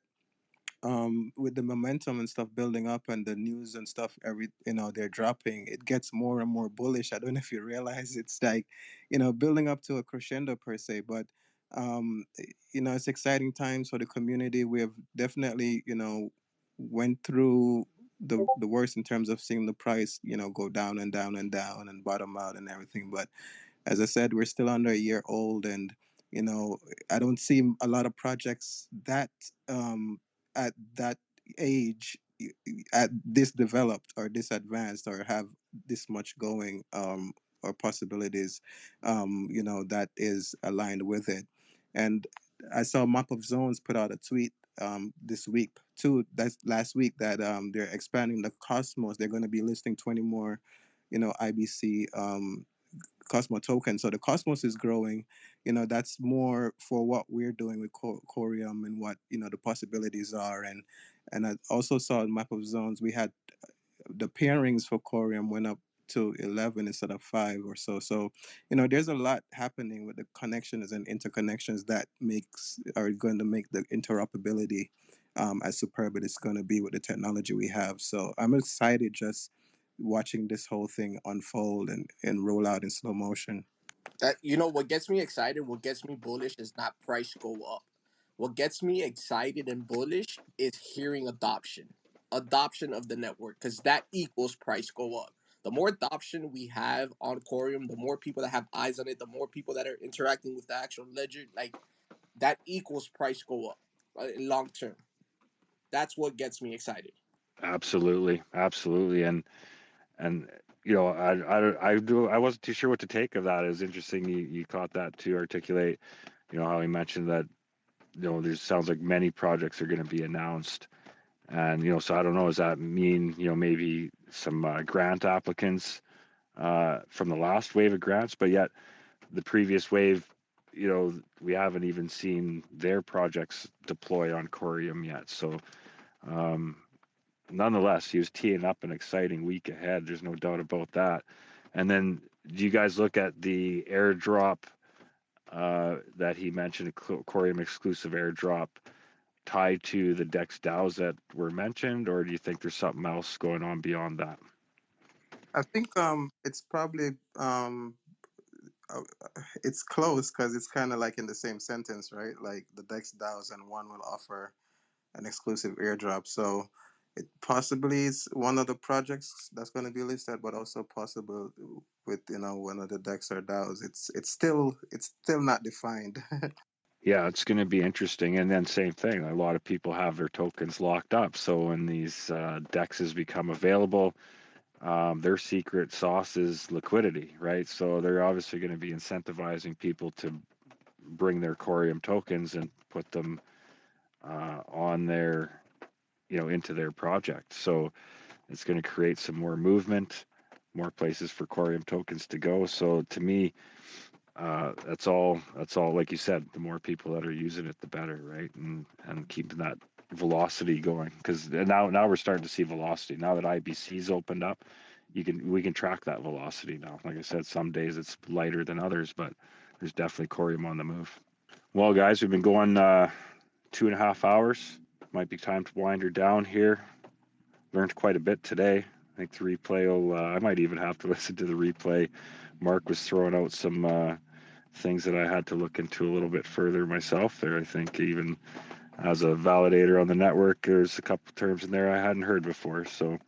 with the momentum and stuff building up and the news and stuff they're dropping, it gets more and more bullish. I don't know if you realize it's like building up to a crescendo per se, but it's exciting times for the community. We have definitely went through the worst in terms of seeing the price go down and down and down and bottom out and everything. But as I said, we're still under a year old, and You know, I don't see a lot of projects that at that age, at this developed or this advanced or have this much going, or possibilities, you know, that is aligned with it. And I saw Map of Zones put out a tweet this week too. That's last week, that they're expanding the Cosmos. They're going to be listing 20 more, you know, IBC Cosmos tokens. So the Cosmos is growing. You know, that's more for what we're doing with Corium and what, you know, the possibilities are. And I also saw in Map of Zones, we had the pairings for Corium went up to 11 instead of 5 or so. So, you know, there's a lot happening with the connections and interconnections that are going to make the interoperability as superb as it's going to be with the technology we have. So I'm excited just watching this whole thing unfold and roll out in slow motion. That, you know, what gets me excited, what gets me bullish is not price go up. What gets me excited and bullish is hearing adoption of the network, because that equals price go up. The more adoption we have on Corium, the more people that have eyes on it, the more people that are interacting with the actual ledger, like that equals price go up in long term. That's what gets me excited. Absolutely, absolutely, and you know, I wasn't too sure what to take of that. It was interesting you caught that to articulate. You know how he mentioned that, you know, there sounds like many projects are going to be announced, and you know, so I don't know, does that mean, you know, maybe some grant applicants from the last wave of grants, but yet the previous wave, you know, we haven't even seen their projects deploy on Corium yet. So nonetheless, he was teeing up an exciting week ahead. There's no doubt about that. And then, do you guys look at the airdrop that he mentioned, Corium exclusive airdrop, tied to the DEX DAOs that were mentioned, or do you think there's something else going on beyond that? I think it's probably it's close because it's kind of like in the same sentence, right? Like the DEX DAOs and one will offer an exclusive airdrop. So it possibly is one of the projects that's going to be listed, but also possible with, you know, one of the DEX or DAOs. It's still not defined. Yeah, it's going to be interesting. And then same thing, a lot of people have their tokens locked up. So when these DEXs become available, their secret sauce is liquidity, right? So they're obviously going to be incentivizing people to bring their Corium tokens and put them on their, you know, into their project. So it's going to create some more movement, more places for Corium tokens to go. So to me, that's all. Like you said, the more people that are using it, the better, right? And keeping that velocity going, because now we're starting to see velocity. Now that IBC's opened up, we can track that velocity now. Like I said, some days it's lighter than others, but there's definitely Corium on the move. Well, guys, we've been going 2.5 hours. Might be time to wind her down here. Learned quite a bit today. I think the replay will, I might even have to listen to the replay. Mark was throwing out some things that I had to look into a little bit further myself there. I think even as a validator on the network, there's a couple terms in there I hadn't heard before. So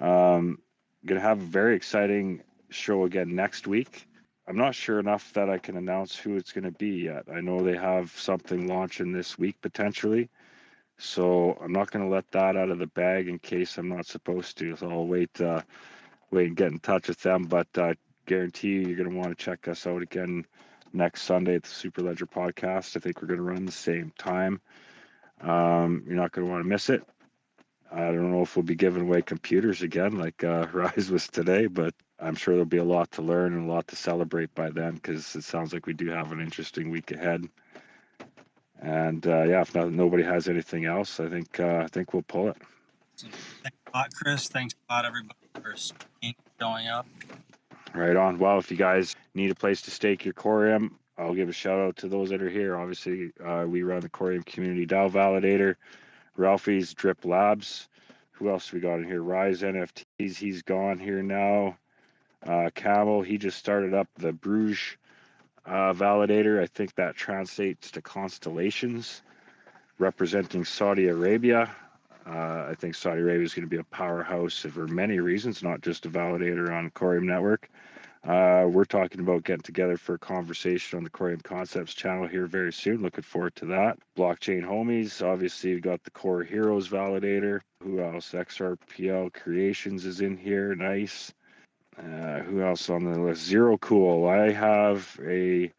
going to have a very exciting show again next week. I'm not sure enough that I can announce who it's going to be yet. I know they have something launching this week potentially. So I'm not going to let that out of the bag in case I'm not supposed to. So I'll wait and get in touch with them. But guarantee you're going to want to check us out again next Sunday at the Superledger Podcast. I think we're going to run the same time. You're not going to want to miss it. I don't know if we'll be giving away computers again like Rise was today, but I'm sure there'll be a lot to learn and a lot to celebrate by then, because it sounds like we do have an interesting week ahead. And yeah, if nobody has anything else, I think we'll pull it. So, thanks a lot, Chris. Thanks a lot, everybody, for showing up. Right on. Well, if you guys need a place to stake your Corium, I'll give a shout out to those that are here. Obviously, we run the Corium Community DAO Validator, Ralphie's Drip Labs. Who else we got in here? Rise NFTs. He's gone here now. Camel, he just started up the Bruges validator. I think that translates to constellations, representing Saudi Arabia. I think Saudi Arabia is going to be a powerhouse for many reasons, not just a validator on Corium Network. We're talking about getting together for a conversation on the Corium Concepts channel here very soon. Looking forward to that. Blockchain homies, obviously we got the Core Heroes validator. Who else? XRPL Creations is in here. Nice. Who else on the list? Zero Cool. I have a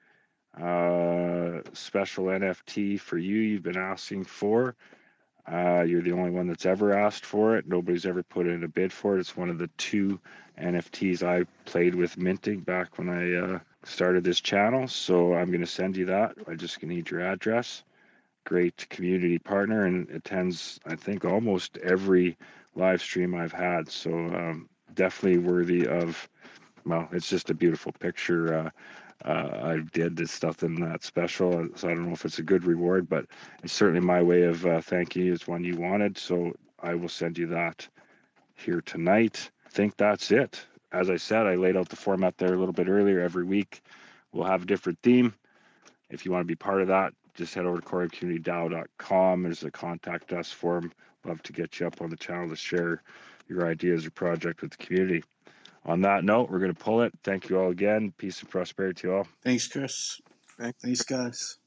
special NFT for you. You've been asking for. You're the only one that's ever asked for it. Nobody's ever put in a bid for it. It's one of the 2 NFTs I played with minting back when I started this channel. So I'm going to send you that. I just need your address. Great community partner and attends, I think, almost every live stream I've had. So definitely worthy of, well, it's just a beautiful picture. I did. There's nothing that special, so I don't know if it's a good reward, but it's certainly my way of thanking you. It's one you wanted, so I will send you that here tonight. I think that's it. As I said, I laid out the format there a little bit earlier. Every week we'll have a different theme. If you want to be part of that, just head over to CoriumCommunityDAO.com. There's a contact us form. Love to get you up on the channel to share your ideas or project with the community. On that note, we're going to pull it. Thank you all again. Peace and prosperity to you all. Thanks, Chris. Thanks, guys.